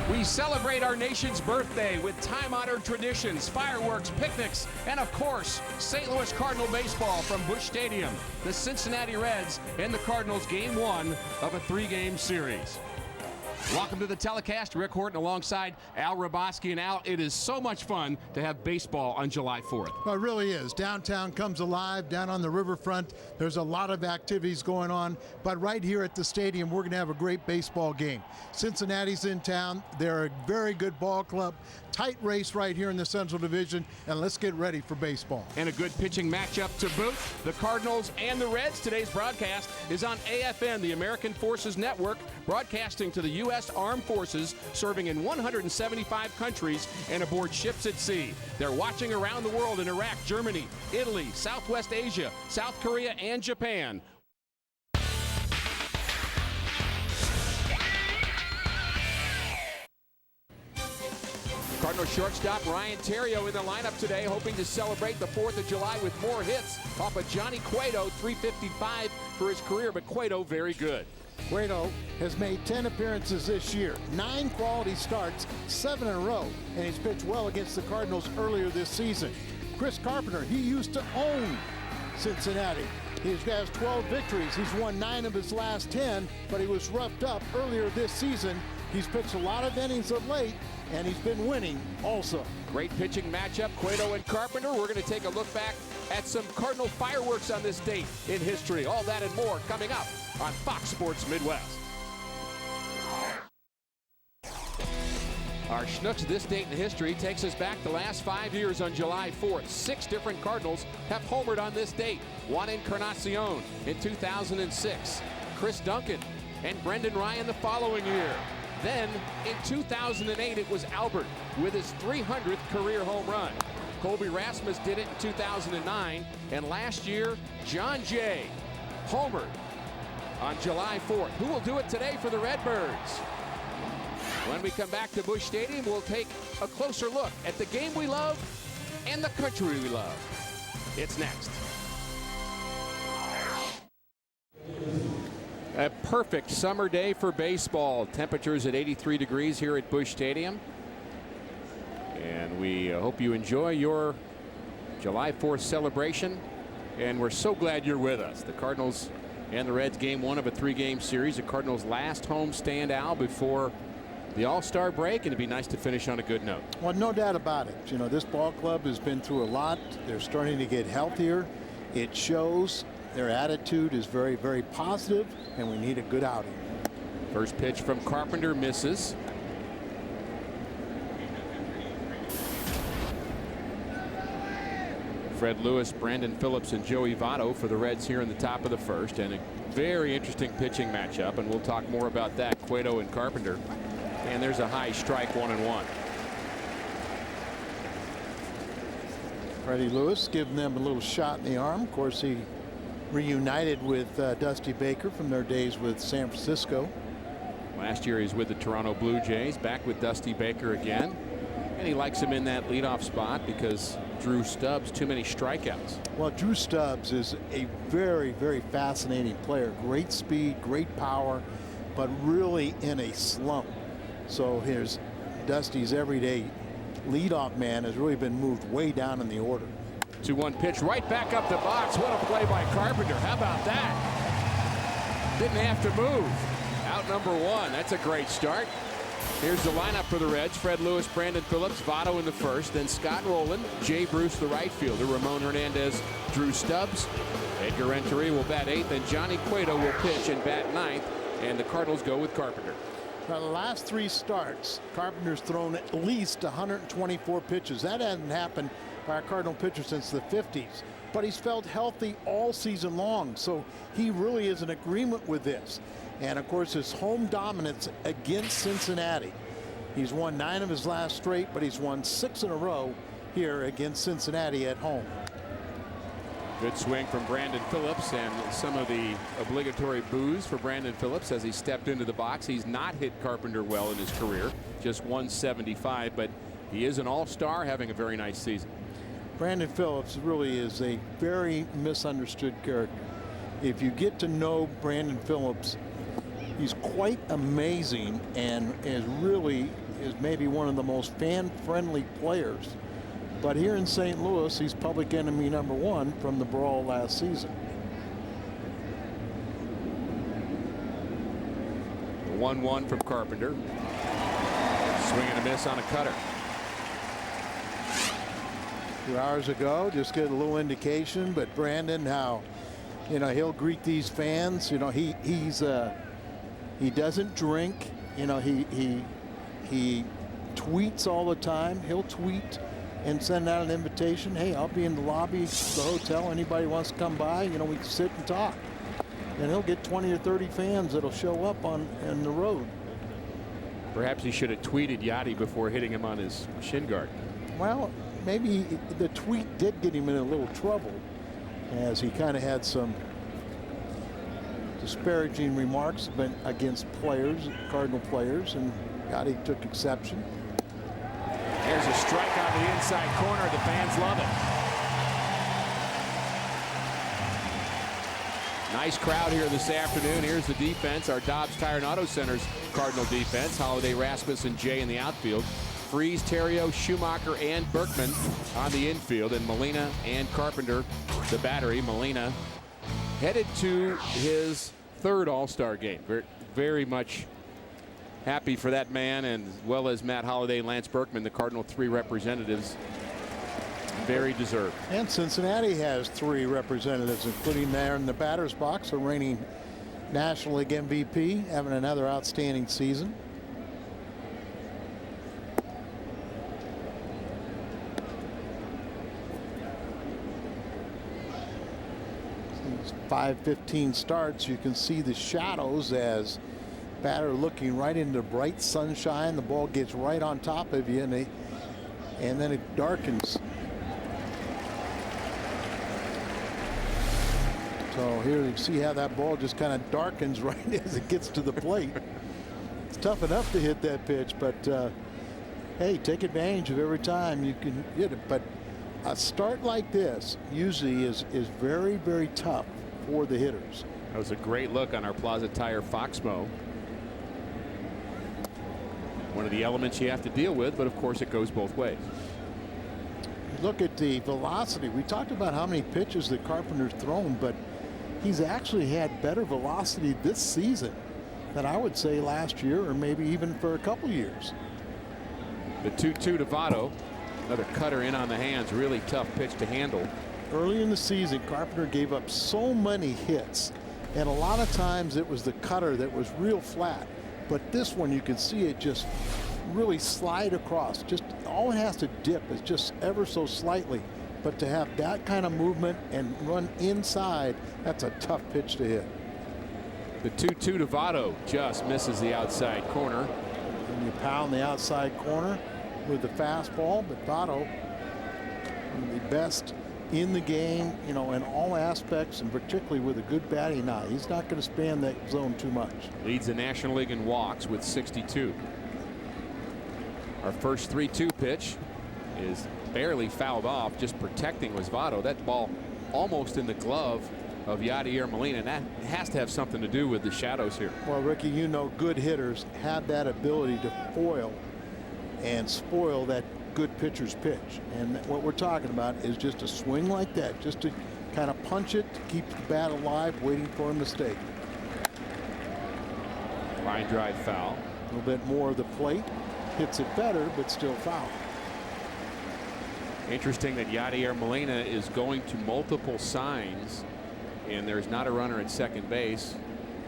We celebrate our nation's birthday with time-honored traditions, fireworks, picnics, and of course, St. Louis Cardinal baseball from Busch Stadium. The Cincinnati Reds and the Cardinals game 1 of a 3-game series. Welcome to the telecast. Rick Horton alongside Al Raboski. And Al, it is so much fun to have baseball on July 4th. Well, it really is. Downtown comes alive. Down on the riverfront, there's a lot of activities going on. But right here at the stadium, we're going to have a great baseball game. Cincinnati's in town. They're a very good ball club. Tight race right here in the Central Division, and let's get ready for baseball. And a good pitching matchup to boot. The Cardinals and the Reds. Today's broadcast is on AFN, the American Forces Network, broadcasting to the U.S. Armed Forces, serving in 175 countries and aboard ships at sea. They're watching around the world in Iraq, Germany, Italy, Southwest Asia, South Korea, and Japan. Cardinals shortstop Ryan Theriot in the lineup today, hoping to celebrate the 4th of July with more hits off of Johnny Cueto, 355 for his career, but Cueto very good. Cueto has made 10 appearances this year, 9 quality starts, 7 in a row, and he's pitched well against the Cardinals earlier this season. Chris Carpenter, he used to own Cincinnati. He has 12 victories. He's won 9 of his last 10, but he was roughed up earlier this season. He's pitched a lot of innings of late, and he's been winning also. Great pitching matchup, Cueto and Carpenter. We're going to take a look back at some Cardinal fireworks on this date in history. All that and more coming up on Fox Sports Midwest. Our Schnooks this date in history takes us back the last 5 years on July 4th. 6 different Cardinals have homered on this date. Juan Encarnacion in 2006, Chris Duncan and Brendan Ryan the following year. Then in 2008, it was Albert with his 300th career home run. Colby Rasmus did it in 2009, and last year, John Jay homered on July 4th. Who will do it today for the Redbirds? When we come back to Busch Stadium, we'll take a closer look at the game we love and the country we love. It's next. A perfect summer day for baseball. Temperatures at 83 degrees here at Busch Stadium. And we hope you enjoy your July 4th celebration. And we're so glad you're with us. The Cardinals and the Reds game 1 of a 3-game series. The Cardinals' last home stand, Al, before the All-Star break, and it'd be nice to finish on a good note. Well, no doubt about it. You know, this ball club has been through a lot. They're starting to get healthier. It shows. Their attitude is very, very positive, and we need a good outing. First pitch from Carpenter misses. Fred Lewis, Brandon Phillips, and Joey Votto for the Reds here in the top of the first, and a very interesting pitching matchup, and we'll talk more about that. Cueto and Carpenter, and there's a high strike, 1-1. Freddie Lewis giving them a little shot in the arm. Of course, he reunited with Dusty Baker from their days with San Francisco. Last year he's with the Toronto Blue Jays, back with Dusty Baker again, and he likes him in that leadoff spot because Drew Stubbs too many strikeouts. Well, Drew Stubbs is a very, very fascinating player. Great speed, great power, but really in a slump. So here's Dusty's everyday leadoff man has really been moved way down in the order. 2-1 pitch right back up the box. What a play by Carpenter. How about that? Didn't have to move. Out number 1. That's a great start. Here's the lineup for the Reds. Fred Lewis, Brandon Phillips, Votto in the first. Then Scott Rowland, Jay Bruce, the right fielder. Ramon Hernandez, Drew Stubbs. Edgar Renteria will bat 8th. And Johnny Cueto will pitch and bat 9th. And the Cardinals go with Carpenter. Now, the last 3 starts, Carpenter's thrown at least 124 pitches. That hasn't happened by a Cardinal pitcher since the 50s. But he's felt healthy all season long, so he really is in agreement with this. And of course, his home dominance against Cincinnati. He's won 9 of his last straight, but he's won 6 in a row here against Cincinnati at home. Good swing from Brandon Phillips, and some of the obligatory boos for Brandon Phillips as he stepped into the box. He's not hit Carpenter well in his career, just 175, but he is an all-star, having a very nice season. Brandon Phillips really is a very misunderstood character. If you get to know Brandon Phillips, he's quite amazing and is really is maybe one of the most fan-friendly players. But here in St. Louis, he's public enemy #1 from the brawl last season. 1-1 from Carpenter. Swing and a miss on a cutter. 2 hours ago, just get a little indication. But Brandon, how, he'll greet these fans. He doesn't drink. He tweets all the time. He'll tweet and send out an invitation. Hey, I'll be in the lobby of the hotel. Anybody wants to come by, we can sit and talk. And he'll get 20 or 30 fans that'll show up on the road. Perhaps he should have tweeted Yachty before hitting him on his shin guard. Well, maybe the tweet did get him in a little trouble, as he kind of had some disparaging remarks against players, Cardinal players, and Yachty took exception. There's a strike on the inside corner. The fans love it. Nice crowd here this afternoon. Here's the defense. Our Dobbs Tire and Auto Center's Cardinal defense. Holiday, Rasmussen, Jay in the outfield. Freese, Terrio, Schumacher, and Berkman on the infield. And Molina and Carpenter, the battery. Molina headed to his 3rd All-Star game. Very much happy for that man, and as well as Matt Holliday and Lance Berkman, the Cardinal 3 representatives. Very deserved. And Cincinnati has 3 representatives, including there in the batter's box, a reigning National League MVP, having another outstanding season. These 5:15 starts, you can see the shadows as batter looking right into bright sunshine. The ball gets right on top of you, and then it darkens. So here you see how that ball just kind of darkens right as it gets to the plate. It's tough enough to hit that pitch, but hey, take advantage of every time you can hit it. But a start like this usually is very, very tough for the hitters. That was a great look on our Plaza Tire Foxmo. One of the elements you have to deal with, but of course it goes both ways. Look at the velocity. We talked about how many pitches that Carpenter's thrown, but he's actually had better velocity this season than I would say last year, or maybe even for a couple years. The 2-2 to Votto. Another cutter in on the hands. Really tough pitch to handle. Early in the season, Carpenter gave up so many hits, and a lot of times it was the cutter that was real flat. But this one, you can see it just really slide across. Just all it has to dip is just ever so slightly. But to have that kind of movement and run inside, that's a tough pitch to hit. The 2-2 to Votto just misses the outside corner. And you pound the outside corner with the fastball, but Votto, one of the best in the game, in all aspects, and particularly with a good batting eye. He's not going to span that zone too much. Leads the National League in walks with 62. Our first 3-2 pitch is barely fouled off, just protecting was Votto. That ball almost in the glove of Yadier Molina, and that has to have something to do with the shadows here. Well, Ricky, good hitters have that ability to foil and spoil that good pitcher's pitch, and what we're talking about is just a swing like that, just to kind of punch it, to keep the bat alive, waiting for a mistake. Line drive foul. A little bit more of the plate, hits it better, but still foul. Interesting that Yadier Molina is going to multiple signs, and there's not a runner at second base.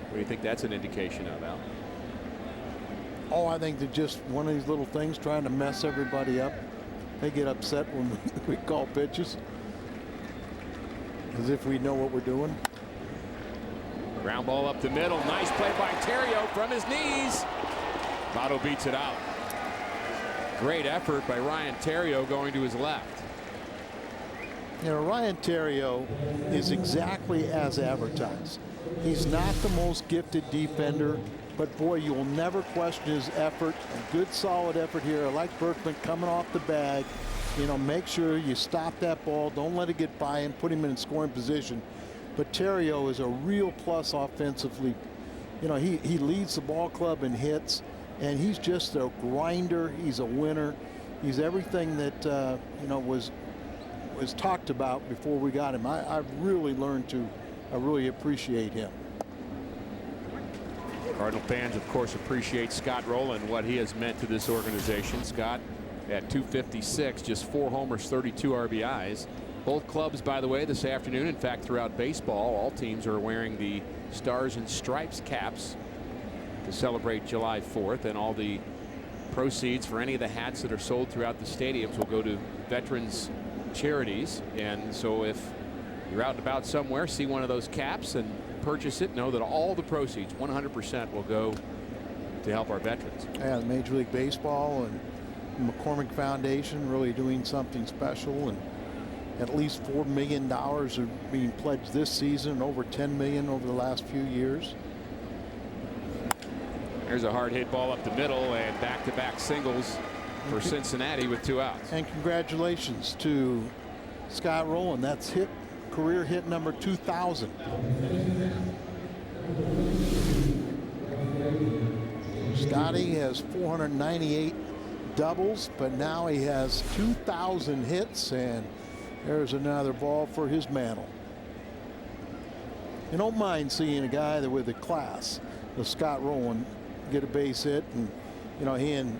What do you think that's an indication of, Al? Oh, I think they're just one of these little things trying to mess everybody up. They get upset when we call pitches, as if we know what we're doing. Ground ball up the middle. Nice play by Terrio from his knees. Votto beats it out. Great effort by Ryan Terrio going to his left. Ryan Terrio is exactly as advertised. He's not the most gifted defender, but boy, you will never question his effort. A good solid effort here. I like Berkman coming off the bag. Make sure you stop that ball. Don't let it get by him. Put him in scoring position. But Terrio is a real plus offensively. He leads the ball club in hits, And he's just a grinder. He's a winner. He's everything that was talked about before we got him. I've really learned to really appreciate him. Cardinal fans, of course, appreciate Scott Rowland, what he has meant to this organization. Scott at 256, just 4 homers, 32 RBIs. Both clubs, by the way, this afternoon, in fact, throughout baseball, all teams are wearing the Stars and Stripes caps to celebrate July 4th, and all the proceeds for any of the hats that are sold throughout the stadiums will go to veterans charities. And so if you're out and about somewhere, see one of those caps and purchase it, know that all the proceeds, 100%, will go to help our veterans. Yeah, the Major League Baseball and McCormick Foundation really doing something special, and at least $4 million are being pledged this season, over $10 million over the last few years. There's a hard hit ball up the middle, and back-to-back singles for Cincinnati with 2 outs. And congratulations to Scott Rowland. That's career hit number 2,000. Scotty has 498 doubles, but now he has 2,000 hits, and there's another ball for his mantle. You don't mind seeing a guy that with the class of Scott Rowland get a base hit, and he and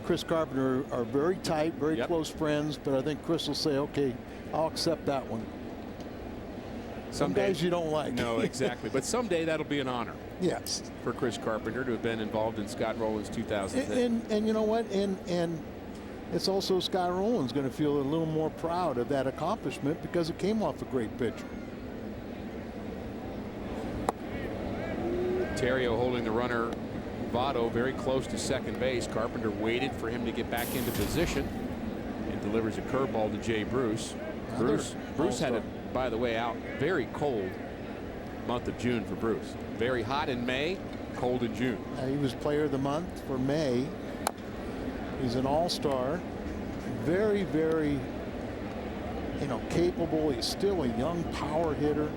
Chris Carpenter are very tight, very close friends, but I think Chris will say, okay, I'll accept that one. Some guys you don't like. No, exactly. But someday that'll be an honor. Yes. For Chris Carpenter to have been involved in Scott Rowland's 2000 hit. And you know what? And it's also Scott Rowland's going to feel a little more proud of that accomplishment because it came off a great pitcher. Terrio holding the runner, Votto, very close to second base. Carpenter waited for him to get back into position and delivers a curveball to Jay Bruce. Bruce had a, by the way, out very cold month of June for Bruce. Very hot in May, cold in June. He was player of the month for May. He's an all-star. Very, very, capable. He's still a young power hitter.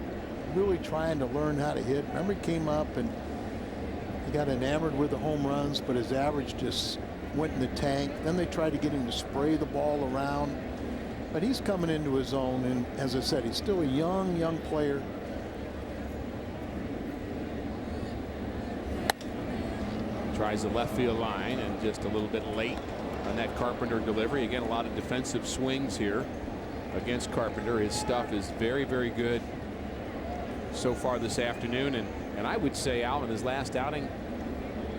Really trying to learn how to hit. Remember, he came up and he got enamored with the home runs, but his average just went in the tank. Then they tried to get him to spray the ball around. But he's coming into his own, and as I said, he's still a young player. Tries the left field line and just a little bit late on that Carpenter delivery. Again, a lot of defensive swings here against Carpenter. His stuff is very, very good so far this afternoon, and I would say, Al, in his last outing,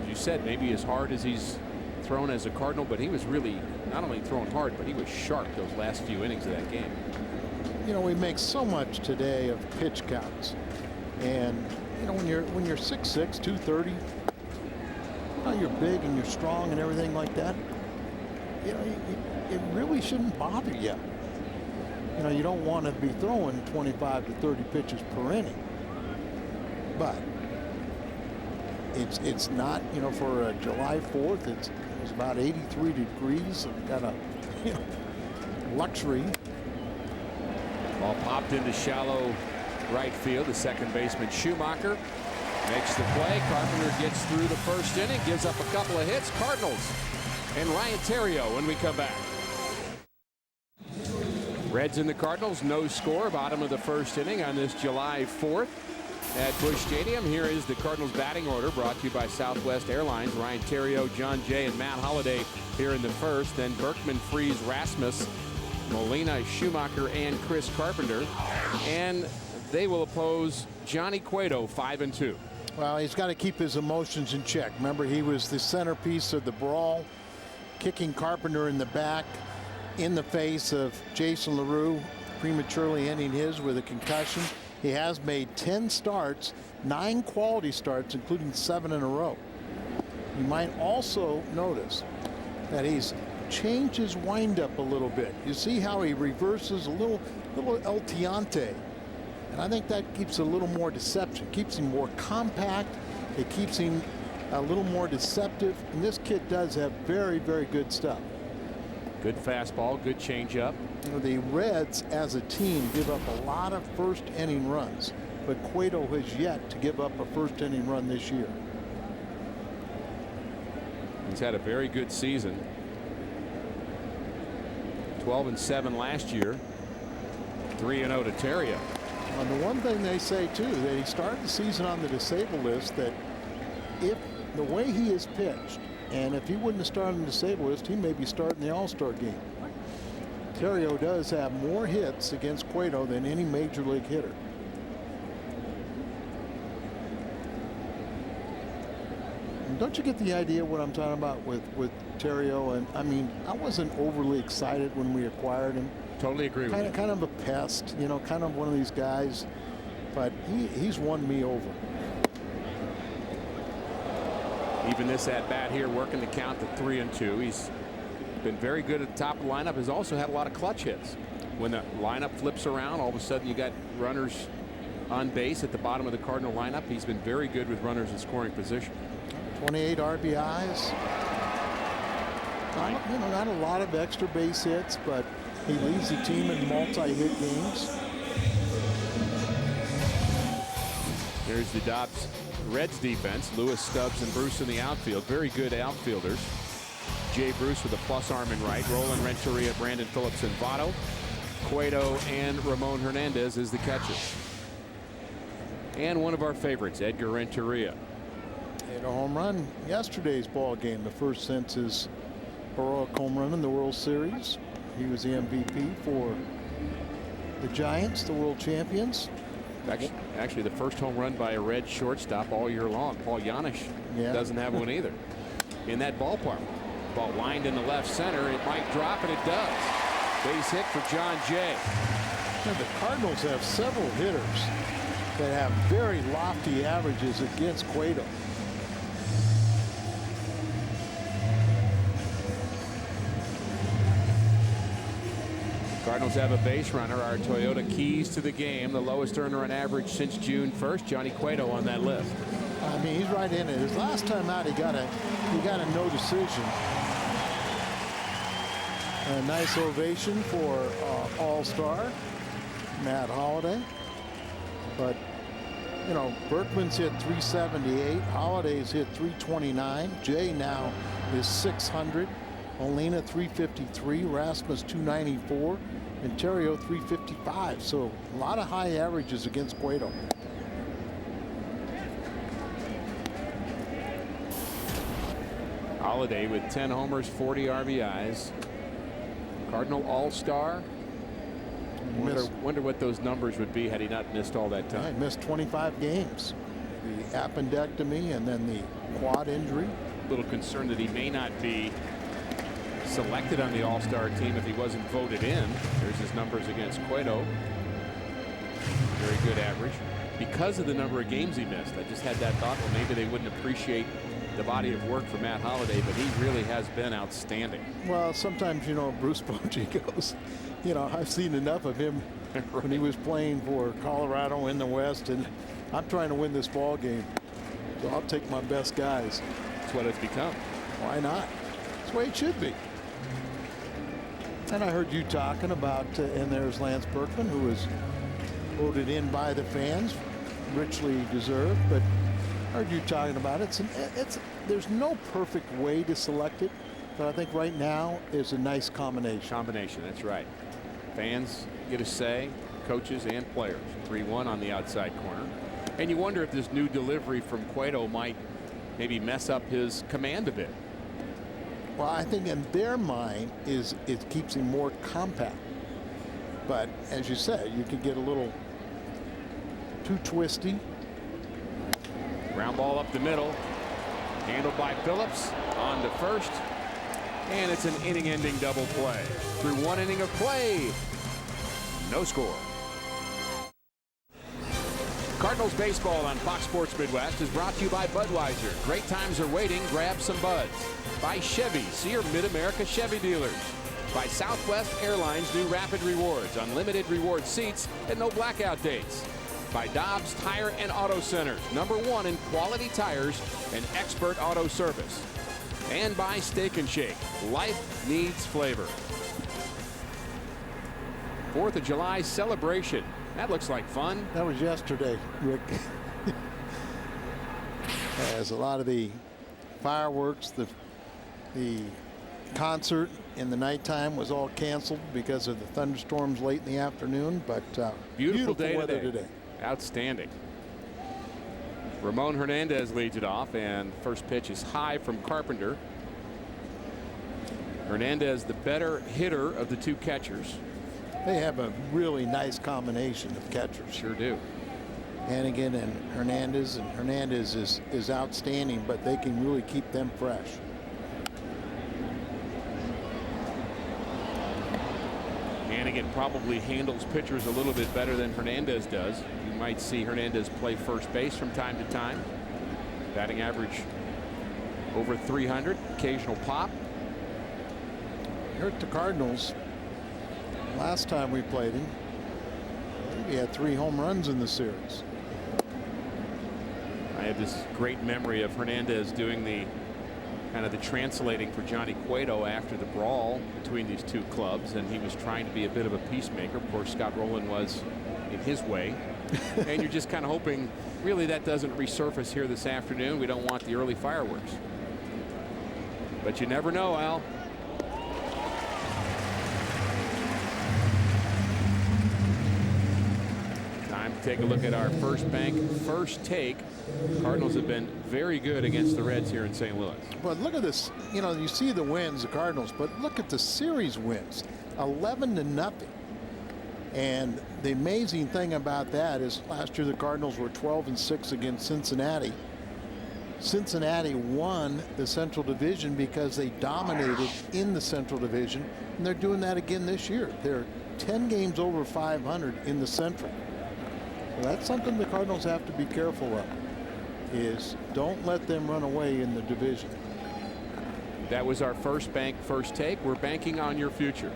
as you said, maybe as hard as he's thrown as a Cardinal, but he was really not only throwing hard, but he was sharp those last few innings of that game. We make so much today of pitch counts, and when you're 6'6", 230, you're big and you're strong and everything like that. It really shouldn't bother you. You don't want to be throwing 25 to 30 pitches per inning, but it's not, for a July 4th, it's about 83 degrees. I've got a luxury. Ball popped into shallow right field. The second baseman Schumacher makes the play. Carpenter gets through the first inning, gives up a couple of hits. Cardinals and Ryan Terrio when we come back. Reds and the Cardinals, no score, bottom of the first inning on this July 4th at Busch Stadium. Here is the Cardinals batting order, brought to you by Southwest Airlines. Ryan Terrio, John Jay, and Matt Holliday here in the first. Then Berkman, Freese, Rasmus, Molina, Schumacher, and Chris Carpenter. And they will oppose Johnny Cueto, 5-2. Well, he's got to keep his emotions in check. Remember, he was the centerpiece of the brawl, kicking Carpenter in the back, in the face of Jason LaRue, prematurely ending his with a concussion. He has made 10 starts, 9 quality starts, including 7 in a row. You might also notice that he's changed his windup a little bit. You see how he reverses a little El Tiante. And I think that keeps a little more deception, keeps him more compact. It keeps him a little more deceptive. And this kid does have very, very good stuff. Good fastball, good changeup. The Reds as a team give up a lot of first inning runs, but Cueto has yet to give up a first inning run this year. He's had a very good season. 12-7 last year. 3-0 to Terrio. And the one thing they say too, that he started the season on the disabled list, that if the way he is pitched, and if he wouldn't have started on the disabled list, he may be starting the All-Star game. Terrio does have more hits against Cueto than any major league hitter. And don't you get the idea what I'm talking about with Terrio? And I mean, I wasn't overly excited when we acquired him. Totally agree with you. Kind of a pest, you know, kind of one of these guys, but he's won me over. Even this at bat here, working the count to 3-2. He's been very good at the top of the lineup. Has also had a lot of clutch hits. When the lineup flips around, all of a sudden you got runners on base at the bottom of the Cardinal lineup. He's been very good with runners in scoring position. 28 RBIs. Not a lot of extra base hits, but he leads the team in multi-hit games. Here's the Dobbs Reds defense. Lewis, Stubbs, and Bruce in the outfield. Very good outfielders. Jay Bruce with a plus arm in right. Roland Renteria, Brandon Phillips, and Votto. Cueto and Ramon Hernandez is the catcher. And one of our favorites, Edgar Renteria. Hit a home run yesterday's ball game, the first since his heroic home run in the World Series. He was the MVP for the Giants, the world champions. Actually, the first home run by a Red shortstop all year long. Paul Janisch doesn't have one either. In that ballpark. Ball lined in the left center. It might drop, and it does. Base hit for John Jay. Now, the Cardinals have several hitters that have very lofty averages against Cueto. Cardinals have a base runner, our Toyota keys to the game, the lowest earner on average since June 1st. Johnny Cueto on that list. I mean, he's right in it. His last time out, he got a no decision. A nice ovation for All-Star Matt Holliday. But you know, Berkman's hit 378. Holliday's hit 329. Jay now is 600. Molina 353. Rasmus 294. And Terrio 355. So a lot of high averages against Cueto. Holliday with 10 homers, 40 RBIs. Cardinal All-Star. Wonder what those numbers would be had he not missed all that time. Yeah, he missed 25 games. The appendectomy and then the quad injury. A little concerned that he may not be selected on the All-Star team if he wasn't voted in. There's his numbers against Cueto. Very good average. Because of the number of games he missed, I just had that thought, well, maybe they wouldn't appreciate the body of work for Matt Holliday, but he really has been outstanding. Well, sometimes, you know, Bruce Bochy goes, you know, I've seen enough of him when he was playing for Colorado in the West, and I'm trying to win this ball game, so I'll take my best guys. That's what it's become. Why not? That's the way it should be. And I heard you talking about, and there's Lance Berkman, who was voted in by the fans, richly deserved, but I heard you talking about it. There's no perfect way to select it, but I think right now is a nice combination. That's right. Fans get a say, coaches and players. 3-1 on the outside corner. And you wonder if this new delivery from Cueto might maybe mess up his command a bit. Well, I think in their mind it keeps him more compact. But as you said, you could get a little too twisty. Ground ball up the middle. Handled by Phillips. On to first. And it's an inning-ending double play. Through one inning of play, no score. Cardinals baseball on Fox Sports Midwest is brought to you by Budweiser. Great times are waiting. Grab some buds. By Chevy. See your Mid-America Chevy dealers. By Southwest Airlines new Rapid Rewards. Unlimited reward seats and no blackout dates. By Dobbs Tire and Auto Centers, #1 in quality tires and expert auto service. And by Steak and Shake. Life needs flavor. 4th of July celebration. That looks like fun. That was yesterday, Rick. As a lot of the fireworks, the The concert in the nighttime was all canceled because of the thunderstorms late in the afternoon, but beautiful day weather today. Outstanding. Ramon Hernandez leads it off, and first pitch is high from Carpenter. Hernandez, the better hitter of the two catchers. They have a really nice combination of catchers. Sure do. Hannigan and Hernandez is outstanding, but they can really keep them fresh. Hannigan probably handles pitchers a little bit better than Hernandez does. You might see Hernandez play first base from time to time. Batting average over 300, occasional pop. Here at the Cardinals, last time we played him, he had 3 home runs in the series. I have this great memory of Hernandez doing the kind of the translating for Johnny Cueto after the brawl between these two clubs, and he was trying to be a bit of a peacemaker. Of course, Scott Rowland was in his way. And you're just kind of hoping really that doesn't resurface here this afternoon. We don't want the early fireworks. But you never know, Al. Time to take a look at our first bank first take. Cardinals have been very good against the Reds here in St. Louis. But look at this. You know, you see the wins, the Cardinals, but look at the series wins, 11-0. And the amazing thing about that is last year the Cardinals were 12-6 against Cincinnati. Cincinnati won the Central Division because they dominated in the Central Division, and they're doing that again this year. They're 10 games over 500 in the Central. So that's something the Cardinals have to be careful of, is don't let them run away in the division. That was our first bank first take. We're banking on your future.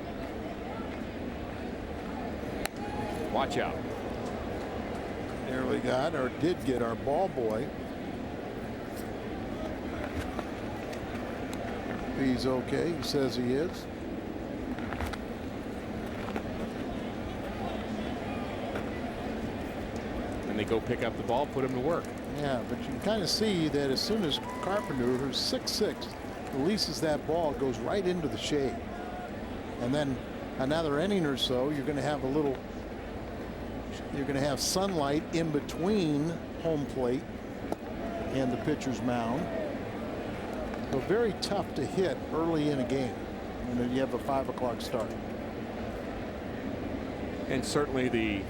Watch out. There we got, or did get, our ball boy. He's okay. He says he is. And they go pick up the ball, put him to work. Yeah, but you can kind of see that as soon as Carpenter, who's 6'6", releases that ball, it goes right into the shade. And then another inning or so, you're going to have sunlight in between home plate and the pitcher's mound. So very tough to hit early in a game when you have a 5 o'clock start. And certainly the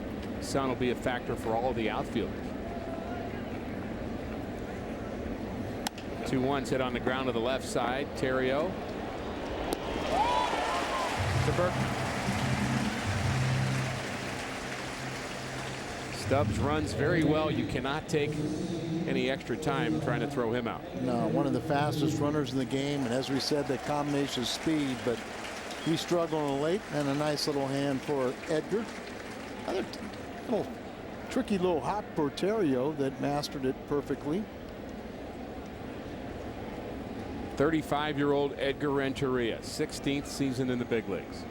sun will be a factor for all of the outfielders. 2-1 hit on the ground to the left side. Terrio to Berkman. Stubbs runs very well. You cannot take any extra time trying to throw him out. No, one of the fastest runners in the game, and as we said, that combination of speed, but he's struggling late, and a nice little hand for Edgar. Another little tricky little hop for Terrio that mastered it perfectly. 35-year-old Edgar Renteria, 16th season in the big leagues.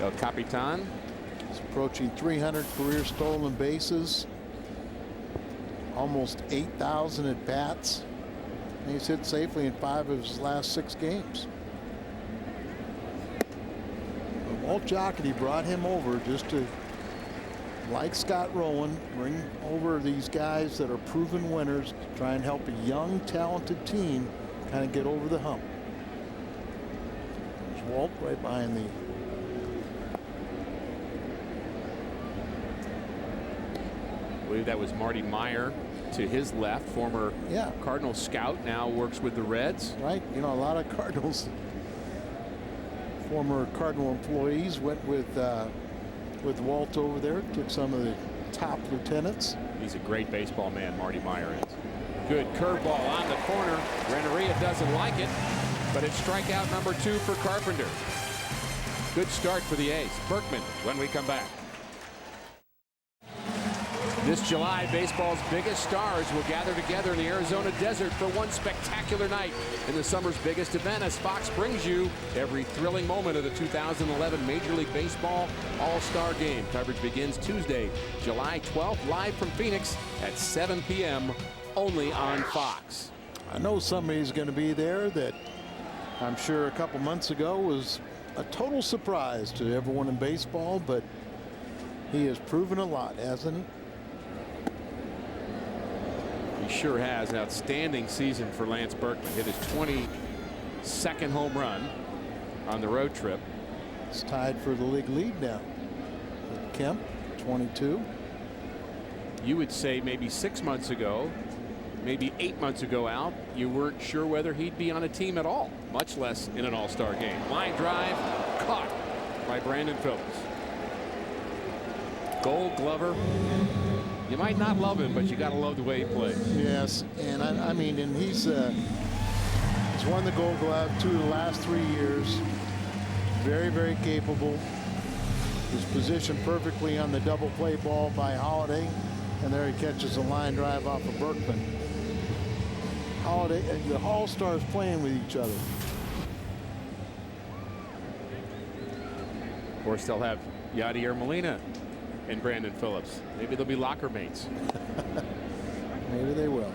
El Capitan. He's approaching 300 career stolen bases, almost 8,000 at bats, and he's hit safely in 5 of his last 6 games. Walt Jocketty brought him over just to, like Scott Rowland, bring over these guys that are proven winners to try and help a young, talented team kind of get over the hump. There's Walt right behind the. I believe that was Marty Meyer to his left, former Cardinal scout, now works with the Reds. Right, you know, a lot of Cardinals, former Cardinal employees went with Walt over there, took some of the top lieutenants. He's a great baseball man, Marty Meyer is. Good curveball on the corner. Renteria doesn't like it, but it's strikeout number 2 for Carpenter. Good start for the A's. Berkman when we come back. This July, baseball's biggest stars will gather together in the Arizona desert for one spectacular night in the summer's biggest event, as Fox brings you every thrilling moment of the 2011 Major League Baseball All-Star Game. Coverage begins Tuesday, July 12th, live from Phoenix at 7 p.m. only on Fox. I know somebody's going to be there that I'm sure a couple months ago was a total surprise to everyone in baseball, but he has proven a lot, hasn't he? He sure has. An outstanding season for Lance Berkman. Hit his 22nd home run on the road trip. It's tied for the league lead now with Kemp, 22. You would say maybe 6 months ago, maybe 8 months ago, Al, you weren't sure whether he'd be on a team at all, much less in an all-star game. Line drive caught by Brandon Phillips. Gold Glover. You might not love him, but you got to love the way he plays. Yes, and I mean, and he's won the Gold Glove 2 of the last 3 years. Very, very capable. He's positioned perfectly on the double play ball by Holiday, and there he catches a line drive off of Berkman. Holiday, the All-Stars playing with each other. Of course, they'll have Yadier Molina and Brandon Phillips. Maybe they'll be locker mates. Maybe they will.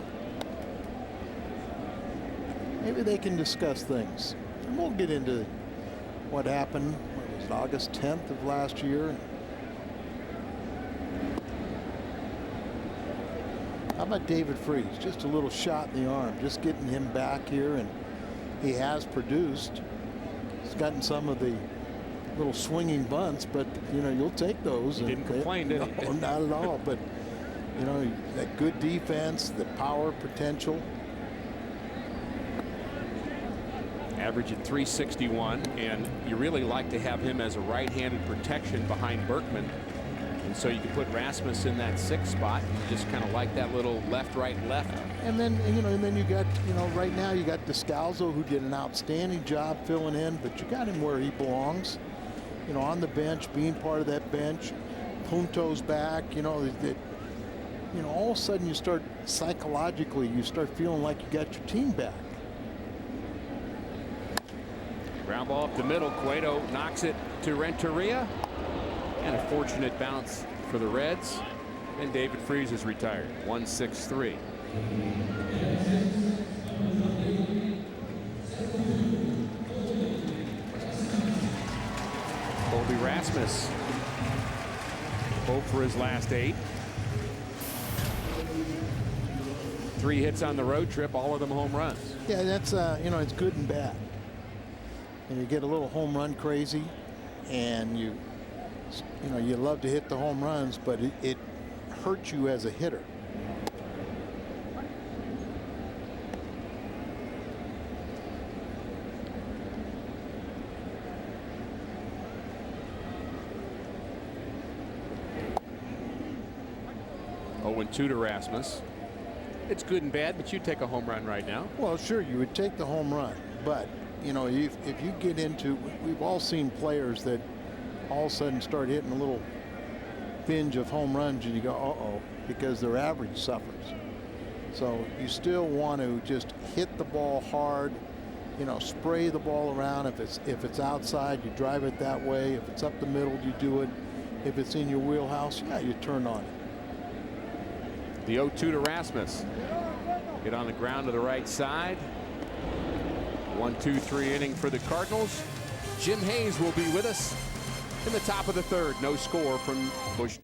Maybe they can discuss things. And we'll get into what happened. What was it, August 10th of last year? How about David Freese? Just a little shot in the arm, just getting him back here, and he has produced. He's gotten some of the little swinging bunts, but you know, you'll take those. He didn't complain, did he? No, not at all. But you know, that good defense, the power potential. Average at 361, and you really like to have him as a right-handed protection behind Berkman. And so you can put Rasmus in that 6th spot. You just kind of like that little left, right, left. And then, you know, you got, you know, right now you got Descalzo, who did an outstanding job filling in, but you got him where he belongs. You know, on the bench, being part of that bench. Punto's back. You know, that. You know, all of a sudden you start psychologically, you start feeling like you got your team back. Ground ball up the middle. Cueto knocks it to Renteria. And a fortunate bounce for the Reds. And David Freese is retired. 1-6-3. Colby Rasmus. 0 for his last 8. 3 hits on the road trip, all of them home runs. Yeah, that's you know, it's good and bad. And you get a little home run crazy, and you know, you love to hit the home runs, but it hurts you as a hitter. Oh, 2 to Rasmus. It's good and bad, but you take a home run right now. Well, sure, you would take the home run, but you know, if you get into, we've all seen players that all of a sudden start hitting a little binge of home runs, and you go, uh-oh, because their average suffers. So you still want to just hit the ball hard, you know, spray the ball around. If it's outside, you drive it that way. If it's up the middle, you do it. If it's in your wheelhouse, yeah, you turn on it. The 0-2 to Rasmus. Get on the ground to the right side. 1-2-3 inning for the Cardinals. Jim Hayes will be with us in the top of the 3rd. No score from Busch.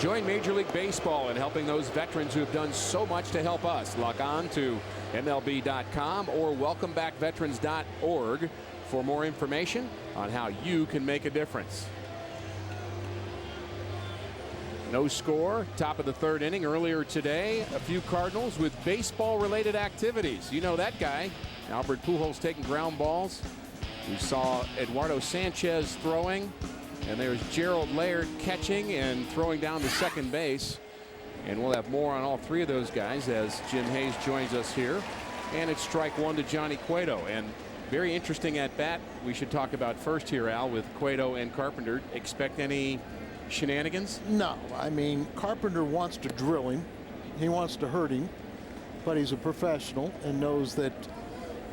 Join Major League Baseball in helping those veterans who have done so much to help us. Log on to MLB.com or welcomebackveterans.org for more information on how you can make a difference. No score, top of the 3rd inning. Earlier today, a few Cardinals with baseball-related activities. You know that guy. Albert Pujols taking ground balls. We saw Eduardo Sanchez throwing, and there's Gerald Laird catching and throwing down to second base. And we'll have more on all 3 of those guys as Jim Hayes joins us here. And it's strike 1 to Johnny Cueto. And very interesting at bat. We should talk about first here, Al, with Cueto and Carpenter. Expect any shenanigans? No, I mean, Carpenter wants to drill him. He wants to hurt him, but he's a professional and knows that,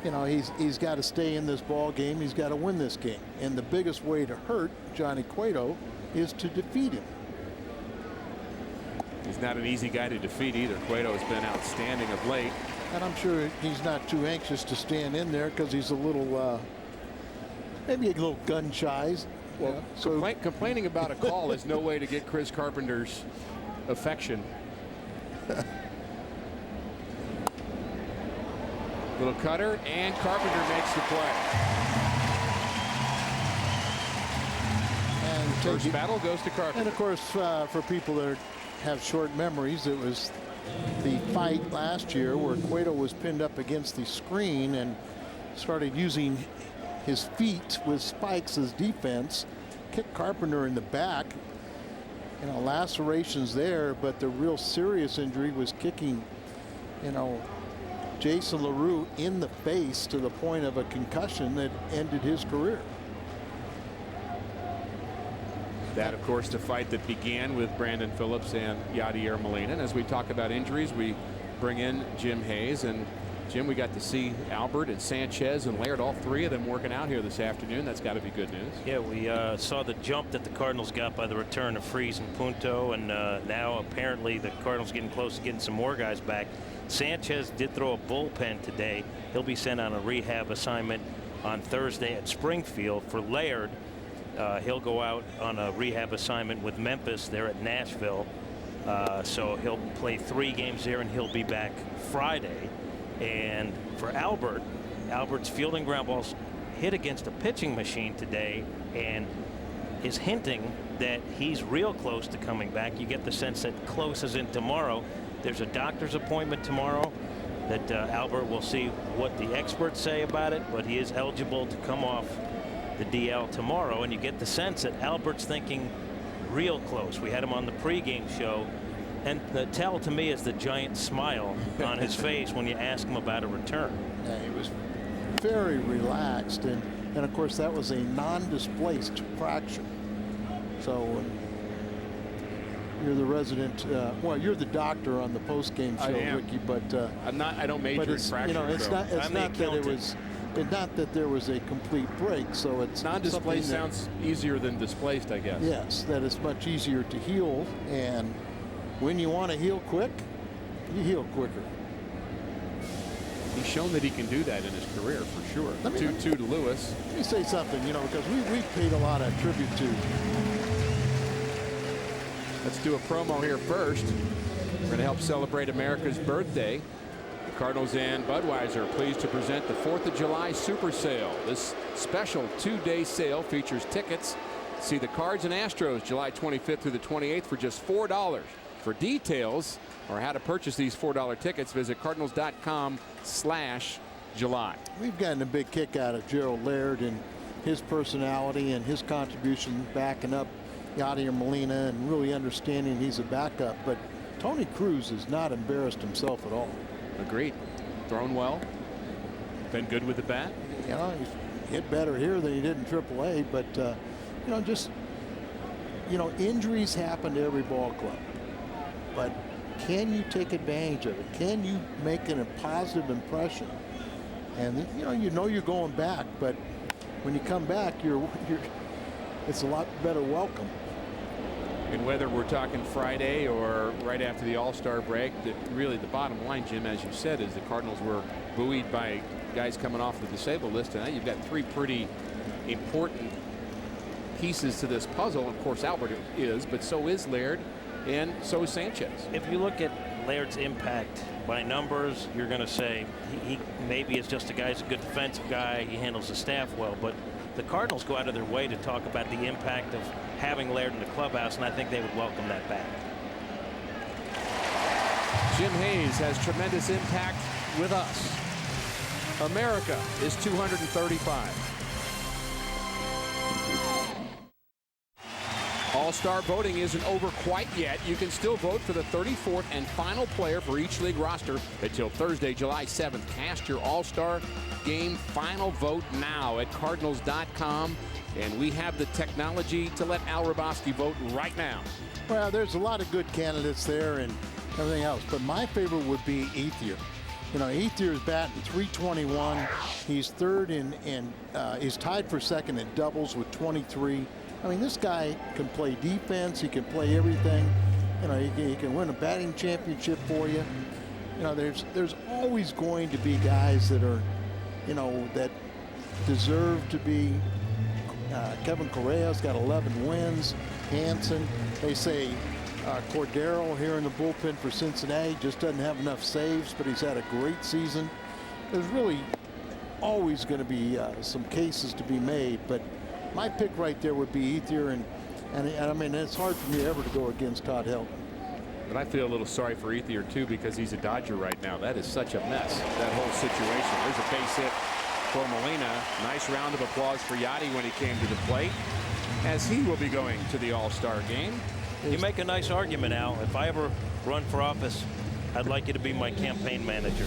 you know, he's got to stay in this ball game. He's got to win this game. And the biggest way to hurt Johnny Cueto is to defeat him. He's not an easy guy to defeat either. Cueto has been outstanding of late. And I'm sure he's not too anxious to stand in there because he's a little, maybe a little gun shy. Well, so complaining about a call is no way to get Chris Carpenter's affection. Little cutter, and Carpenter makes the play. And first battle goes to Carpenter. And of course, for people that have short memories, it was the fight last year where Cueto was pinned up against the screen and started using his feet with spikes as defense, kicked Carpenter in the back. You know, lacerations there, but the real serious injury was kicking, you know, Jason LaRue in the face to the point of a concussion that ended his career. That, of course, the fight that began with Brandon Phillips and Yadier Molina. And as we talk about injuries, we bring in Jim Hayes. And Jim, we got to see Albert and Sanchez and Laird, all three of them working out here this afternoon. That's got to be good news. Yeah, we saw the jump that the Cardinals got by the return of Freese and Punto, and now apparently the Cardinals getting close to getting some more guys back. Sanchez did throw a bullpen today. He'll be sent on a rehab assignment on Thursday at Springfield. For Laird, he'll go out on a rehab assignment with Memphis there at Nashville. So he'll play 3 games there, and he'll be back Friday. And for Albert, Albert's fielding ground balls hit against a pitching machine today and is hinting that he's real close to coming back. You get the sense that close is in tomorrow. There's a doctor's appointment tomorrow that Albert will see what the experts say about it, but he is eligible to come off the DL tomorrow, and you get the sense that Albert's thinking real close. We had him on the pregame show, and the tell to me is the giant smile on his face when you ask him about a return. Yeah, he was very relaxed, and of course that was a non-displaced fracture. So you're the resident, well, you're the doctor on the post-game show, Ricky, but I'm not. I don't major in fracture. You know, it's not that it was. It's not that there was a complete break, so it's non-displaced sounds easier than displaced, I guess. Yes, that it's much easier to heal, and when you want to heal quick, you heal quicker. He's shown that he can do that in his career for sure. 2-2 to Lewis. Let me say something, you know, because we've paid a lot of tribute to. Let's do a promo here first. We're going to help celebrate America's birthday. Cardinals and Budweiser are pleased to present the 4th of July Super Sale. This special 2-day sale features tickets. See the Cards and Astros July 25th through the 28th for just $4. For details or how to purchase these $4 tickets, visit cardinals.com/July. We've gotten a big kick out of Gerald Laird and his personality and his contribution backing up Yadier Molina and really understanding he's a backup. But Tony Cruz has not embarrassed himself at all. Agreed. Thrown well. Been good with the bat. You know, he's hit better here than he did in AAA. But, you know, just, you know, injuries happen to every ball club. But can you take advantage of it? Can you make a positive impression? And, you know you're going back. But when you come back, it's a lot better welcome. And whether we're talking Friday or right after the All-Star break, really the bottom line, Jim, as you said, is the Cardinals were buoyed by guys coming off the disabled list. And now you've got 3 pretty important pieces to this puzzle. Of course, Albert is, but so is Laird, and so is Sanchez. If you look at Laird's impact by numbers, you're going to say he maybe is just a guy who's a good defensive guy. He handles the staff well, but the Cardinals go out of their way to talk about the impact of having Laird in the clubhouse, and I think they would welcome that back. Jim Hayes has tremendous impact with us. America is 235. All-Star voting isn't over quite yet. You can still vote for the 34th and final player for each league roster until Thursday, July 7th. Cast your All-Star game final vote now at Cardinals.com. And we have the technology to let Al Hrabosky vote right now. Well, there's a lot of good candidates there and everything else, but my favorite would be Ethier. You know, Ethier is batting .321. He's third he's tied for second in doubles with 23. I mean, this guy can play defense. He can play everything. You know, he can win a batting championship for you. You know, there's always going to be guys that are, you know, that deserve to be. Kevin Correa's got 11 wins. Hansen, they say Cordero here in the bullpen for Cincinnati just doesn't have enough saves, but he's had a great season. There's really always going to be some cases to be made, but my pick right there would be Ethier, and I mean, it's hard for me ever to go against Todd Helton. But I feel a little sorry for Ethier too, because he's a Dodger right now. That is such a mess, that whole situation. There's a base hit for Molina. Nice round of applause for Yachty when he came to the plate, as he will be going to the All-Star game. You make a nice argument, Al. If I ever run for office, I'd like you to be my campaign manager.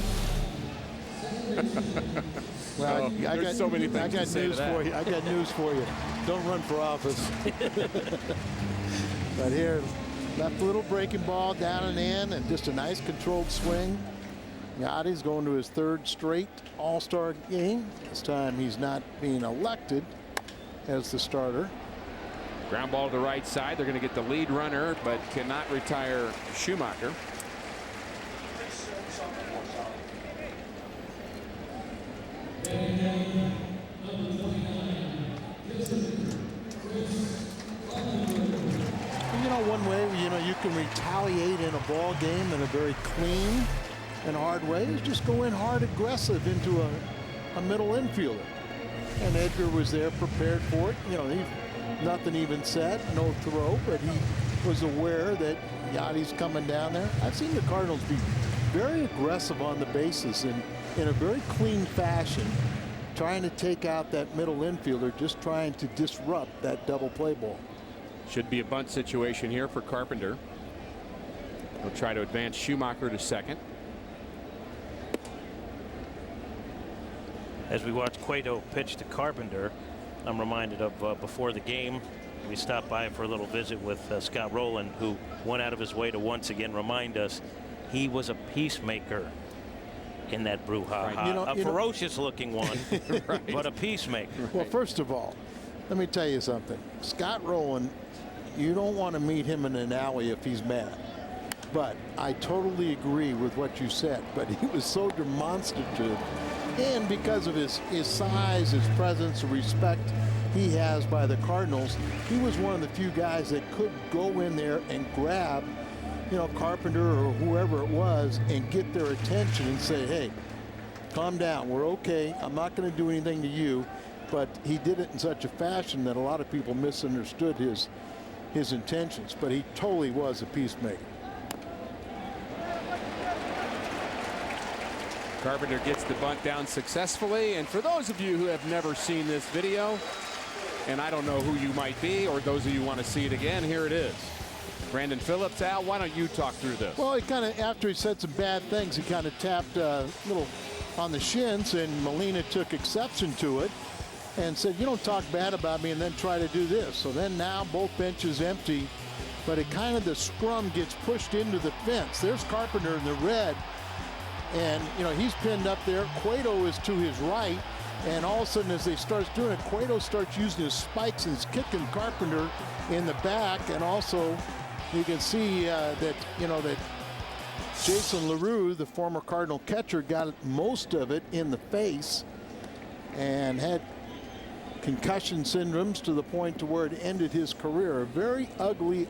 Well, there's so many things I got to say news to that. for you. I got news for you. Don't run for office. But here, left a little breaking ball down and in, and just a nice controlled swing. Yachty's going to his 3rd straight All-Star game. This time he's not being elected as the starter. Ground ball to the right side. They're going to get the lead runner, but cannot retire Schumacher. You know, one way, you know, you can retaliate in a ball game in a very clean and hard way is just go in hard aggressive into a middle infielder. And Edgar was there prepared for it. You know, nothing even said, no throw, but he was aware that Yachty's coming down there. I've seen the Cardinals be very aggressive on the bases in a very clean fashion, trying to take out that middle infielder, just trying to disrupt that double play ball. Should be a bunt situation here for Carpenter. He'll try to advance Schumacher to second. As we watch Cueto pitch to Carpenter, I'm reminded of before the game, we stopped by for a little visit with Scott Rowland, who went out of his way to once again remind us he was a peacemaker in that brouhaha. Right. A ferocious looking one, right. But a peacemaker. Well, first of all, let me tell you something. Scott Rowland, you don't want to meet him in an alley if he's mad. But I totally agree with what you said. But he was so demonstrative. And because of his size, his presence, the respect he has by the Cardinals, he was one of the few guys that could go in there and grab, you know, Carpenter or whoever it was and get their attention and say, hey, calm down. We're okay. I'm not going to do anything to you. But he did it in such a fashion that a lot of people misunderstood his intentions. But he totally was a peacemaker. Carpenter gets the bunt down successfully. And for those of you who have never seen this video, and I don't know who you might be, or those of you who want to see it again, here it is. Brandon Phillips. Al, why don't you talk through this? Well, he kind of, after he said some bad things, he kind of tapped a little on the shins, and Molina took exception to it and said, you don't talk bad about me and then try to do this. So then now both benches empty, but it kind of, the scrum gets pushed into the fence. There's Carpenter in the red, and you know, he's pinned up there. Cueto is to his right, and all of a sudden as they start doing it, Cueto starts using his spikes and he's kicking Carpenter in the back. And also you can see that, you know, that Jason LaRue, the former Cardinal catcher, got most of it in the face and had concussion syndromes to the point to where it ended his career. Very ugly.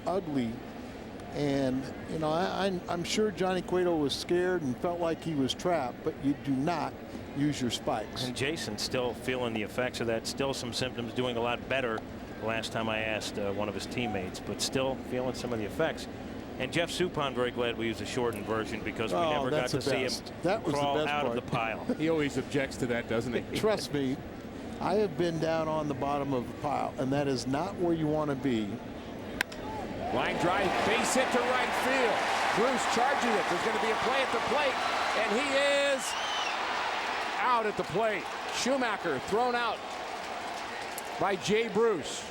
And, you know, I'm sure Johnny Cueto was scared and felt like he was trapped, but you do not use your spikes. And Jason's still feeling the effects of that, still some symptoms, doing a lot better last time I asked one of his teammates, but still feeling some of the effects. And Jeff Suppan, very glad we used a shortened version because we never got to see him crawl out of the pile. He always objects to that, doesn't he? Trust me, I have been down on the bottom of the pile, and that is not where you want to be. Line drive, base hit to right field. Bruce charging it. There's going to be a play at the plate, and he is out at the plate. Schumacher thrown out by Jay Bruce.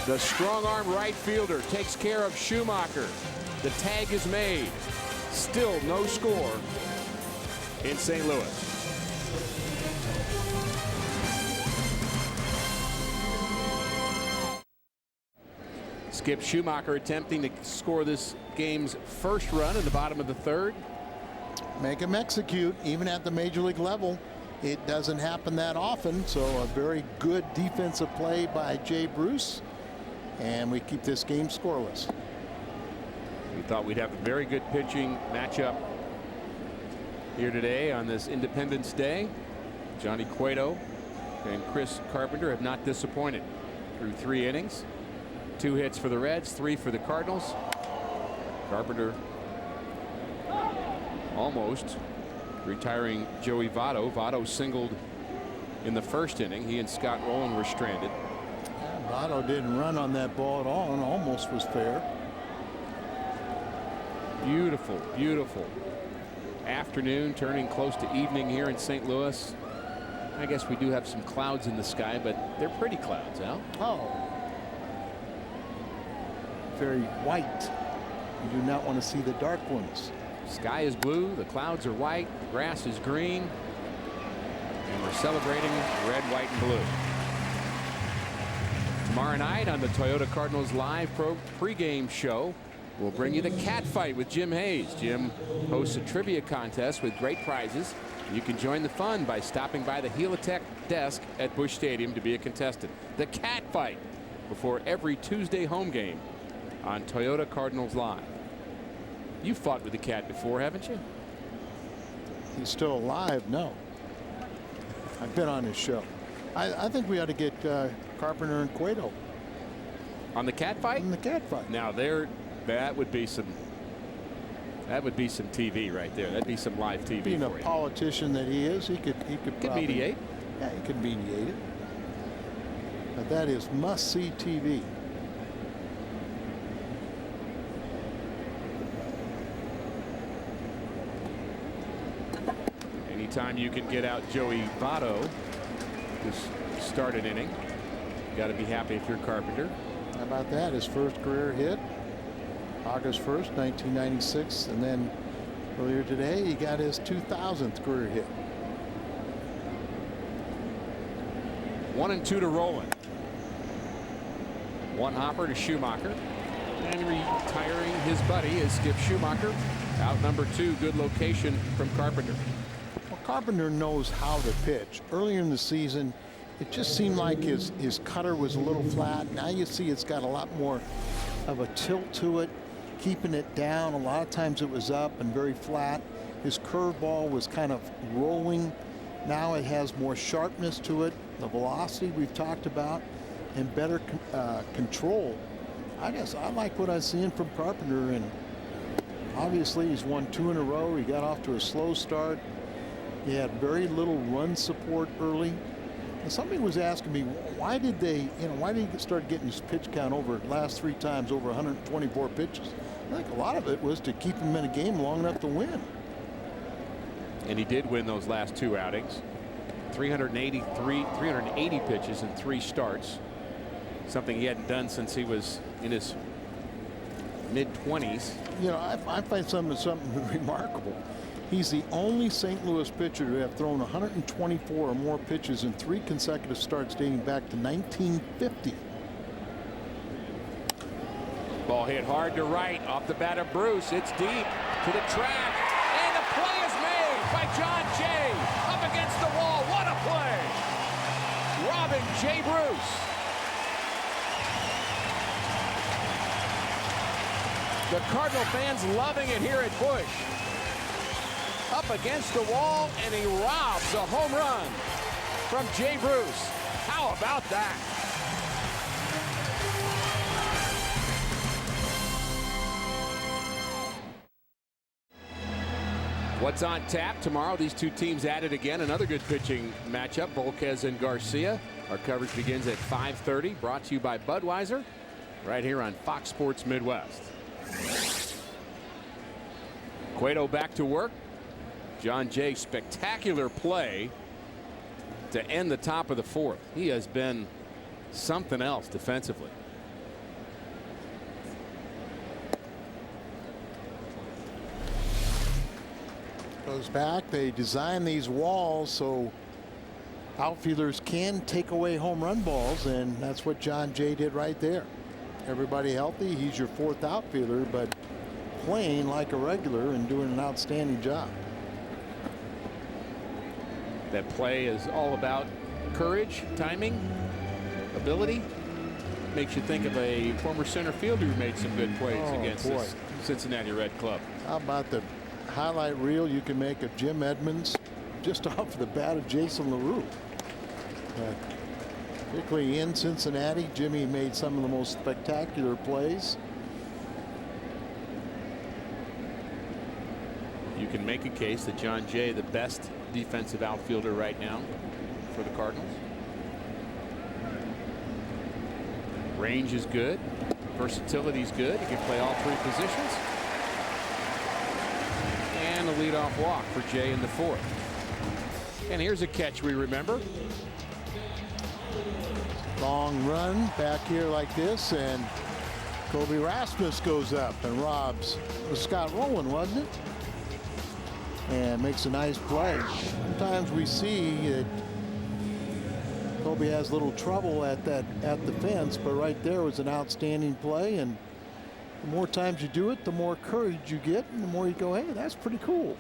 The strong-arm right fielder takes care of Schumacher. The tag is made. Still no score in St. Louis. Skip Schumacher attempting to score this game's first run in the bottom of the third. Make him execute, even at the major league level. It doesn't happen that often, so a very good defensive play by Jay Bruce, and we keep this game scoreless. We thought we'd have a very good pitching matchup here today on this Independence Day. Johnny Cueto and Chris Carpenter have not disappointed through 3 innings. 2 hits for the Reds, 3 for the Cardinals. Carpenter almost retiring Joey Votto. Votto singled in the first inning. He and Scott Rowland were stranded. Yeah, Votto didn't run on that ball at all and almost was fair. Beautiful, beautiful afternoon, turning close to evening here in St. Louis. I guess we do have some clouds in the sky, but they're pretty clouds, Al. Oh. Very white. You do not want to see the dark ones. Sky is blue, the clouds are white, the grass is green, and we're celebrating red, white, and blue. Tomorrow night on the Toyota Cardinals Live pregame show, we'll bring you the cat fight with Jim Hayes. Jim hosts a trivia contest with great prizes. You can join the fun by stopping by the Helitech desk at Busch Stadium to be a contestant. The cat fight before every Tuesday home game on Toyota Cardinals Live. You've fought with the cat before, haven't you? He's still alive? No. I've been on his show. I think we ought to get Carpenter and Cueto on the cat fight. On the cat fight. Now that would be some TV right there. That'd be some live TV. Being a for you. Politician that he is, he could probably mediate. Yeah, he could mediate it. But that is must-see TV. Anytime you can get out Joey Votto to start an inning, you got to be happy if you're Carpenter. How about that? His first career hit, August 1st, 1996, and then earlier today he got his 2000th career hit. 1-2 to Rowland. 1 hopper to Schumacher, and retiring his buddy is Skip Schumacher. Out number 2, good location from Carpenter. Well, Carpenter knows how to pitch. Earlier in the season, it just seemed like his cutter was a little flat. Now you see it's got a lot more of a tilt to it, keeping it down. A lot of times it was up and very flat. His curveball was kind of rolling. Now it has more sharpness to it. The velocity we've talked about, and better control. I guess I like what I'm seeing from Carpenter, and obviously he's won 2 in a row. He got off to a slow start. He had very little run support early. And somebody was asking me, why did he start getting his pitch count over the last 3 times over 124 pitches? I think a lot of it was to keep him in a game long enough to win. And he did win those last 2 outings. 380 pitches in 3 starts. Something he hadn't done since he was in his mid-20s. You know, I find something remarkable. He's the only St. Louis pitcher to have thrown 124 or more pitches in 3 consecutive starts dating back to 1950. Ball hit hard to right off the bat of Bruce. It's deep to the track, and the play is made by John Jay up against the wall. What a play! Robin Jay Bruce. The Cardinal fans loving it here at Busch. Up against the wall, and he robs a home run from Jay Bruce. How about that? What's on tap tomorrow? These 2 teams at it again. Another good pitching matchup, Volquez and Garcia. Our coverage begins at 5:30. Brought to you by Budweiser, right here on Fox Sports Midwest. Cueto back to work. John Jay, spectacular play to end the top of the 4th. He has been something else defensively. Goes back. They design these walls so outfielders can take away home run balls, and that's what John Jay did right there. everybody healthy, he's your fourth outfielder, but playing like a regular and doing an outstanding job. That play is all about courage, timing, ability. Makes you think of a former center fielder who made some good plays against this Cincinnati Red club. How about the highlight reel you can make of Jim Edmonds just off the bat of Jason LaRue? Particularly in Cincinnati, Jimmy made some of the most spectacular plays. You can make a case that John Jay, the best defensive outfielder right now for the Cardinals. Range is good. Versatility is good. He can play all three positions. And a leadoff walk for Jay in the fourth. And here's a catch we remember. Long run back here like this, and Kobe Rasmus goes up and robs. It was Scott Rowland, wasn't it? And makes a nice play. Sometimes we see that Kobe has a little trouble at the fence, but right there was an outstanding play, and the more times you do it, the more courage you get, and the more you go, hey, that's pretty cool.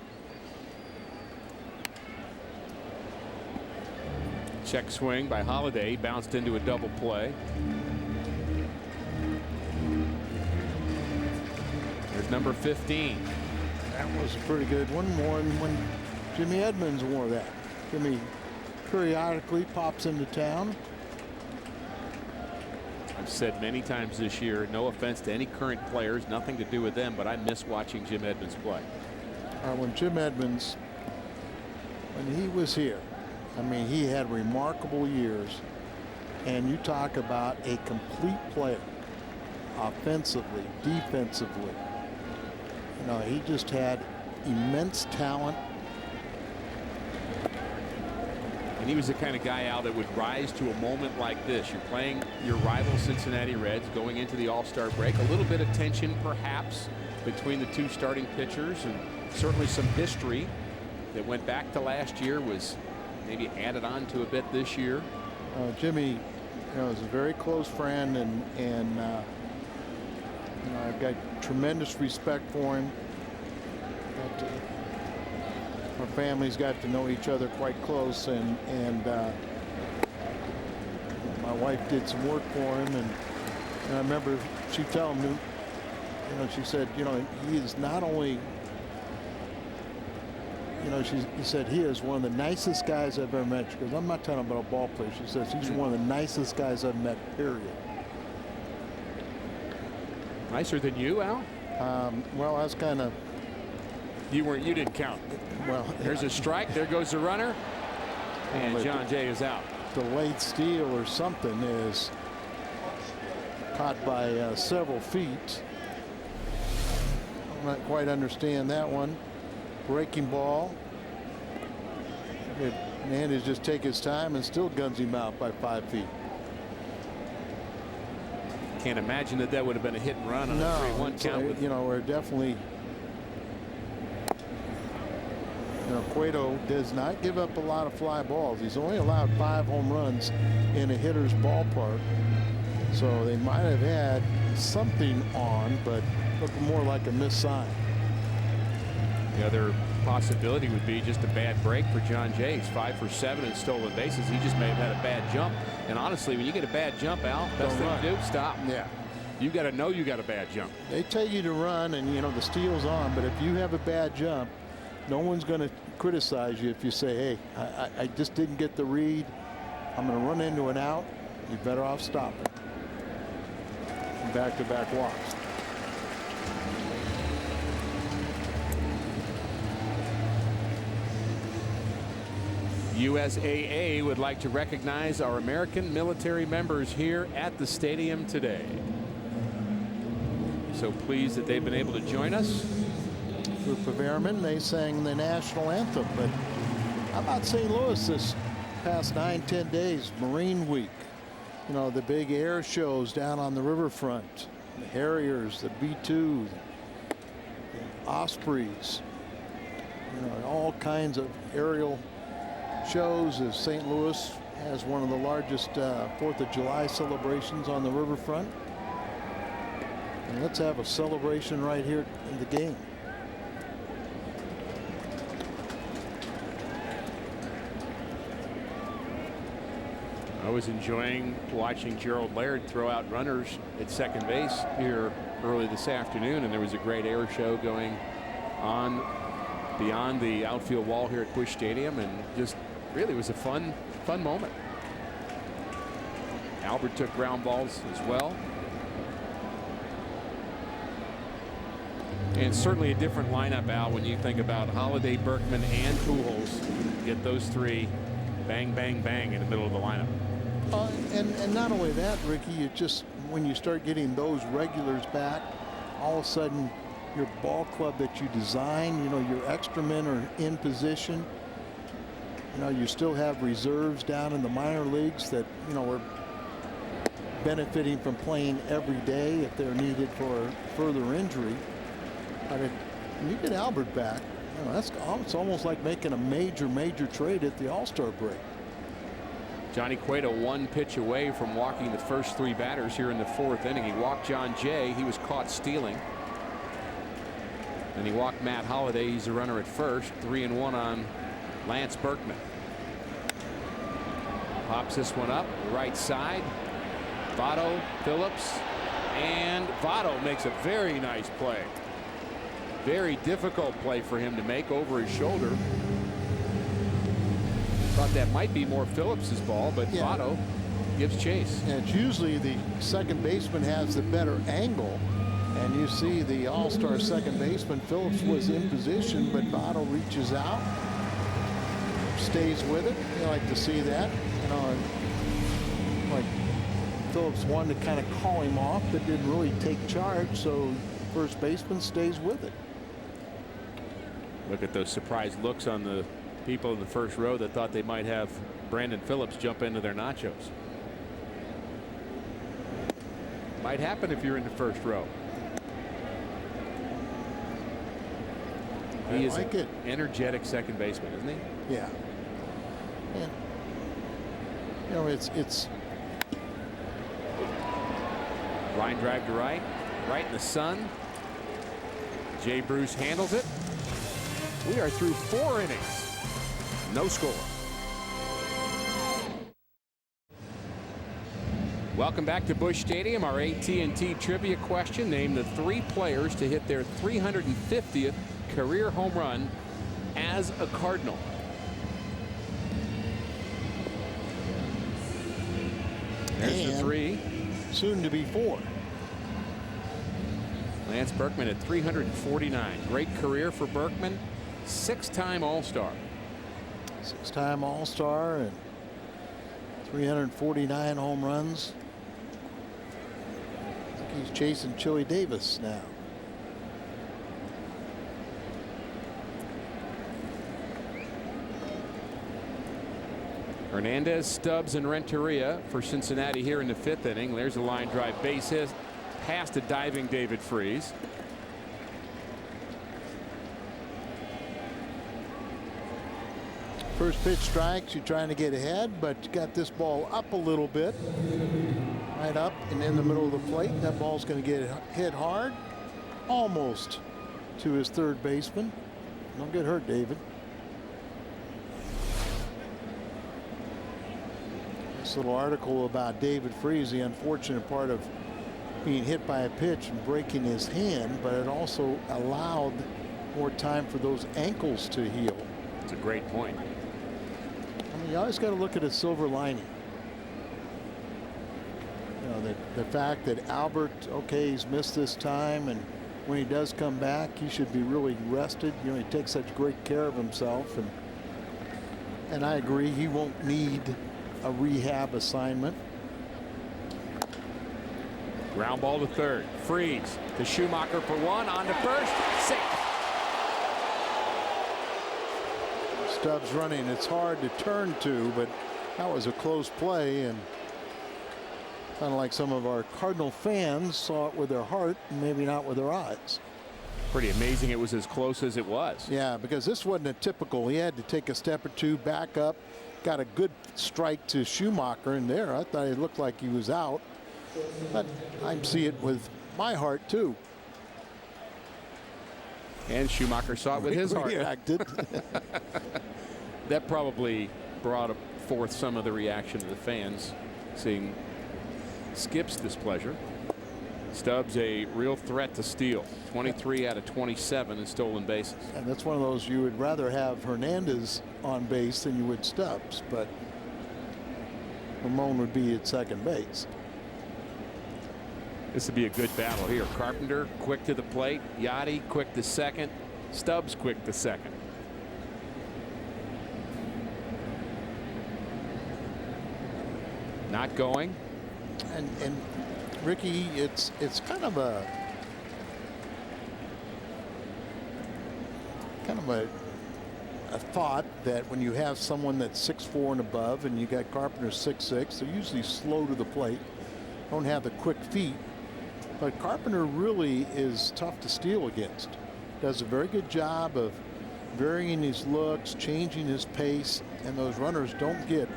Check swing by Holiday, bounced into a double play. There's number 15. That was a pretty good one. More than when Jimmy Edmonds wore that. Jimmy periodically pops into town. I've said many times this year, no offense to any current players, nothing to do with them, but I miss watching Jim Edmonds play. When Jim Edmonds, when he was here, I mean, he had remarkable years, and you talk about a complete player, offensively, defensively. You know, he just had immense talent. And he was the kind of guy, Al, that would rise to a moment like this. You're playing your rival Cincinnati Reds going into the All-Star break. A little bit of tension, perhaps, between the two starting pitchers, and certainly some history that went back to last year was maybe added on to a bit this year. Jimmy, you know, is a very close friend, and you know, I've got tremendous respect for him. Our families got to know each other quite close, and my wife did some work for him, and I remember she telling me, you know, she said, you know, he is not only, you know, he said he is one of the nicest guys I've ever met. Because I'm not talking about a ball player. She says he's one of the nicest guys I've met, period. Nicer than you, Al? Well, that's kind of. You didn't count. Well, there's a strike. There goes the runner. And John Jay is out. Delayed steal or something is caught by several feet. I don't quite understand that one. Breaking ball. Hernandez just take his time and still guns him out by 5 feet. Can't imagine that would have been a hit and run on a 3-1 count. You know, we're definitely. You know, Cueto does not give up a lot of fly balls. He's only allowed 5 home runs in a hitter's ballpark. So they might have had something on, but looked more like a missed sign. The other possibility would be just a bad break for John Jay. He's 5 for 7 in stolen bases. He just may have had a bad jump. And honestly, when you get a bad jump, Al, best thing to do, stop. Yeah. You got to know you got a bad jump. They tell you to run, and you know the steal's on. But if you have a bad jump, no one's going to criticize you if you say, hey, I just didn't get the read. I'm going to run into an out. You're better off stopping. Back-to-back walks. USAA would like to recognize our American military members here at the stadium today. So pleased that they've been able to join us. Group of airmen, they sang the national anthem. But how about St. Louis this past 9-10 days? Marine Week. You know, the big air shows down on the riverfront. The Harriers, the B-2, the Ospreys. You know, all kinds of aerial shows, as St. Louis has one of the largest 4th of July celebrations on the riverfront. And let's have a celebration right here in the game. I was enjoying watching Gerald Laird throw out runners at second base here early this afternoon, and there was a great air show going on beyond the outfield wall here at Busch Stadium, and just really was a fun moment. Albert took ground balls as well. And certainly a different lineup, Al, when you think about Holliday, Berkman, and Pujols. Get those three bang, bang, bang in the middle of the lineup. And not only that, Ricky, you just, when you start getting those regulars back, all of a sudden your ball club that you design, you know, your extra men are in position. You know, you still have reserves down in the minor leagues that, you know, are benefiting from playing every day if they're needed for further injury. But when you get Albert back, you know, it's almost like making a major trade at the All-Star break. Johnny Cueto 1 pitch away from walking the first 3 batters here in the 4th inning. He walked John Jay. He was caught stealing. And he walked Matt Holliday. He's a runner at first. 3-1 on Lance Berkman. Pops this one up right side. Votto, Phillips, and Votto makes a very nice play. Very difficult play for him to make over his shoulder. Thought that might be more Phillips's ball, but yeah. Votto gives chase. And it's usually the second baseman has the better angle. And you see the all-star second baseman, Phillips was in position, but Votto reaches out, stays with it. You like to see that. You know, like Phillips wanted to kind of call him off, but didn't really take charge, so first baseman stays with it. Look at those surprised looks on the people in the first row that thought they might have Brandon Phillips jump into their nachos. Might happen if you're in the first row. He is an energetic second baseman, isn't he? Yeah. And, you know, it's line drive to right in the sun. Jay Bruce handles it. We are through 4 innings. No score. Welcome back to Busch Stadium. Our AT&T trivia question: name the 3 players to hit their 350th career home run as a Cardinal. There's the 3. Soon to be 4. Lance Berkman at 349. Great career for Berkman. 6-time All-Star. 6-time All-Star and 349 home runs. I think he's chasing Chili Davis now. Hernandez, Stubbs, and Renteria for Cincinnati here in the 5th inning. There's a line drive base hit past a diving David Freese. First pitch strikes. You're trying to get ahead, but you got this ball up a little bit. Right up and in the middle of the plate. That ball's going to get hit hard. Almost to his third baseman. Don't get hurt, David. This little article about David Freese, the unfortunate part of being hit by a pitch and breaking his hand, but it also allowed more time for those ankles to heal. That's a great point. I mean, you always got to look at a silver lining. You know, the fact that Albert, okay, he's missed this time, and when he does come back, he should be really rested. You know, he takes such great care of himself, and I agree, he won't need a rehab assignment. Ground ball to third. Freeze to Schumacher for 1, on to first. Safe. Stubbs running. It's hard to turn to, but that was a close play, and kind of like some of our Cardinal fans saw it with their heart and maybe not with their eyes. Pretty amazing it was as close as it was. Yeah, because this wasn't a typical. He had to take a step or two back up. Got a good strike to Schumacher in there. I thought it looked like he was out, but I see it with my heart too. And Schumacher saw it with his heart. Reacted. That probably brought forth some of the reaction of the fans seeing Skip's displeasure. Stubbs a real threat to steal. 23 out of 27 in stolen bases. And that's one of those you would rather have Hernandez on base than you would Stubbs, but Ramon would be at second base. This would be a good battle here. Carpenter quick to the plate. Yachty quick to second. Stubbs quick to second. Not going. And Ricky, it's kind of a thought that when you have someone that's 6'4" and above, and you got Carpenter 6'6", they're usually slow to the plate, don't have the quick feet. But Carpenter really is tough to steal against. Does a very good job of varying his looks, changing his pace, and those runners don't get,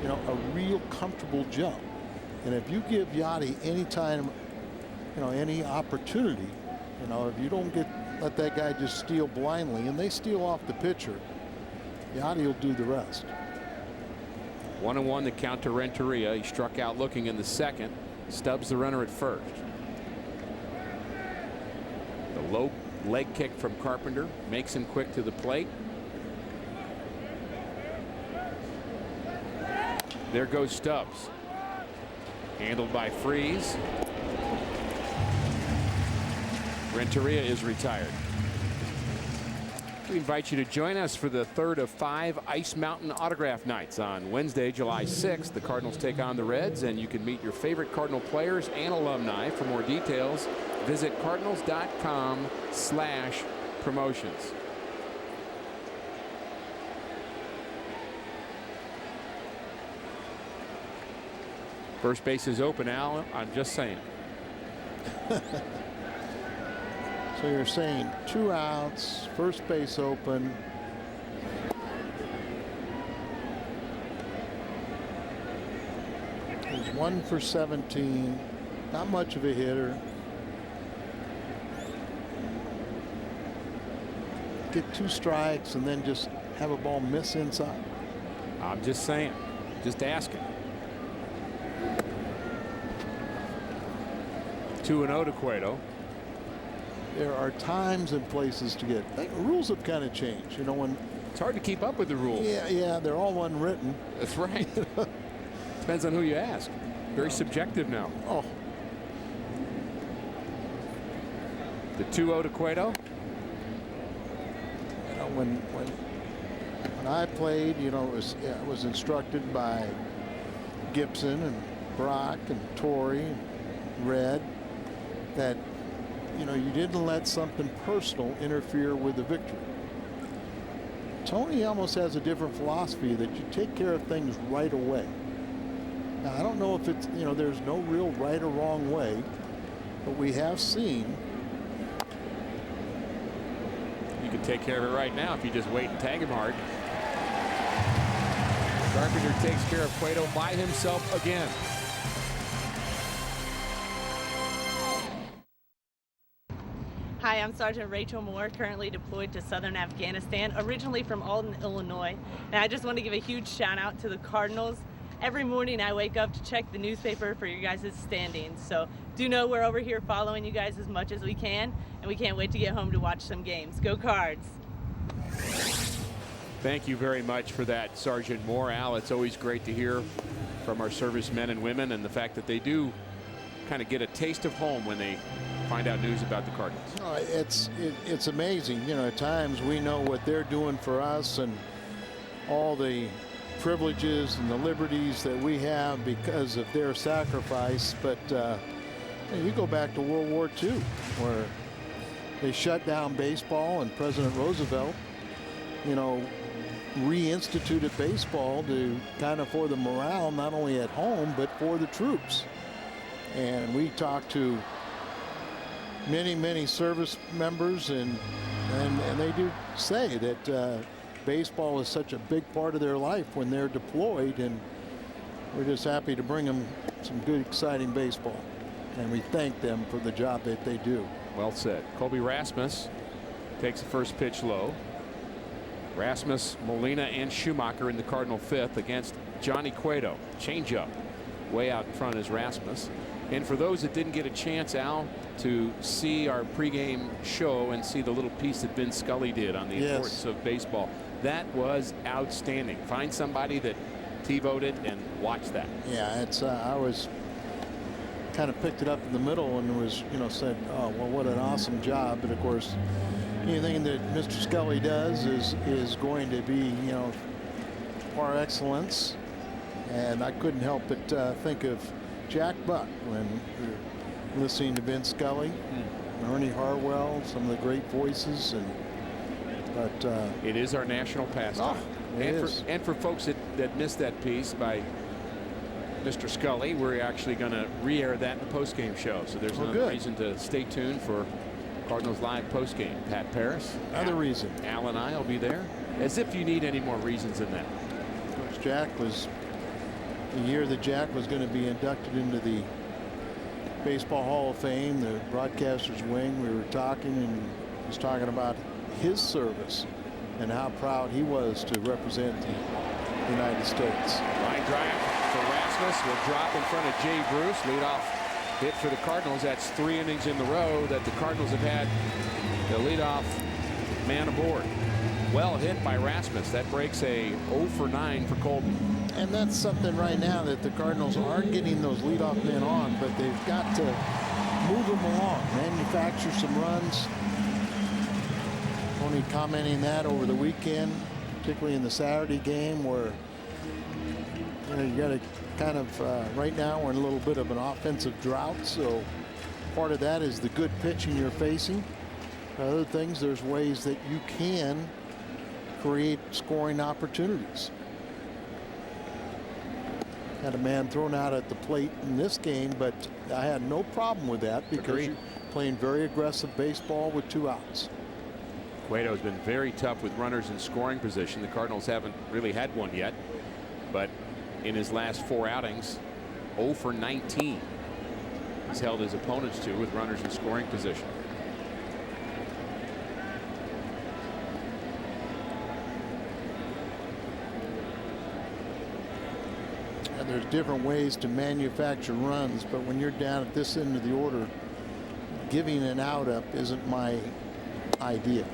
you know, a real comfortable jump. And if you give Yachty any time, you know, any opportunity, you know, if you don't let that guy just steal blindly, and they steal off the pitcher, Yachty will do the rest. 1-1 the count to Renteria. He struck out looking in the second. Stubbs the runner at first. The low leg kick from Carpenter makes him quick to the plate. There goes Stubbs. Handled by Freeze. Renteria is retired. We invite you to join us for the third of 5 Ice Mountain Autograph Nights on Wednesday, July 6th. The Cardinals take on the Reds, and you can meet your favorite Cardinal players and alumni. For more details, visit cardinals.com/promotions. First base is open, Al. I'm just saying. So you're saying 2 outs, first base open. He's 1 for 17. Not much of a hitter. Get 2 strikes and then just have a ball miss inside. I'm just saying. Just asking. 2-0 to Cueto. There are times and places to get. The rules have kind of changed. You know, when it's hard to keep up with the rules. Yeah, they're all unwritten. That's right. Depends on who you ask. Very subjective now. Oh. The 2-0 to Cueto. You know, when I played, you know, I was instructed by Gibson and Brock and Torrey and Red that, you know, you didn't let something personal interfere with the victory. Tony almost has a different philosophy that you take care of things right away. Now, I don't know if it's, you know, there's no real right or wrong way, but we have seen. You can take care of it right now if you just wait and tag him hard. Carpenter takes care of Cueto by himself again. Hi, I'm Sergeant Rachel Moore, currently deployed to southern Afghanistan, originally from Alton, Illinois. And I just want to give a huge shout out to the Cardinals. Every morning I wake up to check the newspaper for your guys' standings. So do know we're over here following you guys as much as we can, and we can't wait to get home to watch some games. Go Cards! Thank you very much for that, Sergeant Moore. Al, it's always great to hear from our servicemen and women, and the fact that they do kind of get a taste of home when they find out news about the Cardinals. It's amazing. You know, at times we know what they're doing for us and all the privileges and the liberties that we have because of their sacrifice. But you go back to World War II, where they shut down baseball, and President Roosevelt, you know, reinstituted baseball to kind of for the morale, not only at home, but for the troops. And we talked to many service members, and they do say that baseball is such a big part of their life when they're deployed, and we're just happy to bring them some good, exciting baseball. And we thank them for the job that they do. Well said. Colby Rasmus takes the first pitch low. Rasmus, Molina, and Schumacher in the Cardinal fifth against Johnny Cueto. Changeup way out in front is Rasmus. And for those that didn't get a chance, Al, to see our pregame show and see the little piece that Vin Scully did on the importance of baseball, that was outstanding. Find somebody that TiVo'd it and watch that. Yeah, it's I was kind of picked it up in the middle and was, said, oh, well, what an awesome job. But of course, anything that Mr. Scully does is going to be, par excellence. And I couldn't help but think of Jack Buck when you're listening to Vin Scully, Ernie Harwell, some of the great voices. But it is our national pastime. Oh, and for folks that missed that piece by Mr. Scully, we're actually going to re-air that in the postgame show. So there's another reason to stay tuned for Cardinals Live postgame. Pat Paris. Another reason. Al and I will be there. As if you need any more reasons than that. Of course, Jack was the year that Jack was going to be inducted into the Baseball Hall of Fame, the broadcasters wing. We were talking, and he was talking about his service and how proud he was to represent the United States. Line drive for Rasmus will drop in front of Jay Bruce. Leadoff hit for the Cardinals. That's 3 innings in the row that the Cardinals have had the leadoff man aboard. Well hit by Rasmus. That breaks a 0 for 9 for Colby. And that's something right now that the Cardinals aren't getting those leadoff men on, but they've got to move them along, manufacture some runs. Only commenting that over the weekend, particularly in the Saturday game, where you got to kind of right now we're in a little bit of an offensive drought. So part of that is the good pitching you're facing. Other things, there's ways that you can create scoring opportunities. Had a man thrown out at the plate in this game, but I had no problem with that because you're playing very aggressive baseball with 2 outs. Cueto's been very tough with runners in scoring position. The Cardinals haven't really had one yet, but in his last 4 outings, 0 for 19. He's held his opponents to with runners in scoring position. And there's different ways to manufacture runs, but when you're down at this end of the order, giving an out up isn't my idea.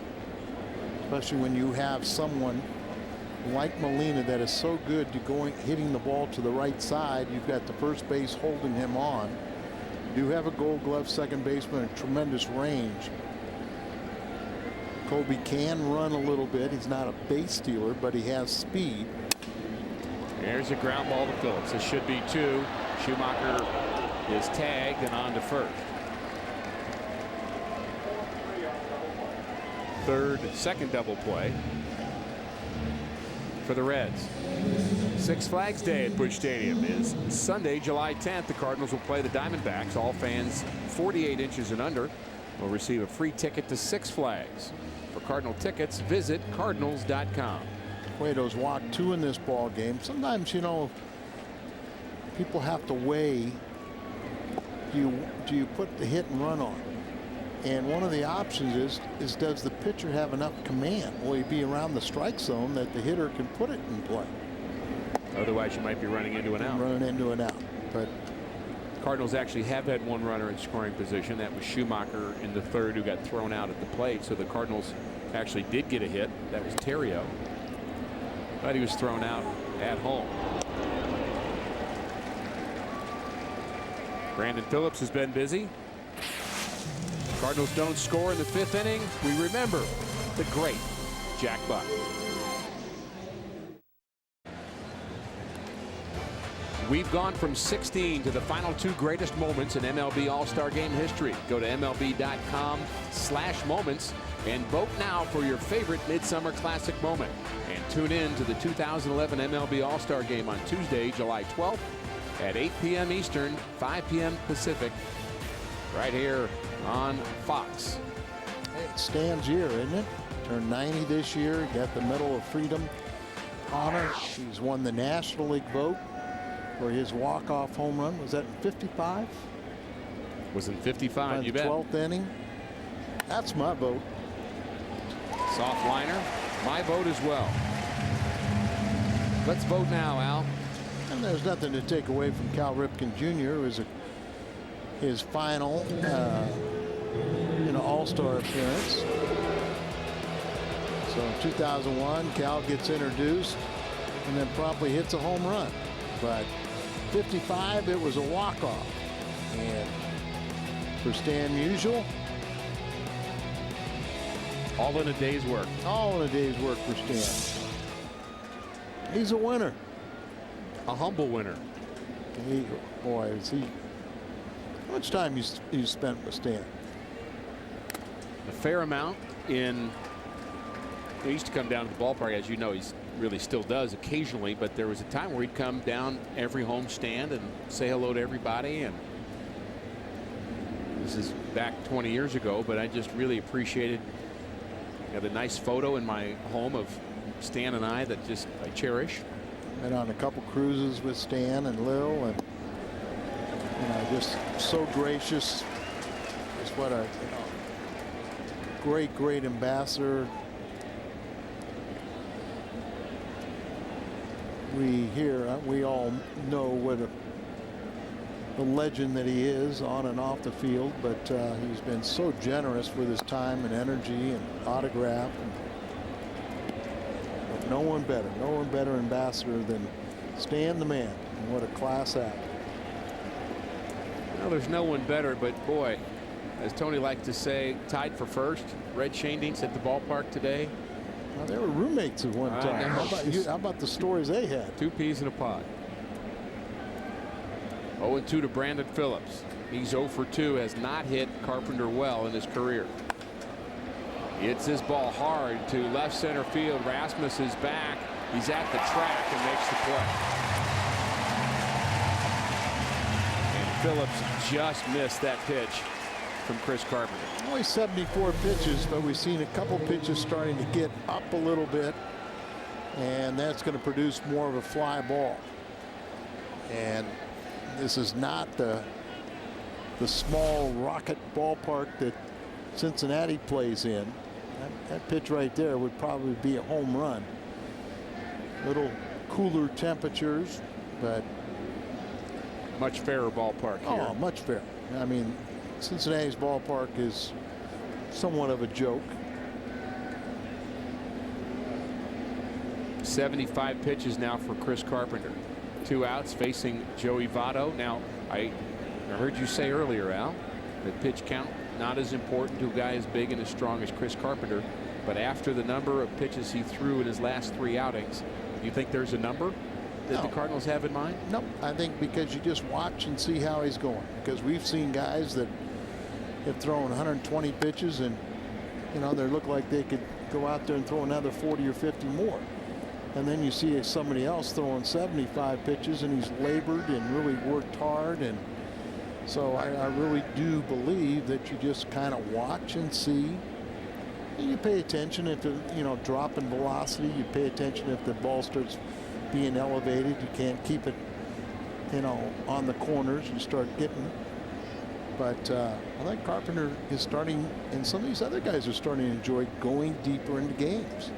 Especially when you have someone like Molina that is so good to hitting the ball to the right side. You've got the first base holding him on. You do have a Gold Glove second baseman at tremendous range. Colby can run a little bit. He's not a base stealer, but he has speed. There's a ground ball to Phillips. This should be 2. Schumacher is tagged and on to first. Second double play for the Reds. Six Flags Day at Busch Stadium is Sunday, July 10th. The Cardinals will play the Diamondbacks. All fans 48 inches and under will receive a free ticket to Six Flags. For Cardinal tickets, visit cardinals.com. Cueto's walked 2 in this ball game. Sometimes, people have to weigh, do you put the hit and run on? And one of the options is does the pitcher have enough command? Will he be around the strike zone that the hitter can put it in play? Otherwise, you might be running into an out. Running into an out. But Cardinals actually have had 1 runner in scoring position. That was Schumacher in the 3rd, who got thrown out at the plate. So the Cardinals actually did get a hit. That was Terrio. But he was thrown out at home. Brandon Phillips has been busy. Cardinals don't score in the 5th inning. We remember the great Jack Buck. We've gone from 16 to the final 2 greatest moments in MLB All-Star Game history. Go to MLB.com/moments and vote now for your favorite Midsummer Classic moment. And tune in to the 2011 MLB All-Star Game on Tuesday, July 12th at 8 p.m. Eastern, 5 p.m. Pacific, right here on Fox. It stands year, isn't it? Turned 90 this year. Got the Medal of Freedom honor. He's won the National League vote for his walk-off home run. Was that in 55? Was in 55, you bet. 12th inning. That's my vote. Soft liner. My vote as well. Let's vote now, Al. And there's nothing to take away from Cal Ripken Jr. It was his final All-Star appearance. So in 2001, Cal gets introduced and then promptly hits a home run. But 55, it was a walk-off. And for Stan Musial, all in a day's work. All in a day's work for Stan. He's a winner. A humble winner. Boy, is he. How much time you spent with Stan? A fair amount. He used to come down to the ballpark, as you know. He really still does occasionally, but there was a time where he'd come down every homestand and say hello to everybody. And this is back 20 years ago, but I just really appreciated. Got a nice photo in my home of Stan and I that I cherish. Been on a couple cruises with Stan and Lil, and just so gracious. Just what a great ambassador. We all know what a legend that he is on and off the field, but he's been so generous with his time and energy and autograph. But no one better ambassador than Stan the man. And what a class act. Well, there's no one better, but boy, as Tony liked to say, tied for first. Red Shandings at the ballpark today. Well, they were roommates at one time. How about the stories they had? 2 peas in a pod. 0-2 to Brandon Phillips. He's 0 for 2, has not hit Carpenter well in his career. Hits his ball hard to left center field. Rasmus is back. He's at the track and makes the play. And Phillips just missed that pitch from Chris Carpenter. Only 74 pitches, but we've seen a couple pitches starting to get up a little bit, and that's going to produce more of a fly ball. And this is not the small rocket ballpark that Cincinnati plays in. That pitch right there would probably be a home run. Little cooler temperatures, but much fairer ballpark here. Oh, much fairer. I mean, Cincinnati's ballpark is somewhat of a joke. 75 pitches now for Chris Carpenter. 2 outs facing Joey Votto. Now, I heard you say earlier, Al, that pitch count not as important to a guy as big and as strong as Chris Carpenter. But after the number of pitches he threw in his last 3 outings, you think there's a number that the Cardinals have in mind? Nope. I think because you just watch and see how he's going. Because we've seen guys that have thrown 120 pitches and, they look like they could go out there and throw another 40 or 50 more. And then you see somebody else throwing 75 pitches and he's labored and really worked hard. And so I really do believe that you just kind of watch and see. And you pay attention if the drop in velocity. You pay attention if the ball starts being elevated. You can't keep it on the corners. You start getting. But I think Carpenter is starting, and some of these other guys are starting to enjoy going deeper into games.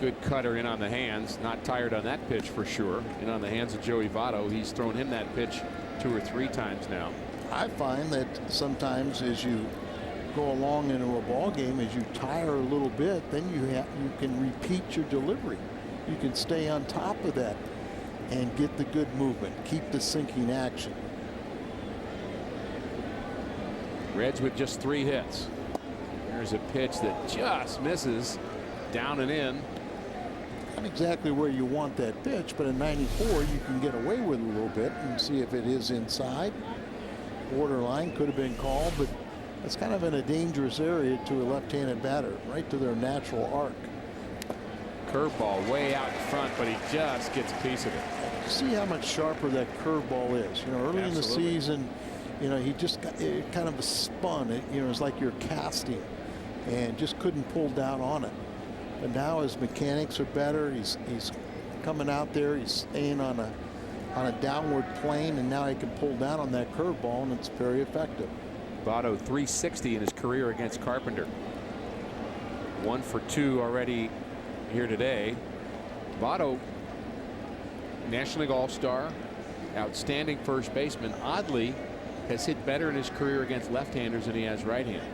Good cutter in on the hands. Not tired on that pitch for sure. In on the hands of Joey Votto. He's thrown him that pitch 2 or 3 times now. I find that sometimes as you go along into a ball game, as you tire a little bit, then you can repeat your delivery. You can stay on top of that and get the good movement. Keep the sinking action. Reds with just 3 hits. There's a pitch that just misses down and in. Not exactly where you want that pitch, but in 94 you can get away with it a little bit and see if it is inside. Borderline could have been called, but it's kind of in a dangerous area to a left-handed batter, right to their natural arc. Curveball way out in front, but he just gets a piece of it. See how much sharper that curveball is. Early in the season, he just got it kind of spun. It was like you're casting, and just couldn't pull down on it. But now his mechanics are better. He's coming out there. He's staying on on a downward plane, and now he can pull down on that curveball, and it's very effective. Votto 360 in his career against Carpenter. 1 for 2 already here today. Votto, National League All-Star, outstanding first baseman. Oddly, has hit better in his career against left-handers than he has right-handers.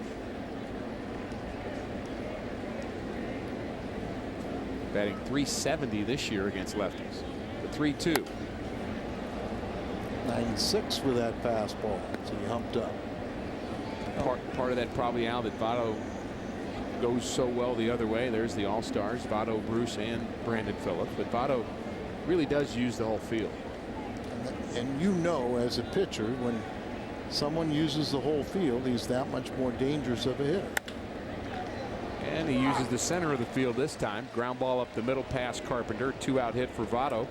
Batting .370 this year against lefties. The 3-2. 96 for that fastball. So he humped up. Part of that probably, Al, that Votto goes so well the other way. There's the All-Stars, Votto, Bruce, and Brandon Phillips. But Votto really does use the whole field. And you know, as a pitcher, when someone uses the whole field, he's that much more dangerous of a hitter. And he uses the center of the field this time. Ground ball up the middle past Carpenter. 2-out hit for Votto.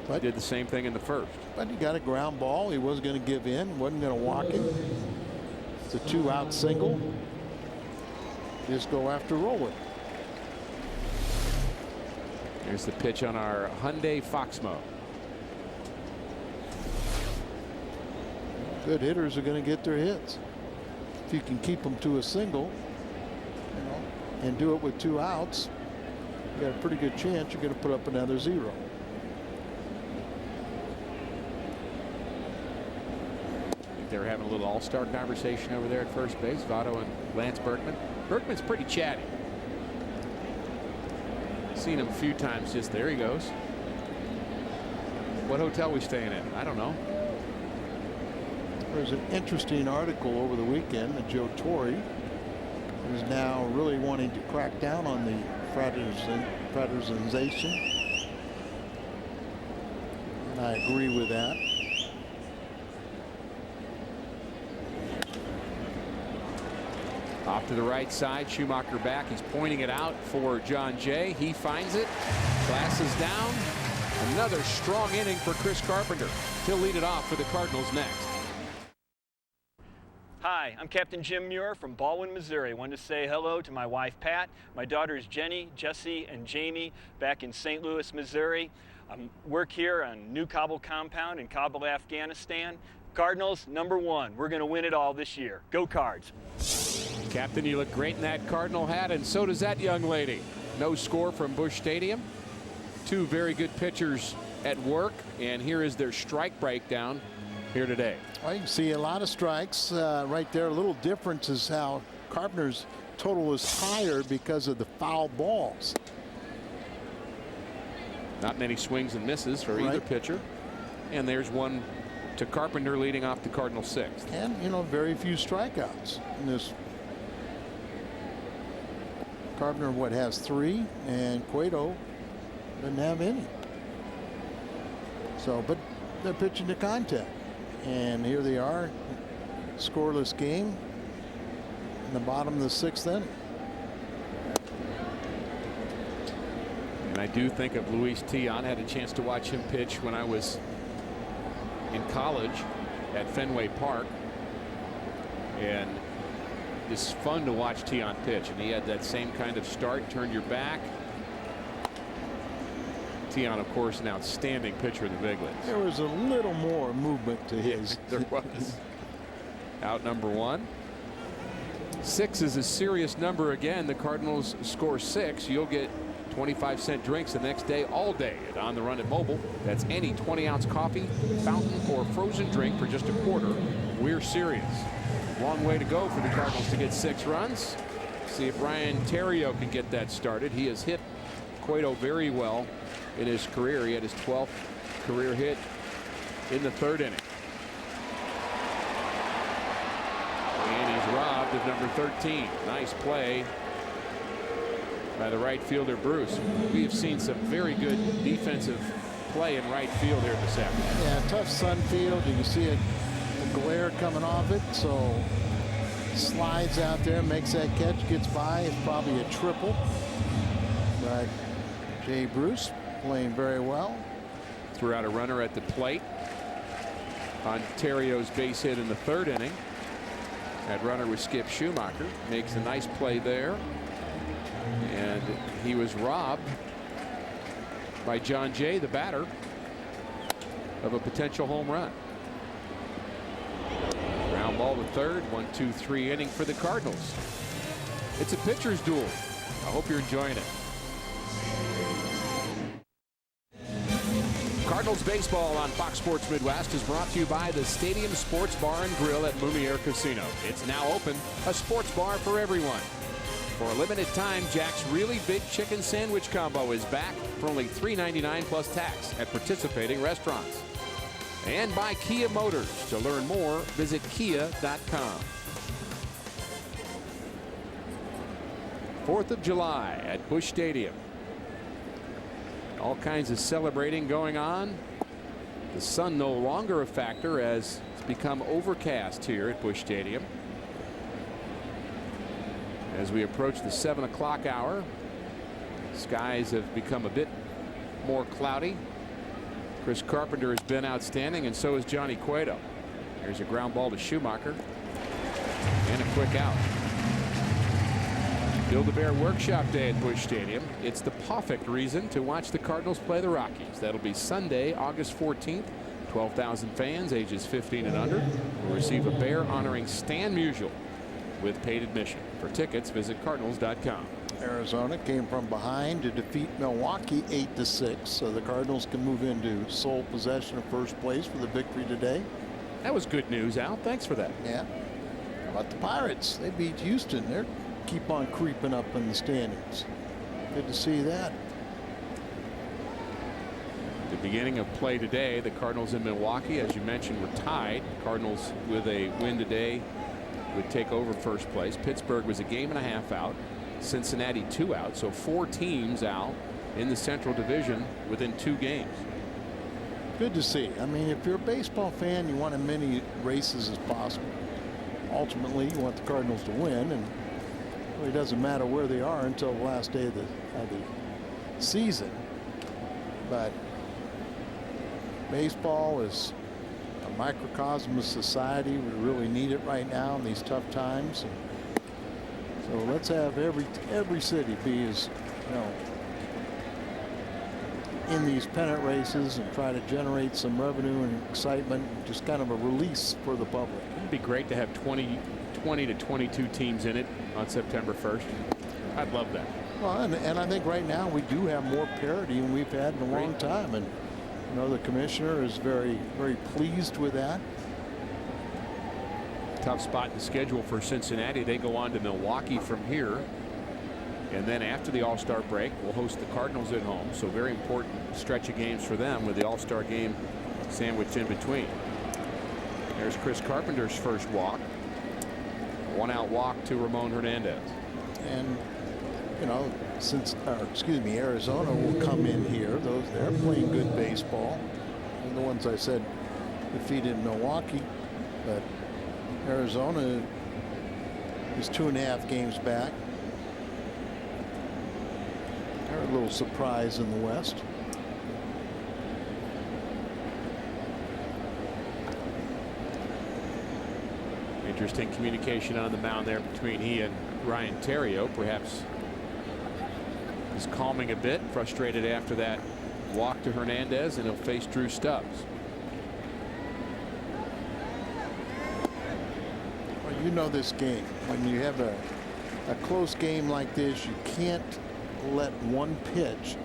But did the same thing in the first. But he got a ground ball. He wasn't going to give in. Wasn't going to walk him. It's a 2-out single. Just go after Rowland. Here's the pitch on our Hyundai Foxmo. Good hitters are going to get their hits. If you can keep them to a single, you know, and do it with 2 outs, you got a pretty good chance you're going to put up another 0. They're having a little all-star conversation over there at first base, Votto and Lance Berkman. Berkman's pretty chatty. Seen him a few times. Just there he goes. What hotel we staying in? I don't know. There's an interesting article over the weekend that Joe Torre is now really wanting to crack down on the fraternization. And I agree with that. Off to the right side, Schumacher back. He's pointing it out for John Jay. He finds it. Glasses down. Another strong inning for Chris Carpenter. He'll lead it off for the Cardinals next. Hi, I'm Captain Jim Muir from Baldwin, Missouri. I wanted to say hello to my wife, Pat, my daughters, Jenny, Jesse, and Jamie, back in St. Louis, Missouri. I work here on New Kabul compound in Kabul, Afghanistan. Cardinals, #1. We're going to win it all this year. Go Cards. Captain, you look great in that Cardinal hat, and so does that young lady. No score from Busch Stadium. 2 very good pitchers at work, and here is their strike breakdown here today. Well, you can see a lot of strikes right there. A little difference is how Carpenter's total is higher because of the foul balls. Not many swings and misses for either pitcher. And there's one to Carpenter leading off the Cardinal 6th. And, you know, very few strikeouts in this. Carpenter, what, has 3, and Cueto doesn't have any. So, but they're pitching to contact. And here they are, scoreless game in the bottom of the 6th inning. And I do think of Luis Tion. Had a chance to watch him pitch when I was in college at Fenway Park, and it's fun to watch Tion pitch, and he had that same kind of start. Turn your back. Tion, of course, an outstanding pitcher in the big leagues. There was a little more movement to his. There was. Out #1. 6 is a serious number again. The Cardinals score 6. You'll get 25-cent drinks the next day, all day at On the Run at Mobile. That's any 20-ounce coffee, fountain, or frozen drink for just $1. We're serious. Long way to go for the Cardinals to get 6 runs. See if Ryan Theriot can get that started. He has hit Cueto very well in his career. He had his 12th career hit in the 3rd inning. And he's robbed of number 13. Nice play by the right fielder, Bruce. We have seen some very good defensive play in right field here this afternoon. Yeah, tough sun field. You can see a glare coming off it. So slides out there, makes that catch, gets by. It's probably a triple. But Jay Bruce playing very well. Threw out a runner at the plate on Theriot's base hit in the 3rd inning. That runner was Skip Schumacher. Makes a nice play there. And he was robbed by John Jay, the batter. of a potential home run. Ground ball to third. 1-2-3 inning for the Cardinals. It's a pitcher's duel. I hope you're enjoying it. Cardinals baseball on Fox Sports Midwest is brought to you by the Stadium Sports Bar and Grill at Lumiere Casino. It's now open, a sports bar for everyone. For a limited time, Jack's Really Big Chicken Sandwich Combo is back for only $3.99 plus tax at participating restaurants. And by Kia Motors. To learn more, visit kia.com. 4th of July at Busch Stadium. All kinds of celebrating going on. The sun no longer a factor as it's become overcast here at Busch Stadium. As we approach the 7 o'clock hour, skies have become a bit more cloudy. Chris Carpenter has been outstanding, and so has Johnny Cueto. Here's a ground ball to Schumacher. And a quick out. Build-A-Bear Workshop Day at Busch Stadium. It's the perfect reason to watch the Cardinals play the Rockies. That'll be Sunday, August 14th. 12,000 fans ages 15 and under will receive a bear honoring Stan Musial with paid admission. For tickets, visit cardinals.com. Arizona came from behind to defeat Milwaukee 8-6, so the Cardinals can move into sole possession of first place for the victory today. That was good news, Al. Thanks for that. Yeah. How about the Pirates? They beat Houston. They're keep on creeping up in the standings. Good to see that. The beginning of play today, the Cardinals in Milwaukee, as you mentioned, were tied. Cardinals with a win today would take over first place. Pittsburgh was a game and a half out. Cincinnati 2 out. So 4 teams out in the Central Division within 2 games. Good to see. I mean, if you're a baseball fan, you want as many races as possible. Ultimately, you want the Cardinals to win, and it really doesn't matter where they are until the last day of the season. But baseball is a microcosm of society. We really need it right now in these tough times. And so let's have every city be as, you know, in these pennant races and try to generate some revenue and excitement, just kind of a release for the public. It'd be great to have 20 to 22 teams in it on September 1st. I'd love that. Well, and I think right now we do have more parity than we've had in a long time, and you know the commissioner is very pleased with that. Tough spot in the schedule for Cincinnati. They go on to Milwaukee from here, and then after the All-Star break we'll host the Cardinals at home, so very important stretch of games for them with the All-Star game sandwiched in between. There's Chris Carpenter's first walk. 1-out walk to Ramon Hernandez. And you know, Arizona will come in here. They're playing good baseball. And the ones I said defeated Milwaukee, but Arizona is 2.5 games back. They're a little surprise in the West. Interesting communication on the mound there between he and Ryan Theriot. Perhaps he's calming a bit, frustrated after that walk to Hernandez, and he'll face Drew Stubbs. Well, you know this game. When you have a close game like this, you can't let one pitch,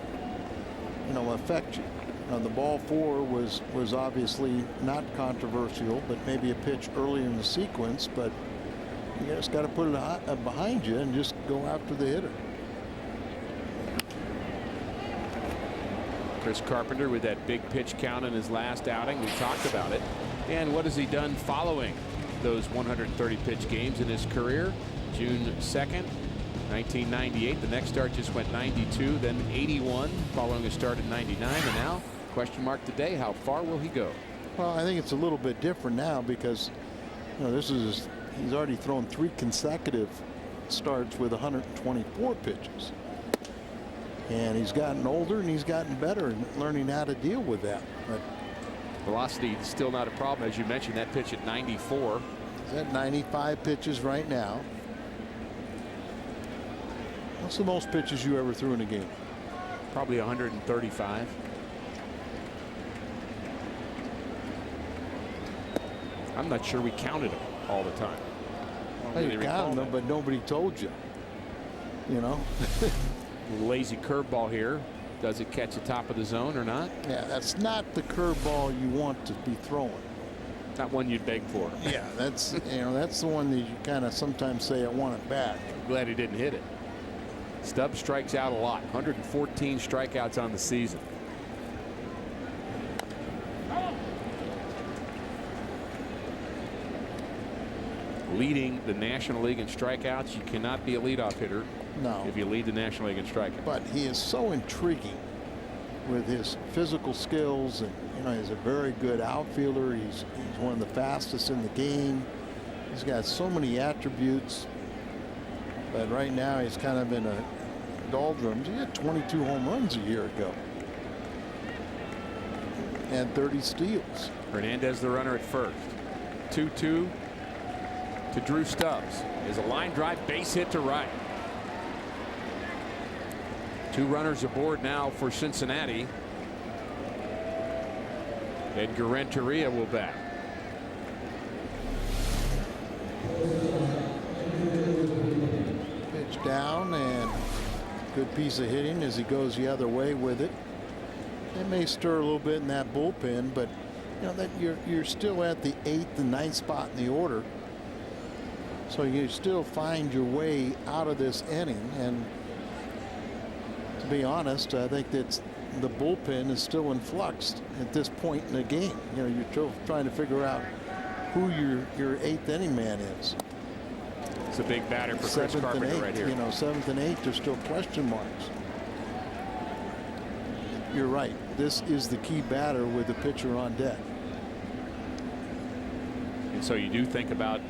you know, affect you. The ball 4 was obviously not controversial, but maybe a pitch early in the sequence. But you just got to put it behind you and just go after the hitter. Chris Carpenter with that big pitch count in his last outing. We talked about it. And what has he done following those 130 pitch games in his career? June 2nd, 1998. The next start just went 92, then 81 following a start in 99, and now question mark today, how far will he go? Well, I think it's a little bit different now because, you know, he's already thrown 3 consecutive starts with 124 pitches, and he's gotten older and he's gotten better in learning how to deal with that. But velocity still not a problem, as you mentioned. That pitch at 94. He's at 95 pitches right now. What's the most pitches you ever threw in a game? Probably 135. I'm not sure we counted them all the time. You counted them, but nobody told you. You know. Lazy curveball here. Does it catch the top of the zone or not? Yeah, that's not the curveball you want to be throwing. Not one you'd beg for. Yeah, that's that's the one that you kind of sometimes say I want it back. I'm glad he didn't hit it. Stubbs strikes out a lot. 114 strikeouts on the season. Leading the National League in strikeouts. You cannot be a leadoff hitter. No. If you lead the National League in strikeouts. But he is so intriguing with his physical skills, and he's a very good outfielder. He's one of the fastest in the game. He's got so many attributes, but right now he's kind of in a doldrums. He had 22 home runs a year ago and 30 steals. Hernandez the runner at first. 2-2 to Drew Stubbs. Is a line drive base hit to right. 2 runners aboard now for Cincinnati. Edgar Renteria will bat. Pitch down, and good piece of hitting as he goes the other way with it. It may stir a little bit in that bullpen, but that you're still at the 8th and 9th spot in the order, so you still find your way out of this inning. And to be honest, I think that the bullpen is still in flux at this point in the game. You're still trying to figure out who your 8th inning man is. It's a big batter for Chris Carpenter right here. 7th and 8th, there's still question marks. You're right. This is the key batter with the pitcher on deck. And so you do think about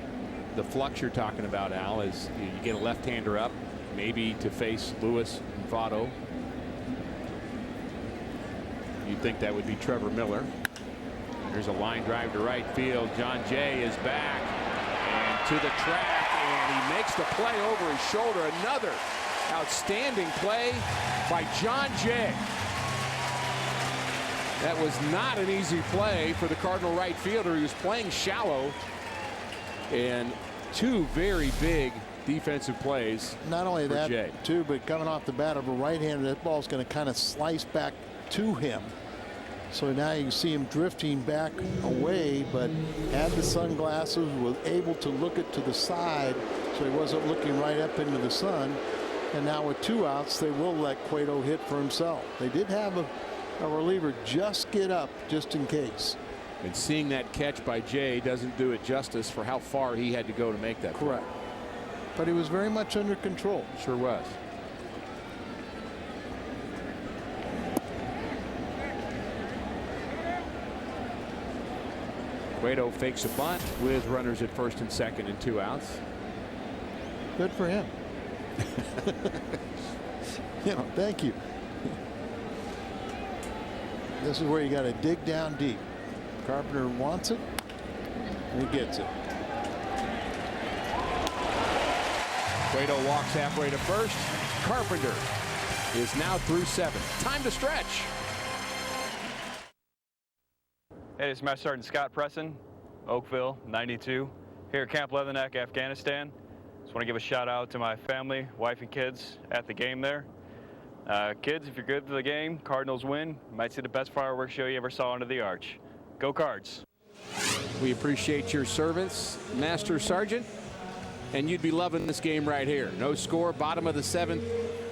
the flux you're talking about, Al, is you get a left-hander up, maybe to face Lewis and Votto. You'd think that would be Trevor Miller. There's a line drive to right field. John Jay is back and to the track, and he makes the play over his shoulder. Another outstanding play by John Jay. That was not an easy play for the Cardinal right fielder. He was playing shallow, and 2 very big defensive plays. Not only that, Jay, too, but coming off the bat of a right-hander, that ball's going to kind of slice back to him. So now you see him drifting back away, but had the sunglasses, was able to look it to the side, so he wasn't looking right up into the sun. And now with 2 outs, they will let Cueto hit for himself. They did have a reliever just get up just in case. And seeing that catch by Jay doesn't do it justice for how far he had to go to make that. Correct. But he was very much under control. Sure was. Cueto fakes a bunt with runners at first and second and 2 outs. Good for him. Thank you. This is where you got to dig down deep. Carpenter wants it, and he gets it. Cueto walks halfway to first. Carpenter is now through 7. Time to stretch. Hey, it's Master Sergeant Scott Presson, Oakville, 92, here at Camp Leatherneck, Afghanistan. Just want to give a shout out to my family, wife and kids at the game there. Kids, if you're good for the game, Cardinals win. You might see the best fireworks show you ever saw under the arch. Go Cards. We appreciate your service, Master Sergeant, and you'd be loving this game right here. No score, bottom of the 7th,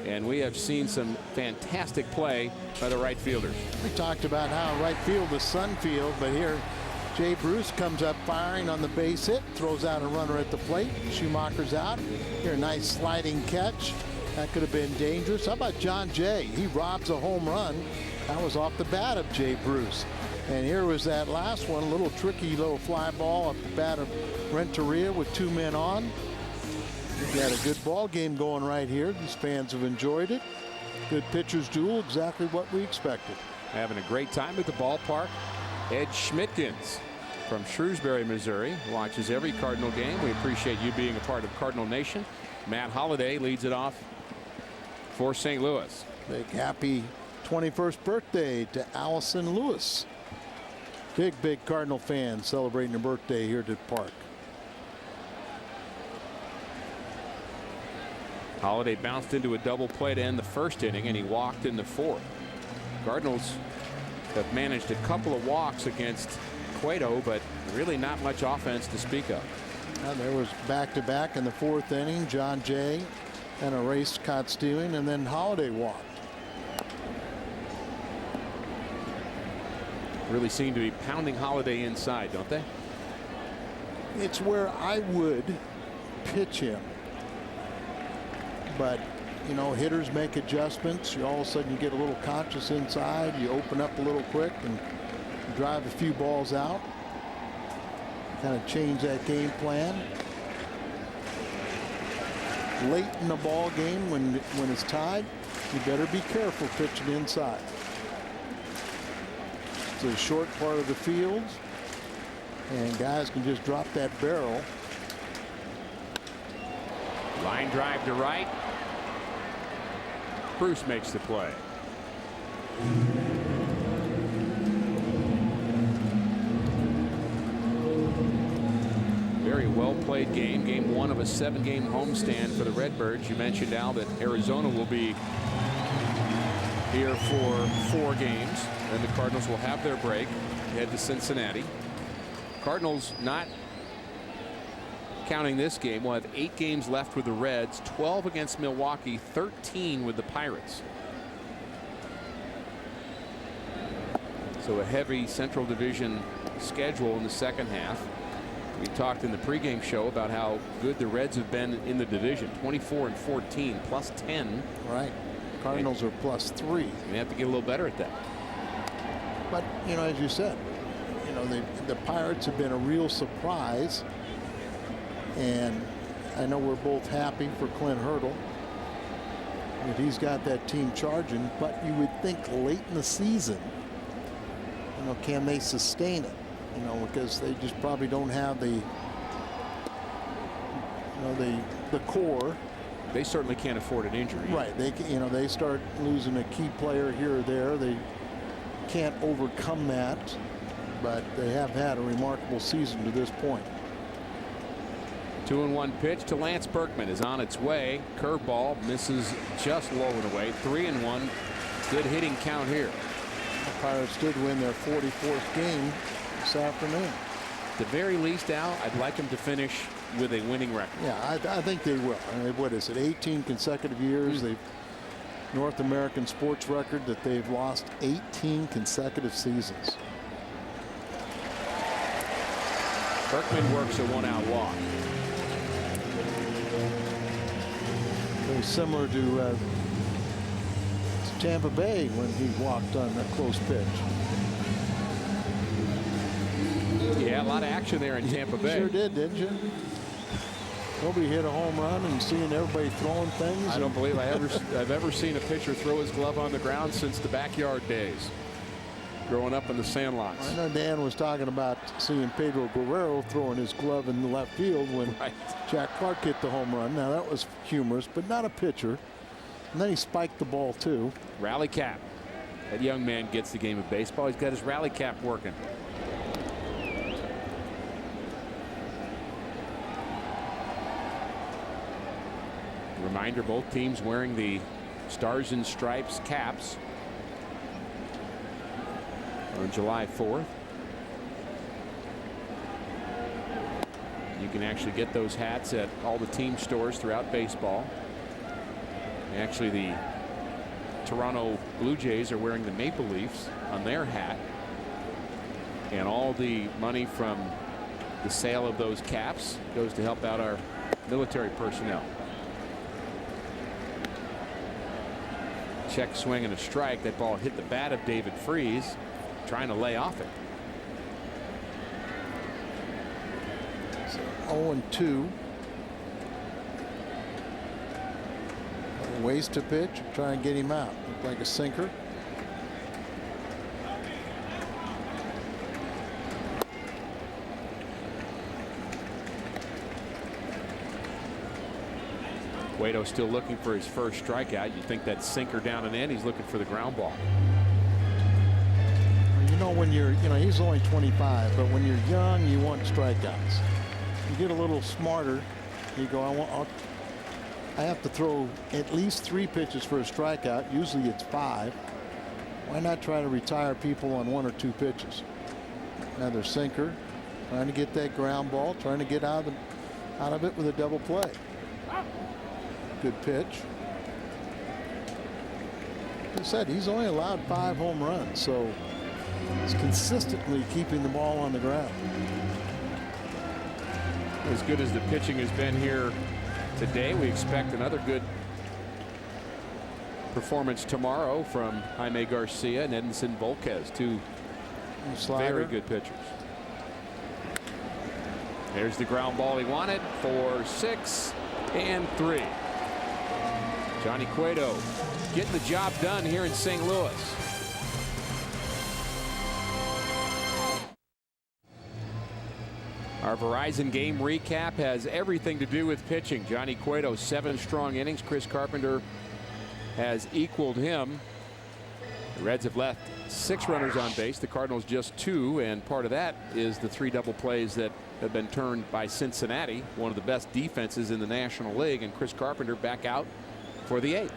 and we have seen some fantastic play by the right fielders. We talked about how right field is sun field, but here Jay Bruce comes up firing on the base hit, throws out a runner at the plate. Schumacher's out. Here, a nice sliding catch. That could have been dangerous. How about John Jay? He robs a home run. That was off the bat of Jay Bruce. And here was that last one, a little tricky little fly ball off the bat of Renteria with 2 men on. We got a good ball game going right here. These fans have enjoyed it. Good pitchers duel, exactly what we expected. Having a great time at the ballpark. Ed Schmidtkins from Shrewsbury, Missouri, watches every Cardinal game. We appreciate you being a part of Cardinal Nation. Matt Holliday leads it off for St. Louis. Big happy 21st birthday to Allison Lewis. Big Cardinal fans celebrating their birthday here at the park. Holiday bounced into a double play to end the first inning, and he walked in the fourth. Cardinals have managed a couple of walks against Cueto, but really not much offense to speak of. There was back-to-back in the fourth inning. John Jay and a race caught stealing, and then Holiday walked. Really seem to be pounding Holiday inside, don't they? It's where I would pitch him. But, you know, hitters make adjustments. You all of a sudden you get a little conscious inside. You open up a little quick and drive a few balls out. Kind of change that game plan. Late in the ball game when it's tied, you better be careful pitching inside. It's a short part of the field, and guys can just drop that barrel. Line drive to right. Bruce makes the play. Very well played game. Game one of a 7-game homestand for the Redbirds. You mentioned, Al, that Arizona will be here for 4 games. Then the Cardinals will have their break, head to Cincinnati. Cardinals, not counting this game, will have 8 games left with the Reds, 12 against Milwaukee, 13 with the Pirates. So a heavy Central Division schedule in the second half. We talked in the pregame show about how good the Reds have been in the division. 24-14, plus 10. Right. Cardinals are plus 3. They have to get a little better at that. But, you know, as you said, you know, the Pirates have been a real surprise. And I know we're both happy for Clint Hurdle that he's got that team charging, but you would think late in the season, you know, can they sustain it? You know, because they just probably don't have the, you know, the core. They certainly can't afford an injury. Right. They, you know, they start losing a key player here or there. They can't overcome that, but they have had a remarkable season to this point. 2-1 pitch to Lance Berkman is on its way. Curveball misses just low and away. 3-1. Good hitting count here. The Pirates did win their 44th game this afternoon. At the very least, Al, I'd like them to finish with a winning record. Yeah, I think they will. I mean, what is it, 18 consecutive years? They've North American sports record that they've lost 18 consecutive seasons. Berkman works a 1-out walk. Very similar to Tampa Bay when he walked on a close pitch. Yeah, a lot of action there in Tampa Bay. Sure did, didn't you? Nobody hit a home run and seeing everybody throwing things. I don't believe I've ever seen a pitcher throw his glove on the ground since the backyard days. Growing up in the sandlots. I know Dan was talking about seeing Pedro Guerrero throwing his glove in the left field when Jack Clark hit the home run. Now that was humorous, but not a pitcher. And then he spiked the ball too. Rally cap. That young man gets the game of baseball. He's got his rally cap working. Reminder, both teams wearing the Stars and Stripes caps on July 4th. You can actually get those hats at all the team stores throughout baseball. Actually, the Toronto Blue Jays are wearing the Maple Leafs on their hat. And all the money from the sale of those caps goes to help out our military personnel. Check swing and a strike. That ball hit the bat of David Freese, trying to lay off it. 0-2. Ways to pitch, try and get him out. Looked like a sinker. Cueto still looking for his first strikeout. You think that sinker down and in. He's looking for the ground ball. You know, when you're, he's only 25, but when you're young, you want strikeouts. You get a little smarter. You go, I have to throw at least 3 pitches for a strikeout. Usually it's 5. Why not try to retire people on 1 or 2 pitches? Another sinker, trying to get that ground ball, trying to get out of it with a double play. Good pitch. Like I said, he's only allowed 5 home runs, so he's consistently keeping the ball on the ground. As good as the pitching has been here today, we expect another good performance tomorrow from Jaime Garcia and Edinson Volquez, 2 very good pitchers. There's the ground ball he wanted for 6 and 3. Johnny Cueto getting the job done here in St. Louis. Our Verizon game recap has everything to do with pitching. Johnny Cueto, 7 strong innings. Chris Carpenter has equaled him. The Reds have left 6 runners on base. The Cardinals just 2, and part of that is the 3 double plays that have been turned by Cincinnati, one of the best defenses in the National League, and Chris Carpenter back out for the 8th.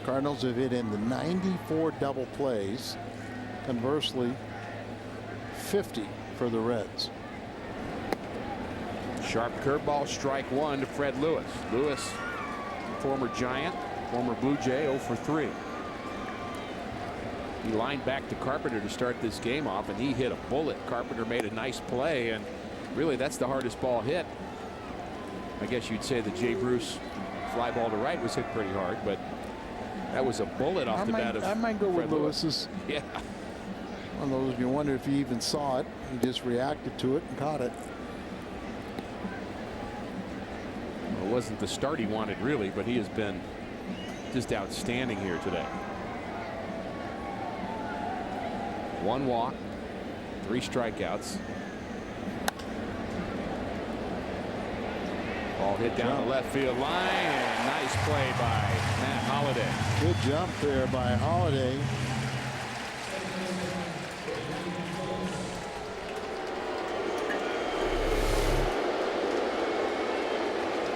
Cardinals have hit into 94 double plays. Conversely, 50 for the Reds. Sharp curveball, strike 1 to Fred Lewis. Lewis, former Giant, former Blue Jay, 0 for 3. He lined back to Carpenter to start this game off, and he hit a bullet. Carpenter made a nice play, and really that's the hardest ball hit. I guess you'd say the Jay Bruce fly ball to right was hit pretty hard, but that was a bullet off the bat of I might go with Fred Lewis's. Yeah. One of those you wonder if he even saw it. He just reacted to it and caught it. Well, it wasn't the start he wanted really, but he has been just outstanding here today. 1 walk, 3 strikeouts. Ball hit down the left field line, and a nice play by Matt Holliday. Good jump there by Holliday.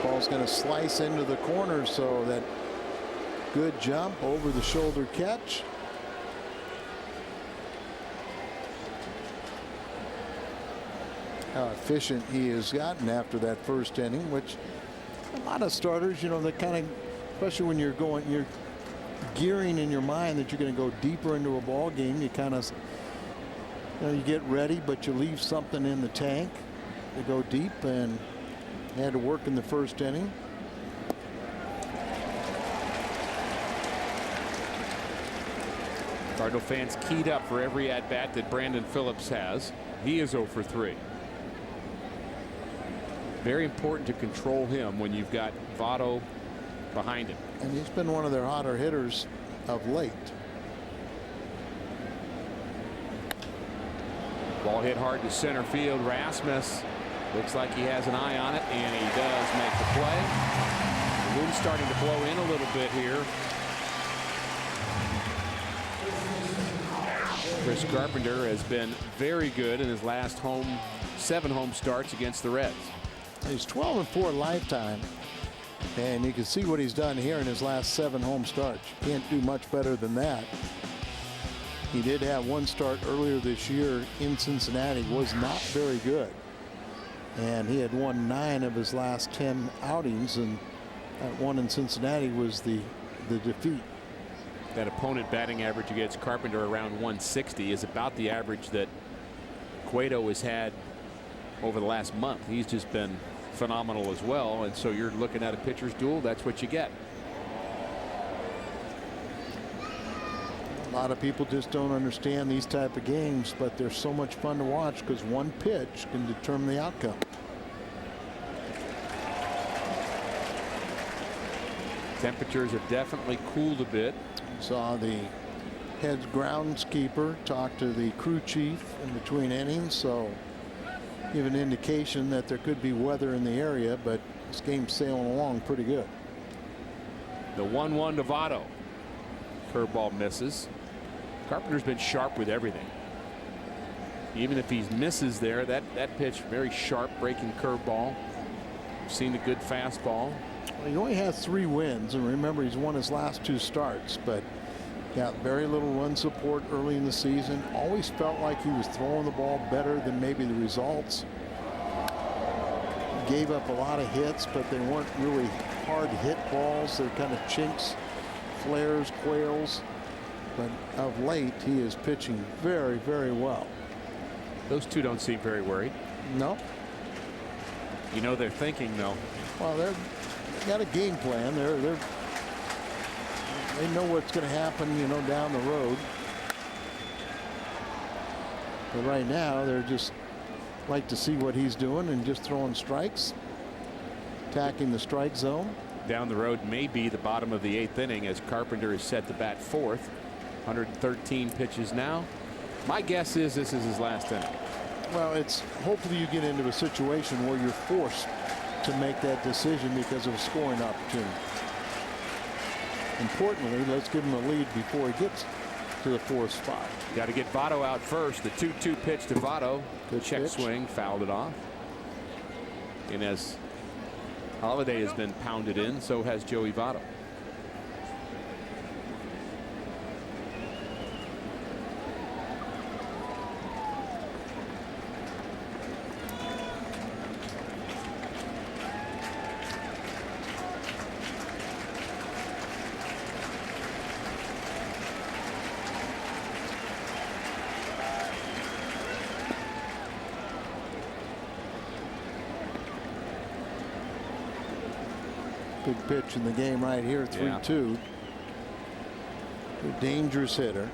Ball's going to slice into the corner, so that good jump over the shoulder catch. How efficient he has gotten after that first inning, which a lot of starters, they kind of, especially when you're gearing in your mind that you're going to go deeper into a ball game, you kind of, you get ready, but you leave something in the tank to go deep, and had to work in the first inning. Cardinal fans keyed up for every at-bat that Brandon Phillips has. He is 0 for 3. Very important to control him when you've got Votto behind him. And he's been one of their hotter hitters of late. Ball hit hard to center field. Rasmus looks like he has an eye on it, and he does make the play. The wind's starting to blow in a little bit here. Chris Carpenter has been very good in his last 7 home starts against the Reds. He's 12-4 lifetime, and you can see what he's done here in his last 7 home starts. Can't do much better than that. He did have 1 start earlier this year in Cincinnati, was not very good, and he had won 9 of his last 10 outings, and that one in Cincinnati was the defeat. That opponent batting average against Carpenter around 160 is about the average that Cueto has had over the last month. He's just been phenomenal as well, and so you're looking at a pitcher's duel. That's what you get. A lot of people just don't understand these type of games, but they're so much fun to watch because one pitch can determine the outcome. Temperatures have definitely cooled a bit. Saw the head groundskeeper talk to the crew chief in between innings, so give an indication that there could be weather in the area, but this game's sailing along pretty good. The 1-1 to Votto. Curveball misses. Carpenter's been sharp with everything. Even if he misses there, that pitch, very sharp breaking curveball. Seen a good fastball. Well, he only has 3 wins, and remember, he's won his last 2 starts, but got very little run support early in the season. Always felt like he was throwing the ball better than maybe the results. Gave up a lot of hits, but they weren't really hard hit balls. They're kind of chinks, flares, quails. But of late, he is pitching very, very well. Those two don't seem very worried. No. You know they're thinking, though. Well, they got a game plan. They know what's going to happen, you know, down the road. But right now, they're just like to see what he's doing and just throwing strikes, attacking the strike zone. Down the road may be the bottom of the 8th inning as Carpenter is set to bat 4th. 113 pitches now. My guess is this is his last inning. Well, it's hopefully you get into a situation where you're forced to make that decision because of a scoring opportunity. Importantly, let's give him a lead before he gets to the 4th spot. Got to get Votto out first. The 2-2 pitch to Votto. Good check pitch. swing, fouled it off. And as Holiday has been pounded in, so has Joey Votto. Big pitch in the game right here, 3-2. A dangerous hitter.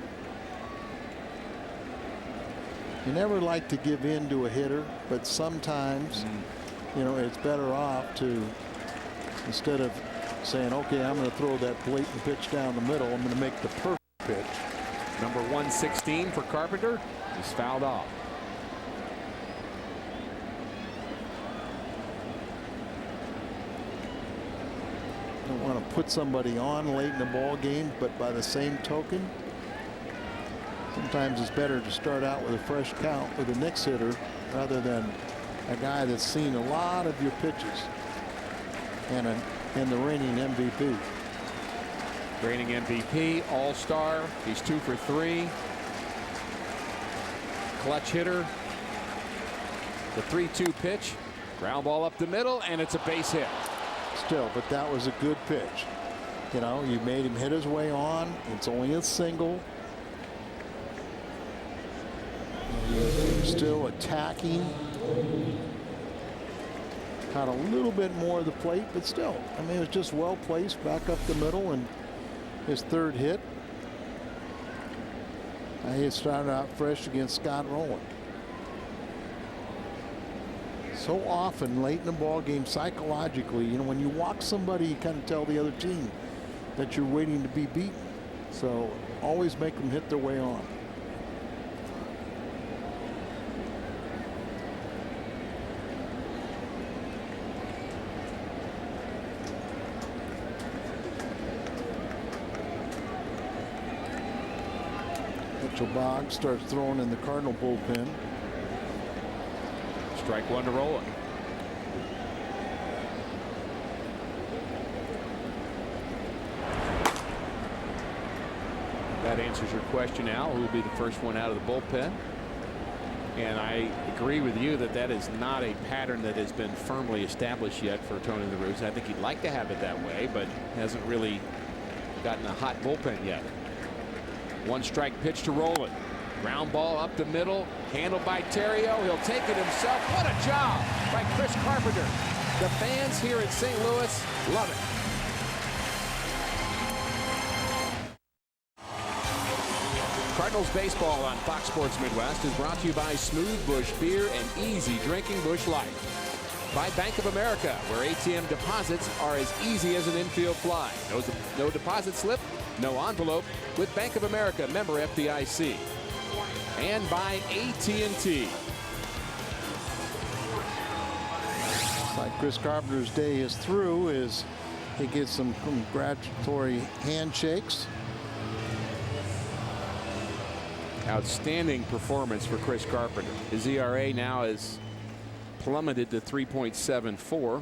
You never like to give in to a hitter, but sometimes, you know, it's better off to, instead of saying, okay, I'm going to throw that blatant pitch down the middle, I'm going to make the perfect pitch. Number 116 for Carpenter is fouled off. Don't want to put somebody on late in the ball game, but by the same token, sometimes it's better to start out with a fresh count with a Knicks hitter rather than a guy that's seen a lot of your pitches and the reigning MVP. Reigning MVP, all-star. He's 2 for 3. Clutch hitter. The 3-2 pitch. Ground ball up the middle, and it's a base hit. Still, but that was a good pitch. You know, you made him hit his way on. It's only a single. You're still attacking. Caught a little bit more of the plate, but still, I mean, it was just well placed back up the middle, and his 3rd hit. He had started out fresh against Scott Rowland. So often late in the ball game, psychologically, you know, when you walk somebody, you kind of tell the other team that you're waiting to be beaten. So always make them hit their way on. Mitchell Boggs starts throwing in the Cardinal bullpen. Strike 1 to roll it. That answers your question, Al. Who will be the first one out of the bullpen? And I agree with you that that is not a pattern that has been firmly established yet for Tony La Russa. I think he'd like to have it that way, but hasn't really gotten a hot bullpen yet. 1-strike pitch to roll it. Ground ball up the middle, handled by Terrio. He'll take it himself. What a job by Chris Carpenter. The fans here in St. Louis love it. Cardinals baseball on Fox Sports Midwest is brought to you by Smooth Bush Beer and Easy Drinking Bush Light. By Bank of America, where ATM deposits are as easy as an infield fly. No deposit slip, no envelope. With Bank of America, member FDIC. And by AT&T. Like Chris Carpenter's day is through, as he gets some congratulatory handshakes. Outstanding performance for Chris Carpenter. His ERA now is plummeted to 3.74.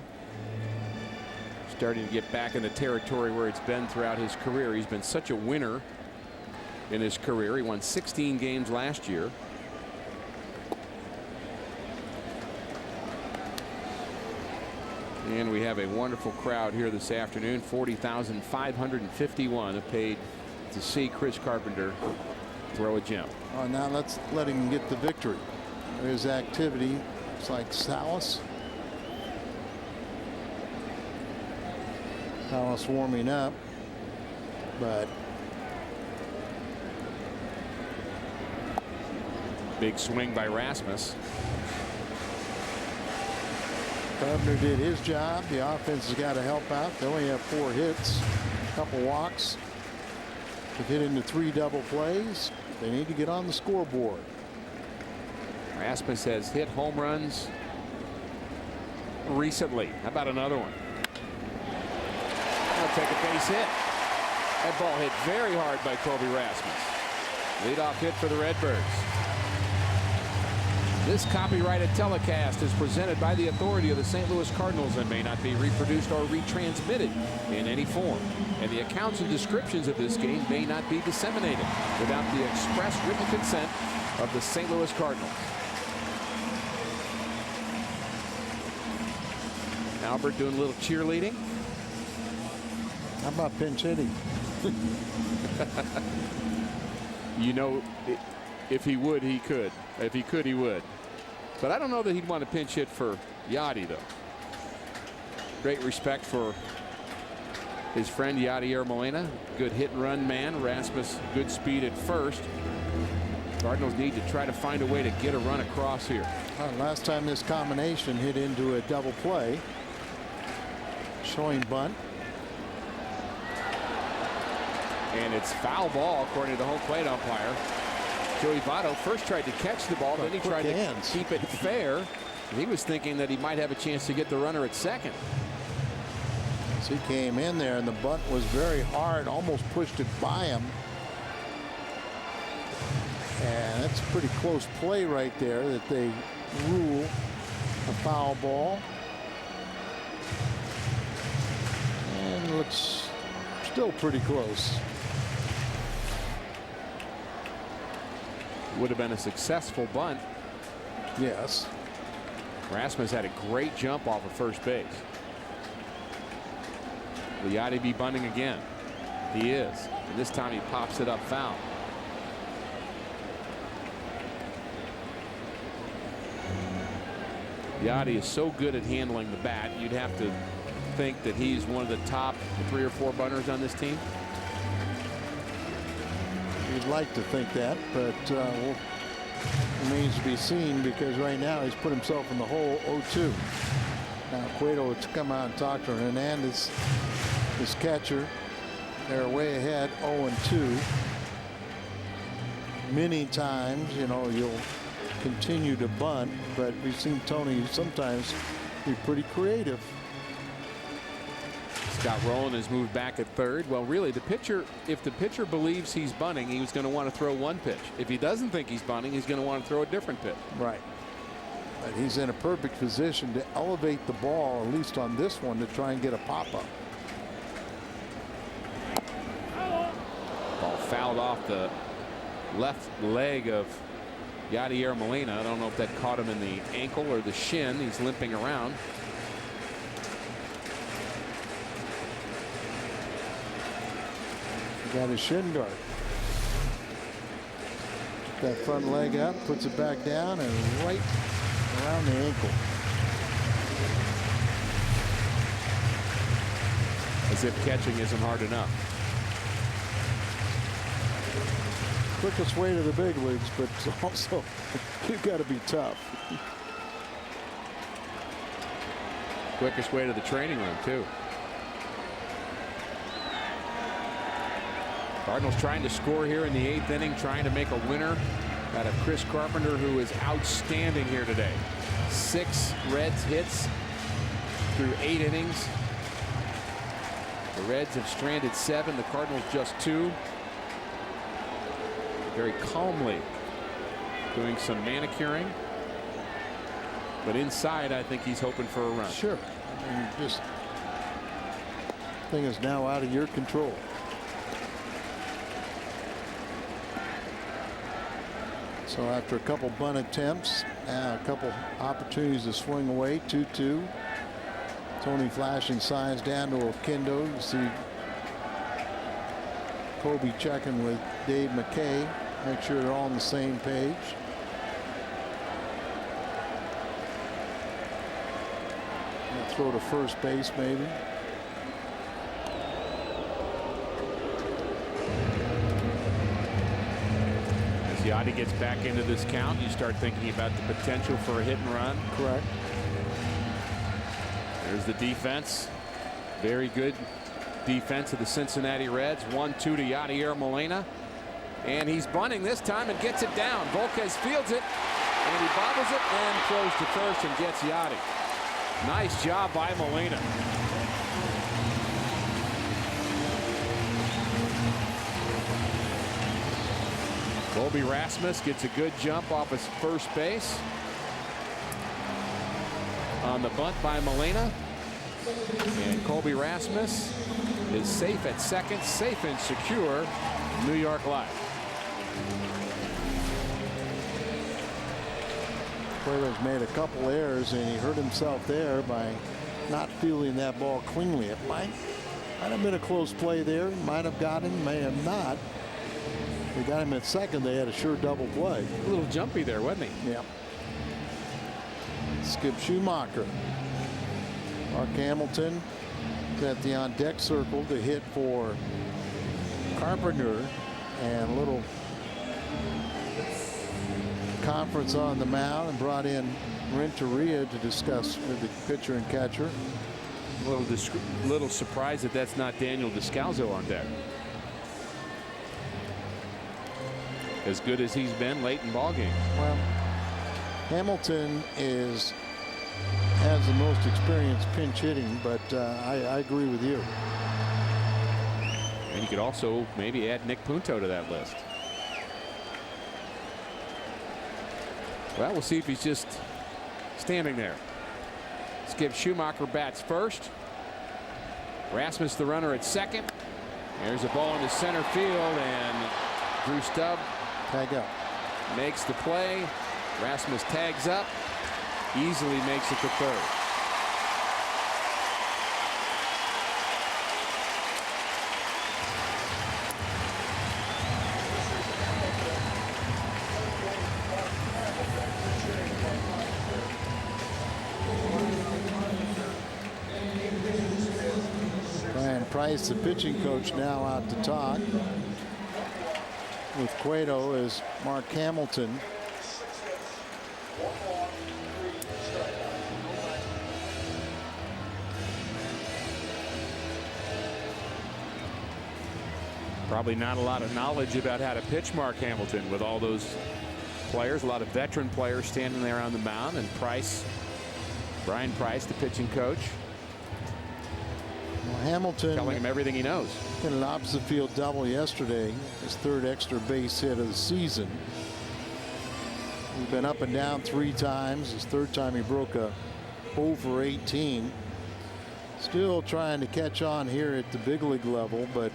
Starting to get back in the territory where it's been throughout his career. He's been such a winner in his career. He won 16 games last year. And we have a wonderful crowd here this afternoon. 40,551 have paid to see Chris Carpenter throw a gem. Oh, now let's let him get the victory. There's activity. It's like Salas. Salas warming up, but big swing by Rasmus. Carpenter did his job. The offense has got to help out. They only have 4 hits, a couple walks. To get into 3 double plays, they need to get on the scoreboard. Rasmus has hit home runs recently. How about another one? I'll take a base hit. That ball hit very hard by Kobe Rasmus. Leadoff hit for the Redbirds. This copyrighted telecast is presented by the authority of the St. Louis Cardinals and may not be reproduced or retransmitted in any form. And the accounts and descriptions of this game may not be disseminated without the express written consent of the St. Louis Cardinals. Albert doing a little cheerleading. How about pinch hitting? You know, if he would, he could. If he could, he would. But I don't know that he'd want to pinch hit for Yadi, though. Great respect for his friend Yadier Molina. Good hit and run man. Rasmus, good speed at first. Cardinals need to try to find a way to get a run across here. Last time this combination hit into a double play. Showing bunt. And it's foul ball according to the home plate umpire. Joey Votto first tried to catch the ball, then he tried to keep it fair. He was thinking that he might have a chance to get the runner at second. So he came in there and the bunt was very hard, almost pushed it by him. And that's a pretty close play right there that they rule a foul ball. And it looks still pretty close. Would have been a successful bunt. Yes. Rasmus had a great jump off of first base. Will Yadi be bunting again? He is. And this time he pops it up foul. Yadi is so good at handling the bat, you'd have to think that he's one of the top 3 or 4 bunters on this team. You'd like to think that, but remains to be seen because right now he's put himself in the hole 0-2. Now Cueto would come out and talk to Hernandez, his catcher. They're way ahead 0-2. Many times, you know, you'll continue to bunt, but we've seen Tony sometimes be pretty creative. Scott Rowland has moved back at third. Well, really, the pitcher, if the pitcher believes he's bunting, he's going to want to throw one pitch. If he doesn't think he's bunting, he's going to want to throw a different pitch. Right. But he's in a perfect position to elevate the ball, at least on this one, to try and get a pop-up. Ball fouled off the left leg of Yadier Molina. I don't know if that caught him in the ankle or the shin. He's limping around. Got his shin guard. That front leg up, puts it back down, and right around the ankle. As if catching isn't hard enough. Quickest way to the big leagues, but also you've got to be tough. Quickest way to the training room, too. Cardinals trying to score here in the 8th inning, trying to make a winner out of Chris Carpenter, who is outstanding here today. 6 Reds hits through 8 innings. The Reds have stranded 7, the Cardinals just 2. very calmly doing some manicuring. But inside, I think he's hoping for a run. Sure. I mean, just thing is now out of your control. So after a couple bunt attempts, a couple opportunities to swing away, 2-2. Tony flashing signs down to Oquendo. You see Kobe checking with Dave McKay. Make sure they're all on the same page. Throw to first base maybe. As Yachty gets back into this count, you start thinking about the potential for a hit and run. Correct. There's the defense. Very good defense of the Cincinnati Reds. 1-2 to Yadier Molina. And he's bunting this time and gets it down. Volquez fields it and he bobbles it and throws to first and gets Yachty. Nice job by Molina. Colby Rasmus gets a good jump off his first base on the bunt by Molina. And Colby Rasmus is safe at second, safe and secure. New York Live. Cueto's made a couple errors and he hurt himself there by not fielding that ball cleanly. It might have been a close play there. Might have got him, may have not. They got him at second. They had a sure double play. A little jumpy there, wasn't he? Yeah. Skip Schumacher. Mark Hamilton is at the on deck circle to hit for Carpenter, and a little conference on the mound, and brought in Renteria to discuss with the pitcher and catcher. A little surprised that that's not Daniel Descalzo on deck. As good as he's been late in ball game. Well, Hamilton has the most experience pinch hitting, but I agree with you. And you could also maybe add Nick Punto to that list. Well, we'll see if he's just standing there. Skip Schumacher bats first. Rasmus the runner at second. There's a ball into center field, and Drew Stubb tag up. Makes the play. Rasmus tags up. Easily makes it to third. Price, the pitching coach, now out to talk with Cueto as Mark Hamilton. Probably not a lot of knowledge about how to pitch Mark Hamilton with all those players, a lot of veteran players standing there on the mound, and Price, Brian Price, the pitching coach, Hamilton telling him everything he knows. Hit an opposite field double yesterday, his third extra base hit of the season. He's been up and down 3 times. His third time he broke a 0 for 18. Still trying to catch on here at the big league level, but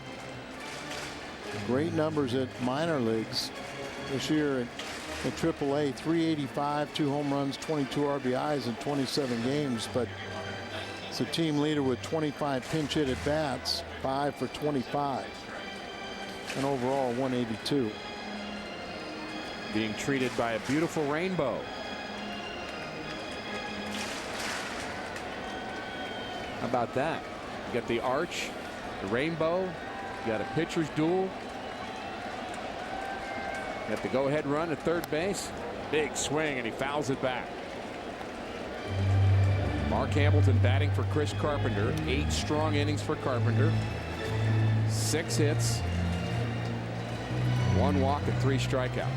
great numbers at minor leagues this year at AAA. 385, 2 home runs, 22 RBIs in 27 games, but the team leader with 25 pinch hit at bats, 5 for 25, and overall 182. Being treated by a beautiful rainbow. How about that? You got the arch, the rainbow, you got a pitcher's duel. You got the go-ahead run at third base. Big swing, and he fouls it back. Mark Hamilton batting for Chris Carpenter. 8 strong innings for Carpenter. 6 hits, 1 walk, and 3 strikeouts.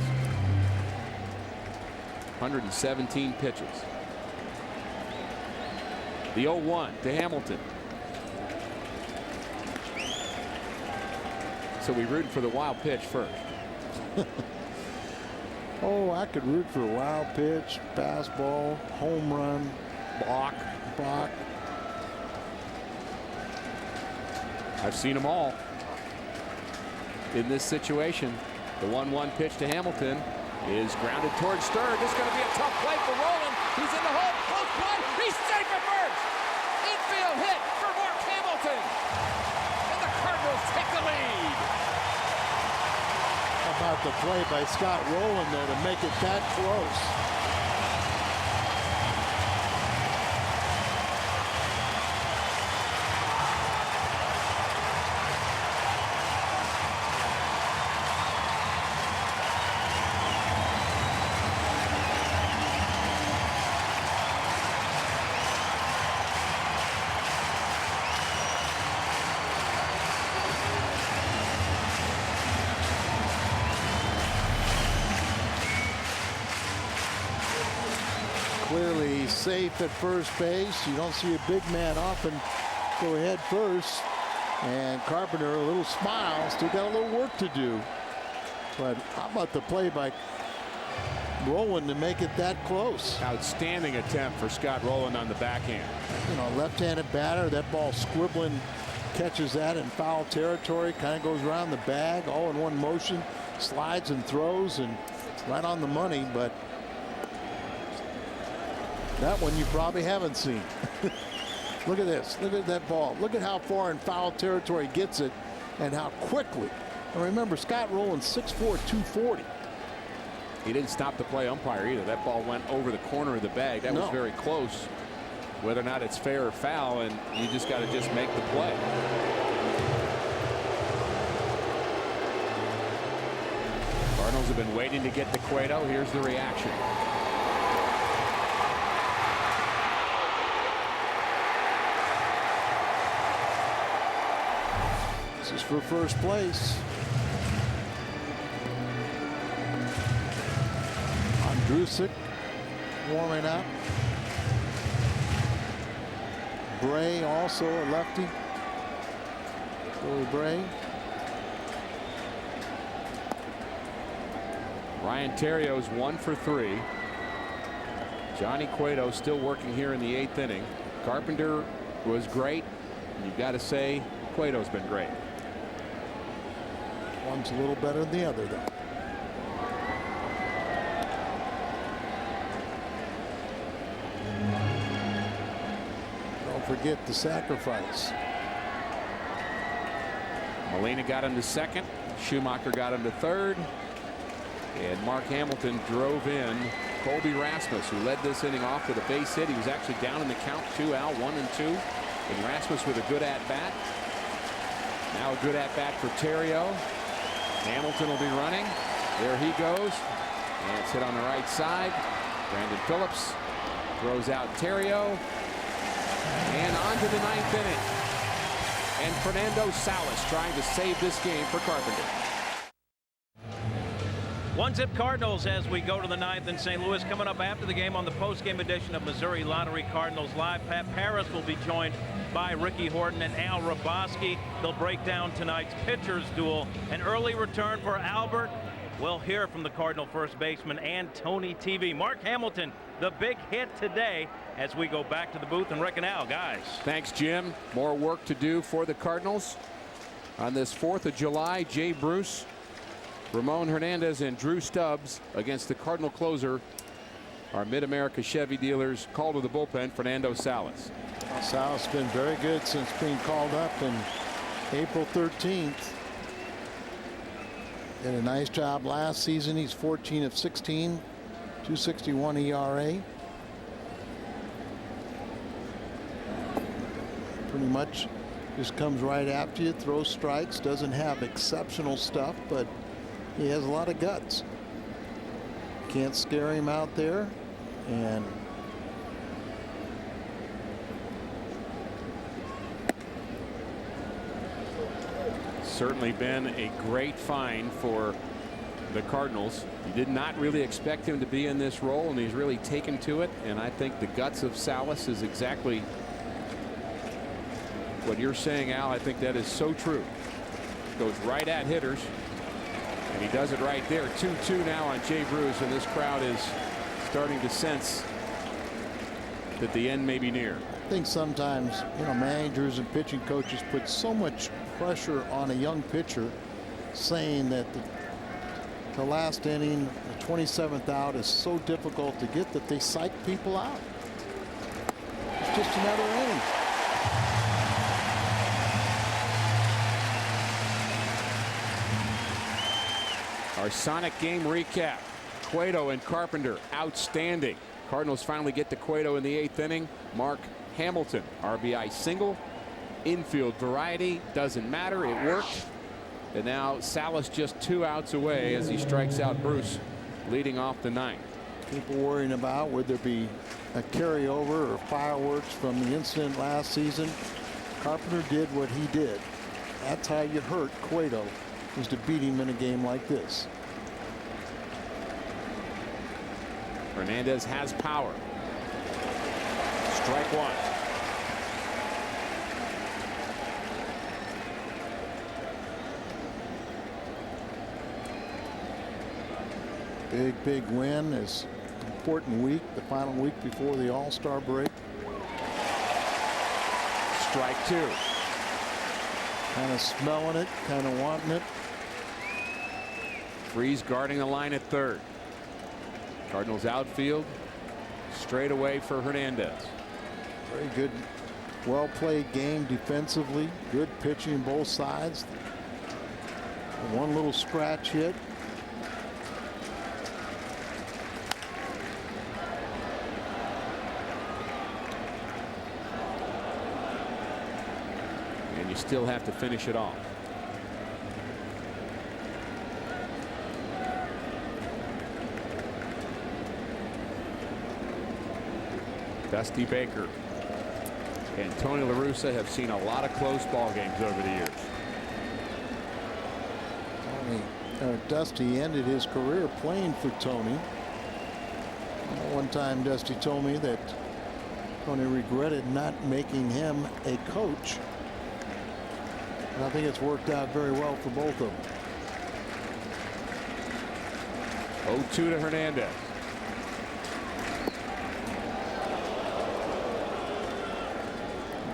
117 pitches. The 0-1 to Hamilton. So we rooted for the wild pitch first. Oh, I could root for a wild pitch, fastball, home run, Block. block. I've seen them all. In this situation, the 1-1 pitch to Hamilton is grounded towards third. This is going to be a tough play for Rolen. He's in the hole. Close play. He's safe at first. Infield hit for Mark Hamilton. And the Cardinals take the lead. How about the play by Scott Rolen, though, to make it that close? Clearly safe at first base. You don't see a big man often go ahead first. And Carpenter, a little smile, still got a little work to do. But how about the play by Rolen to make it that close? Outstanding attempt for Scott Rolen on the backhand. You know, left-handed batter, that ball scribbling, catches that in foul territory, kind of goes around the bag, all in one motion, slides and throws, and right on the money. But that one you probably haven't seen. Look at this. Look at that ball. Look at how far in foul territory gets it and how quickly. And remember, Scott Rolen, 6'4", 240. He didn't stop the play umpire either. That ball went over the corner of the bag. That was very close. Whether or not it's fair or foul, and you just got to just make the play. Cardinals have been waiting to get to Cueto. Here's the reaction. This is for first place. Andrusic warming up. Bray also a lefty. Billy Bray. Ryan Terrio's 1 for 3. Johnny Cueto still working here in the 8th inning. Carpenter was great. You've got to say Cueto's been great. One's a little better than the other, though. Don't forget the sacrifice. Molina got him to second. Schumacher got him to third. And Mark Hamilton drove in Colby Rasmus, who led this inning off with a base hit. He was actually down in the count, 2 out, 1 and 2. And Rasmus with a good at-bat. Now a good at-bat for Theriot. Hamilton will be running. There he goes. And it's hit on the right side. Brandon Phillips throws out Theriot. And on to the 9th inning. And Fernando Salas trying to save this game for Carpenter. 1-zip Cardinals as we go to the 9th in St. Louis. Coming up after the game on the post-game edition of Missouri Lottery Cardinals Live. Pat Paris will be joined by Ricky Horton and Al Raboski. They'll break down tonight's pitchers duel. An early return for Albert. We'll hear from the Cardinal first baseman and Tony TV. Mark Hamilton, the big hit today as we go back to the booth. And Rick and Al, guys. Thanks, Jim. More work to do for the Cardinals on this 4th of July. Jay Bruce, Ramon Hernandez, and Drew Stubbs against the Cardinal closer, our Mid-America Chevy dealers. Call to the bullpen, Fernando Salas. Salas has been very good since being called up in April 13th. Did a nice job last season. He's 14 of 16, 2.61 ERA. Pretty much just comes right after you, throws strikes, doesn't have exceptional stuff, but he has a lot of guts. Can't scare him out there. And certainly been a great find for the Cardinals. You did not really expect him to be in this role, and he's really taken to it. And I think the guts of Salas is exactly what you're saying, Al. I think that is so true. Goes right at hitters. And he does it right there. 2-2 now on Jay Bruce, and this crowd is starting to sense that the end may be near. I think sometimes, managers and pitching coaches put so much pressure on a young pitcher, saying that the last inning, the 27th out, is so difficult to get that they psych people out. It's just another inning. Our Sonic game recap. Cueto and Carpenter, outstanding. Cardinals finally get to Cueto in the 8th inning. Mark Hamilton, RBI single. Infield variety, doesn't matter, it worked. And now Salas just 2 outs away as he strikes out Bruce, leading off the 9th. People worrying about would there be a carryover or fireworks from the incident last season. Carpenter did what he did. That's how you hurt Cueto, is to beat him in a game like this. Hernandez has power. Strike 1. Big win. Is important week, the final week before the All-Star break. Strike 2. Kind of smelling it, kind of wanting it. Freese guarding the line at third. Cardinals outfield straight away for Hernandez. Very good, well played game defensively. Good pitching both sides. One little scratch hit. And you still have to finish it off. Dusty Baker and Tony La Russa have seen a lot of close ball games over the years. Dusty ended his career playing for Tony. One time Dusty told me that Tony regretted not making him a coach. And I think it's worked out very well for both of them. 0-2 to Hernandez.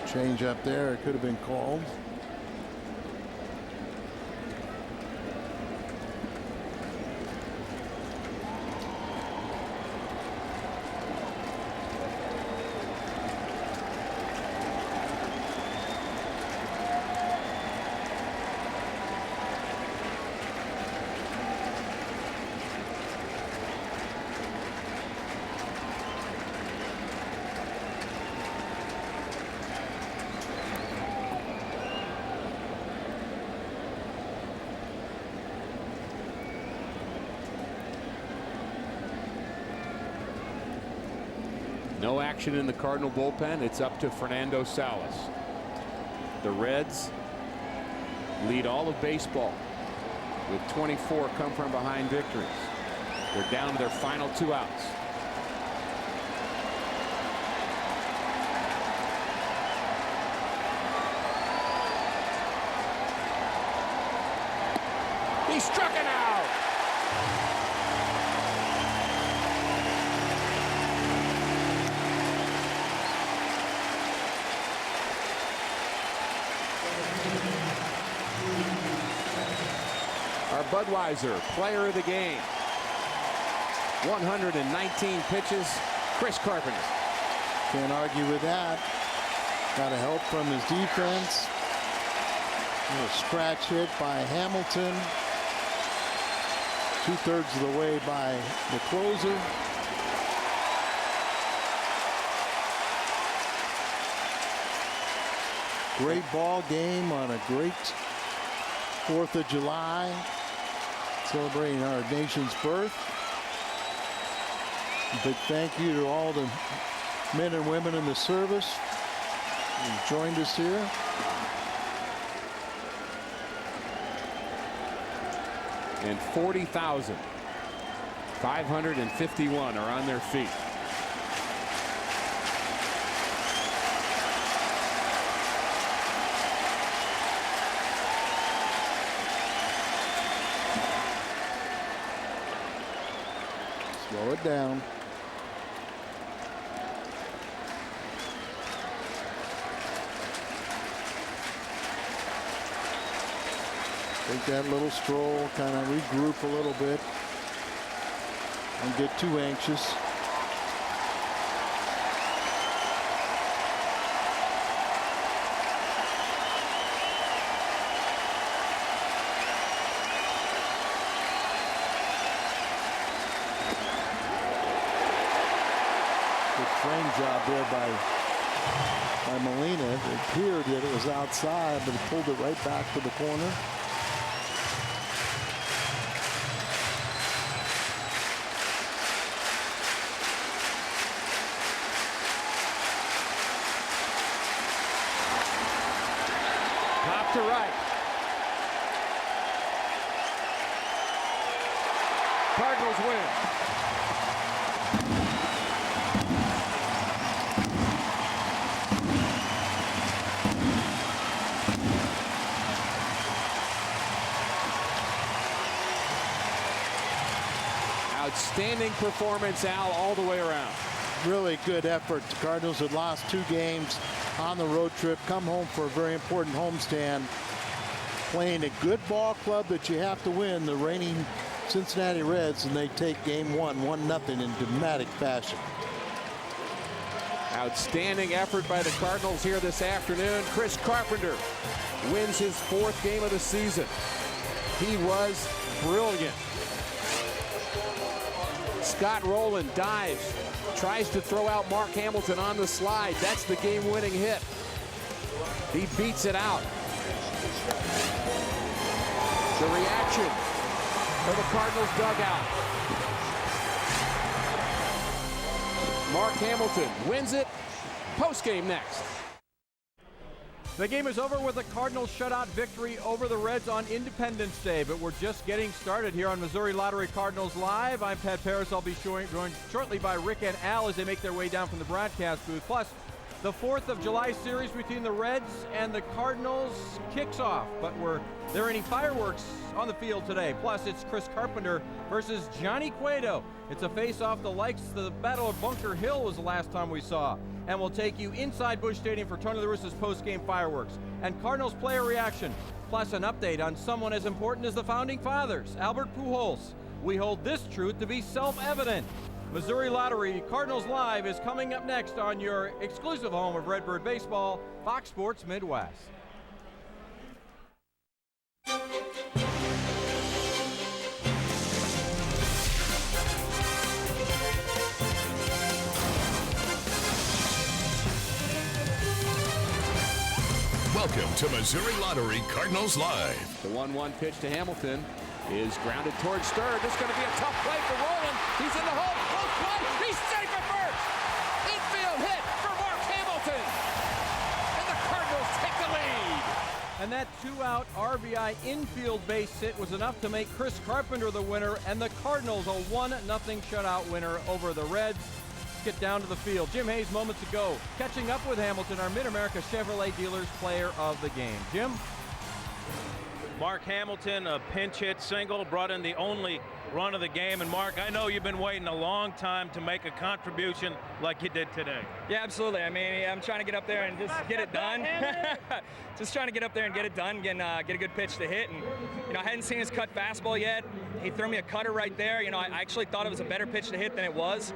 Change up there, it could have been called. No action in the Cardinal bullpen. It's up to Fernando Salas. The Reds lead all of baseball with 24 come from behind victories. They're down to their final 2 outs. He struck it out. Our Budweiser player of the game. 119 pitches. Chris Carpenter. Can't argue with that. Got a help from his defense. A scratch hit by Hamilton. 2/3 of the way by the closer. Great ball game on a great 4th of July. Celebrating our nation's birth. A big thank you to all the men and women in the service who joined us here. And 40,551 are on their feet. Slow it down. Take that little stroll, kind of regroup a little bit. Don't get too anxious. Frame job there by Molina. It appeared that it was outside, but he pulled it right back to the corner. Top to right. Cardinals win. Outstanding performance, Al, all the way around. Really good effort. The Cardinals had lost 2 games on the road trip, come home for a very important homestand, playing a good ball club that you have to win, the reigning Cincinnati Reds, and they take game 1-0 in dramatic fashion. Outstanding effort by the Cardinals here this afternoon. Chris Carpenter wins his 4th game of the season. He was brilliant. Scott Rowland dives, tries to throw out Mark Hamilton on the slide. That's the game-winning hit. He beats it out. The reaction for the Cardinals dugout. Mark Hamilton wins it. Post-game next. The game is over with a Cardinals shutout victory over the Reds on Independence Day, but we're just getting started here on Missouri Lottery Cardinals Live. I'm Pat Paris. I'll be joined shortly by Rick and Al as they make their way down from the broadcast booth. Plus, the 4th of July series between the Reds and the Cardinals kicks off, but were there any fireworks on the field today? Plus, it's Chris Carpenter versus Johnny Cueto. It's a face-off the likes of the Battle of Bunker Hill was the last time we saw. And we'll take you inside Busch Stadium for Tony La Russa's post-game fireworks and Cardinals player reaction, plus an update on someone as important as the Founding Fathers, Albert Pujols. We hold this truth to be self-evident. Missouri Lottery Cardinals Live is coming up next on your exclusive home of Redbird Baseball, Fox Sports Midwest. Welcome to Missouri Lottery Cardinals Live. The 1-1 pitch to Hamilton is grounded towards third. This is going to be a tough play for Rowland. He's in the hole. Close play. He's safe at first. Infield hit for Mark Hamilton. And the Cardinals take the lead. And that 2-out RBI infield base hit was enough to make Chris Carpenter the winner, and the Cardinals a 1-0 shutout winner over the Reds. Get down to the field. Jim Hayes moments ago catching up with Hamilton, our Mid-America Chevrolet Dealers player of the game. Jim? Mark Hamilton, a pinch hit single, brought in the only run of the game. And Mark, I know you've been waiting a long time to make a contribution like you did today. Yeah, absolutely. I mean, I'm trying to get up there and just get it done. Just trying to get up there and get it done, get a good pitch to hit. And, you know, I hadn't seen his cut fastball yet. He threw me a cutter right there. You know, I actually thought it was a better pitch to hit than it was.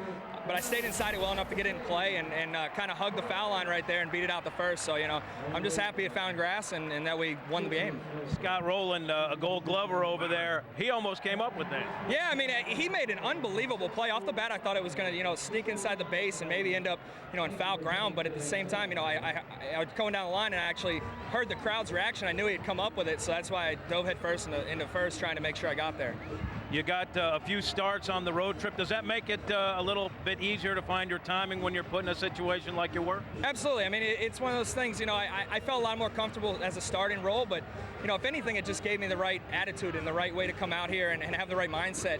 But I stayed inside it well enough to get it in play and kind of hugged the foul line right there and beat it out the first. So, you know, I'm just happy it found grass and that we won the game. Scott Rowland, a Gold Glover over there, he almost came up with that. Yeah, I mean, he made an unbelievable play. Off the bat, I thought it was going to, you know, sneak inside the base and maybe end up, you know, in foul ground. But at the same time, you know, I was going down the line and I actually heard the crowd's reaction. I knew he'd come up with it, so that's why I dove head first into first, trying to make sure I got there. You got a few starts on the road trip. Does that make it a little bit easier to find your timing when you're put in a situation like you were? Absolutely. I mean, it's one of those things, you know, I felt a lot more comfortable as a starting role, but, you know, if anything, it just gave me the right attitude and the right way to come out here and have the right mindset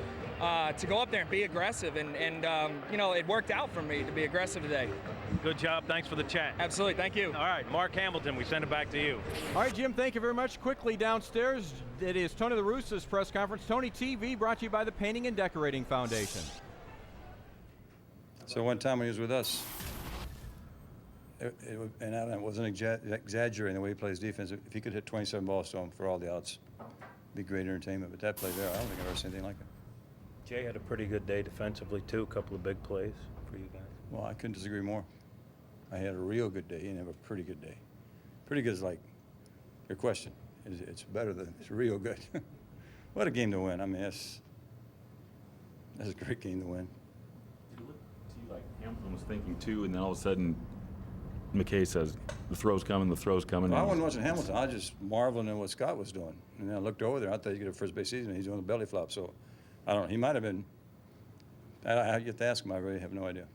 to go up there and be aggressive. And you know, it worked out for me to be aggressive today. Good job. Thanks for the chat. Absolutely. Thank you. All right, Mark Hamilton, we send it back to you. All right, Jim, thank you very much. Quickly downstairs, it is Tony La Russa's press conference. Tony TV brought to you by the Painting and Decorating Foundation. So one time when he was with us, and I wasn't exaggerating the way he plays defense. If he could hit 27 balls to him for all the outs, it'd be great entertainment. But that play there, I don't think I've ever seen anything like it. Jay had a pretty good day defensively, too. A couple of big plays for you guys. Well, I couldn't disagree more. I had a real good day and have a pretty good day. Pretty good is like your question. It's better than it's real good. What a game to win. I mean, that's a great game to win. It looked to you like Hamilton was thinking, too, and then all of a sudden McKay says, the throw's coming, the throw's coming. Well, I wasn't watching Hamilton. I was just marveling at what Scott was doing. And then I looked over there. I thought he'd get a first base season. He's doing the belly flop. So I don't know. He might have been. I have to ask him. I really have no idea.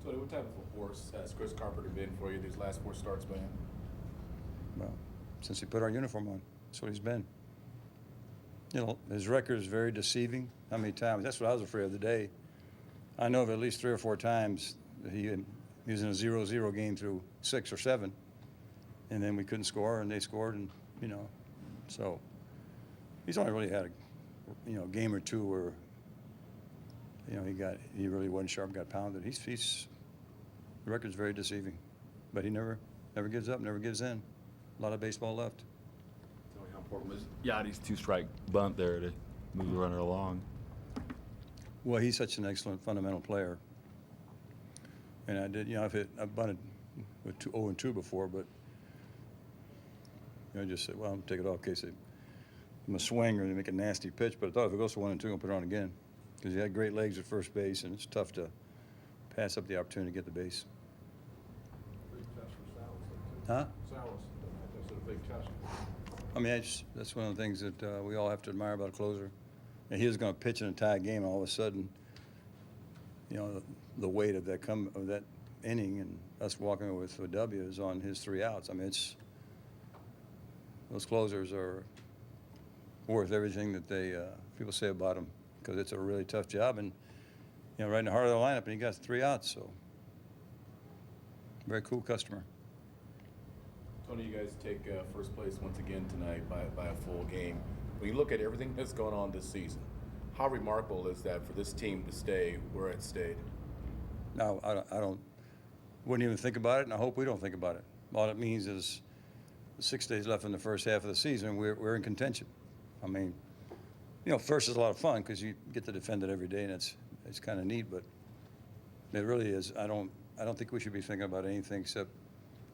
Tony, what type of a horse has Chris Carpenter been for you these last 4 starts, man? Well, since he put our uniform on, that's what he's been. You know, his record is very deceiving. How many times? That's what I was afraid of today. I know of at least 3 or 4 times that he was in a 0-0 game through 6 or 7, and then we couldn't score, and they scored, and you know, so he's only really had a game or 2 where he really wasn't sharp, got pounded. The record's very deceiving, but he never gives up, never gives in. A lot of baseball left. Tell me how important was Yachty's 2-strike bunt there to move the runner along. Well, he's such an excellent fundamental player. And I've bunted with 0-2 before, but I just said, well, I'm take it off in case I'm a swinger and they make a nasty pitch. But I thought if it goes to 1-2, I'll put it on again. Because he had great legs at first base, and it's tough to pass up the opportunity to get the base. Big test for Salas. Huh? Salas, that's a big test. I mean, that's one of the things that we all have to admire about a closer. And he was going to pitch in a tie game, and all of a sudden, the weight of that inning and us walking with a W is on his 3 outs. I mean, those closers are worth everything that people say about them, because it's a really tough job, and right in the heart of the lineup, and he got 3 outs. So, very cool customer. Tony, you guys take first place once again tonight by a full game. When you look at everything that's going on this season, how remarkable is that for this team to stay where it stayed? No, I wouldn't even think about it, and I hope we don't think about it. All it means is 6 days left in the first half of the season, we're in contention. I mean, first is a lot of fun because you get to defend it every day, and it's kind of neat, but it really is. I don't think we should be thinking about anything except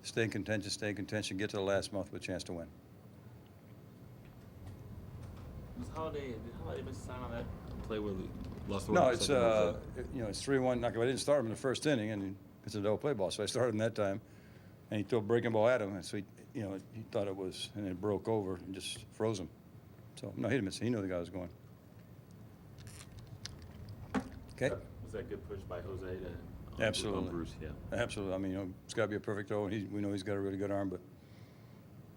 stay in contention, get to the last month with a chance to win. Did Holiday miss a sign on that play where we lost the No, it's it's 3-1. I didn't start him in the first inning, and it's a double play ball, so I started him that time, and he threw a breaking ball at him, and so he thought it was, and it broke over and just froze him. So no, he didn't miss it. He knew the guy was going. Okay. Was that good push by Jose to? Absolutely. Bruce, yeah. Absolutely. I mean, it's got to be a perfect throw, and we know he's got a really good arm, but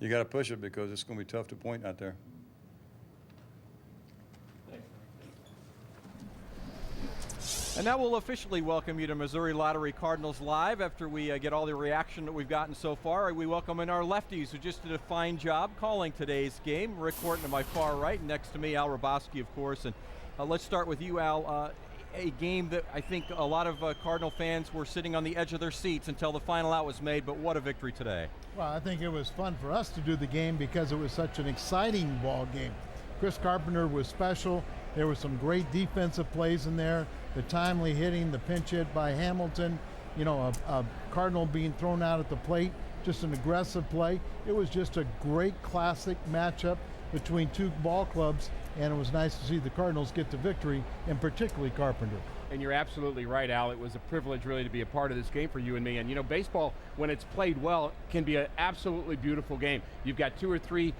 you got to push it because it's going to be tough to point out there. And now we'll officially welcome you to Missouri Lottery Cardinals Live after we get all the reaction that we've gotten so far. We welcome in our lefties who just did a fine job calling today's game. Rick Horton to my far right, and next to me, Al Roboski, of course. And let's start with you, Al. A game that I think a lot of Cardinal fans were sitting on the edge of their seats until the final out was made, but what a victory today. Well, I think it was fun for us to do the game because it was such an exciting ball game. Chris Carpenter was special. There were some great defensive plays in there. The timely hitting, the pinch hit by Hamilton, a Cardinal being thrown out at the plate, just an aggressive play. It was just a great classic matchup between 2 ball clubs, and it was nice to see the Cardinals get the victory, and particularly Carpenter. And you're absolutely right, Al. It was a privilege really to be a part of this game for you and me. And baseball, when it's played well, can be an absolutely beautiful game. You've got 2 or 3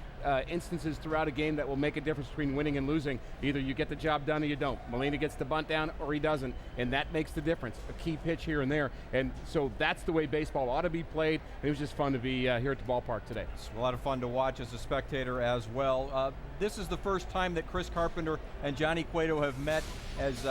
instances throughout a game that will make a difference between winning and losing. Either you get the job done or you don't. Molina gets the bunt down or he doesn't, and that makes the difference. A key pitch here and there. And so that's the way baseball ought to be played. And it was just fun to be here at the ballpark today. It's a lot of fun to watch as a spectator as well. This is the first time that Chris Carpenter and Johnny Cueto have met as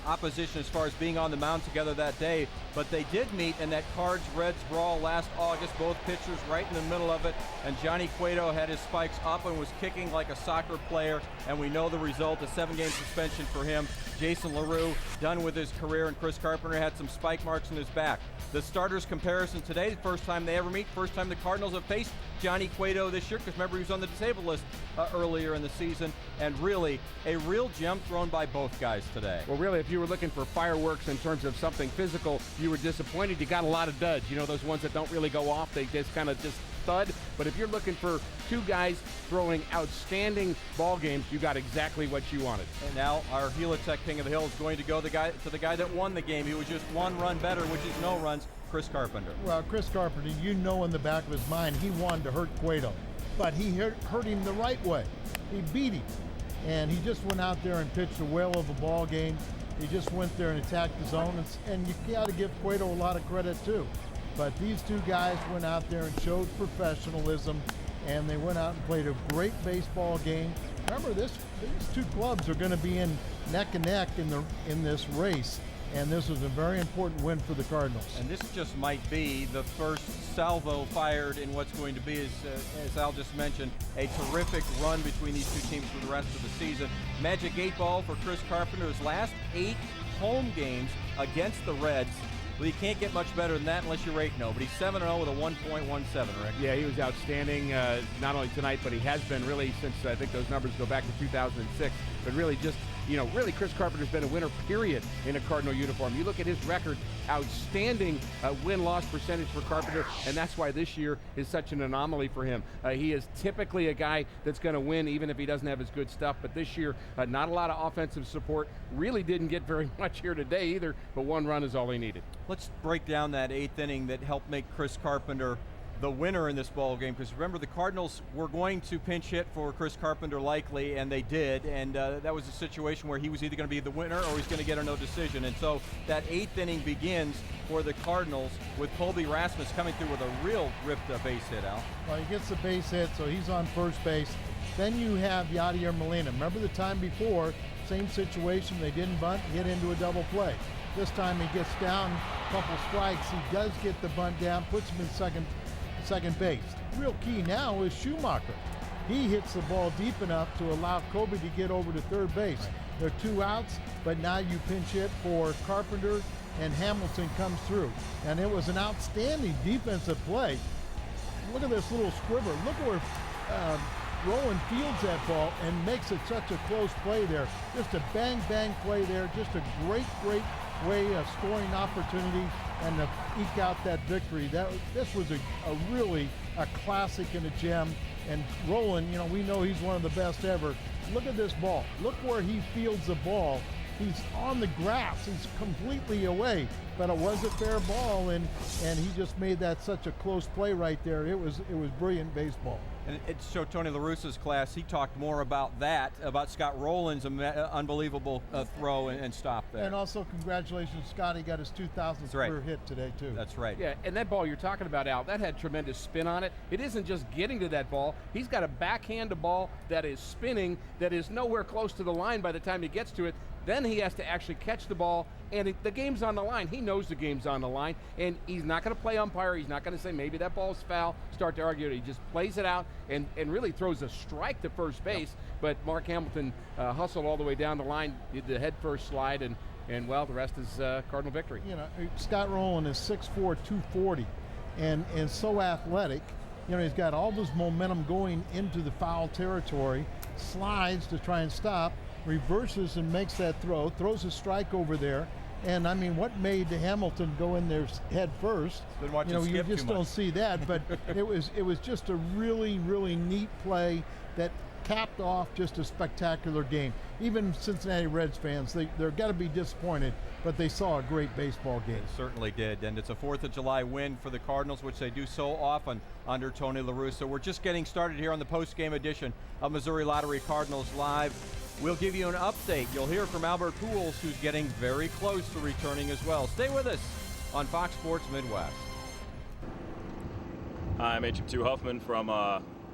opposition as far as being on the mound together that day, but they did meet in that Cards-Reds brawl last August, both pitchers right in the middle of it, and Johnny Cueto had his spike sticks up and was kicking like a soccer player, and we know the result, a 7-game suspension for him. Jason LaRue done with his career, and Chris Carpenter had some spike marks in his back. The starters comparison today, the first time they ever meet, first time the Cardinals have faced Johnny Cueto this year, because remember he was on the disabled list earlier in the season, and really a real gem thrown by both guys today. Well, really, if you were looking for fireworks in terms of something physical, you were disappointed. You got a lot of duds. You know, those ones that don't really go off, they just kind of just thud. But if you're looking for two guys throwing outstanding ball games, you got exactly what you wanted. And now our Helitech King of the Hill is going to go to the guy that won the game. He was just one run better, which is no runs, Chris Carpenter. Well, Chris Carpenter, you know in the back of his mind he wanted to hurt Cueto, but he hurt him the right way. He beat him, and he just went out there and pitched a whale of a ball game. He just went there and attacked the zone, and you got to give Cueto a lot of credit too. But these two guys went out there and showed professionalism, and they went out and played a great baseball game. Remember, these two clubs are going to be in neck and neck in this race, and this was a very important win for the Cardinals. And this just might be the first salvo fired in what's going to be, as Al just mentioned, a terrific run between these two teams for the rest of the season. Magic 8 ball for Chris Carpenter. His last 8 home games against the Reds. Well, you can't get much better than that unless you're Rakeno, but he's 7-0 with a 1.17, Rick. Yeah, he was outstanding, not only tonight, but he has been really since, I think those numbers go back to 2006, but really just, you know, really Chris Carpenter's been a winner, period, in a Cardinal uniform. You look at his record, outstanding win-loss percentage for Carpenter, and that's why this year is such an anomaly for him. He is typically a guy that's going to win even if he doesn't have his good stuff, but this year, not a lot of offensive support. Really didn't get very much here today either, but 1 run is all he needed. Let's break down that 8th inning that helped make Chris Carpenter the winner in this ball game, because remember the Cardinals were going to pinch hit for Chris Carpenter likely, and they did, and that was a situation where he was either going to be the winner or he's going to get a no decision. And so that 8th inning begins for the Cardinals with Colby Rasmus coming through with a real ripped base hit, Al. Well, he gets the base hit, so he's on first base. Then you have Yadier Molina. Remember the time before, same situation, they didn't bunt, hit into a double play. This time he gets down a couple strikes. He does get the bunt down, puts him in second base. Real key now is Schumacher. He hits the ball deep enough to allow Kobe to get over to third base. There are 2 outs, but now you pinch hit for Carpenter, and Hamilton comes through. And it was an outstanding defensive play. Look at this little scribber. Look at where Rowan fields that ball and makes it such a close play there. Just a bang play there. Just a great way of scoring opportunity and to eke out that victory. This was a really a classic and a gem. And Roland, you know, we know he's one of the best ever. Look at this ball. Look where he fields the ball. He's on the grass. He's completely away. But it was a fair ball, and he just made that such a close play right there. It was brilliant baseball. And it showed Tony La Russa's class. He talked more about that, about Scott Rowland's unbelievable throw and stop there. And also congratulations, Scott. He got his 2,000th career hit today, too. That's right. Yeah, and that ball you're talking about, Al, that had tremendous spin on it. It isn't just getting to that ball. He's got a backhand ball that is spinning, that is nowhere close to the line by the time he gets to it. Then he has to actually catch the ball, and the game's on the line. He knows the game's on the line, and he's not going to play umpire. He's not going to say maybe that ball's foul, start to argue it. He just plays it out and really throws a strike to first base. Yep. But Mark Hamilton hustled all the way down the line, did the head first slide, and well, the rest is Cardinal victory. You know, Scott Rowland is 6'4", 240, and so athletic. You know, he's got all this momentum going into the foul territory, slides to try and stop, reverses and makes that throw, throws a strike over there. And I mean, what made Hamilton go in there head first? You know, you just don't see that, but it was just a really neat play that capped off just a spectacular game. Even Cincinnati Reds fans, they're got to be disappointed, but they saw a great baseball game. They certainly did, and it's a 4th of July win for the Cardinals, which they do so often under Tony La Russa. We're just getting started here on the post-game edition of Missouri Lottery Cardinals Live. We'll give you an update. You'll hear from Albert Pujols, who's getting very close to returning as well. Stay with us on Fox Sports Midwest. Hi, I'm HM2 Huffman from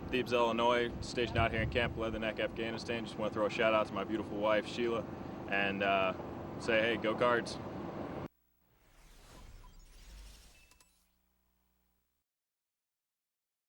Thebes, Illinois, stationed out here in Camp Leatherneck, Afghanistan. Just want to throw a shout out to my beautiful wife, Sheila, and say, hey, go Cards.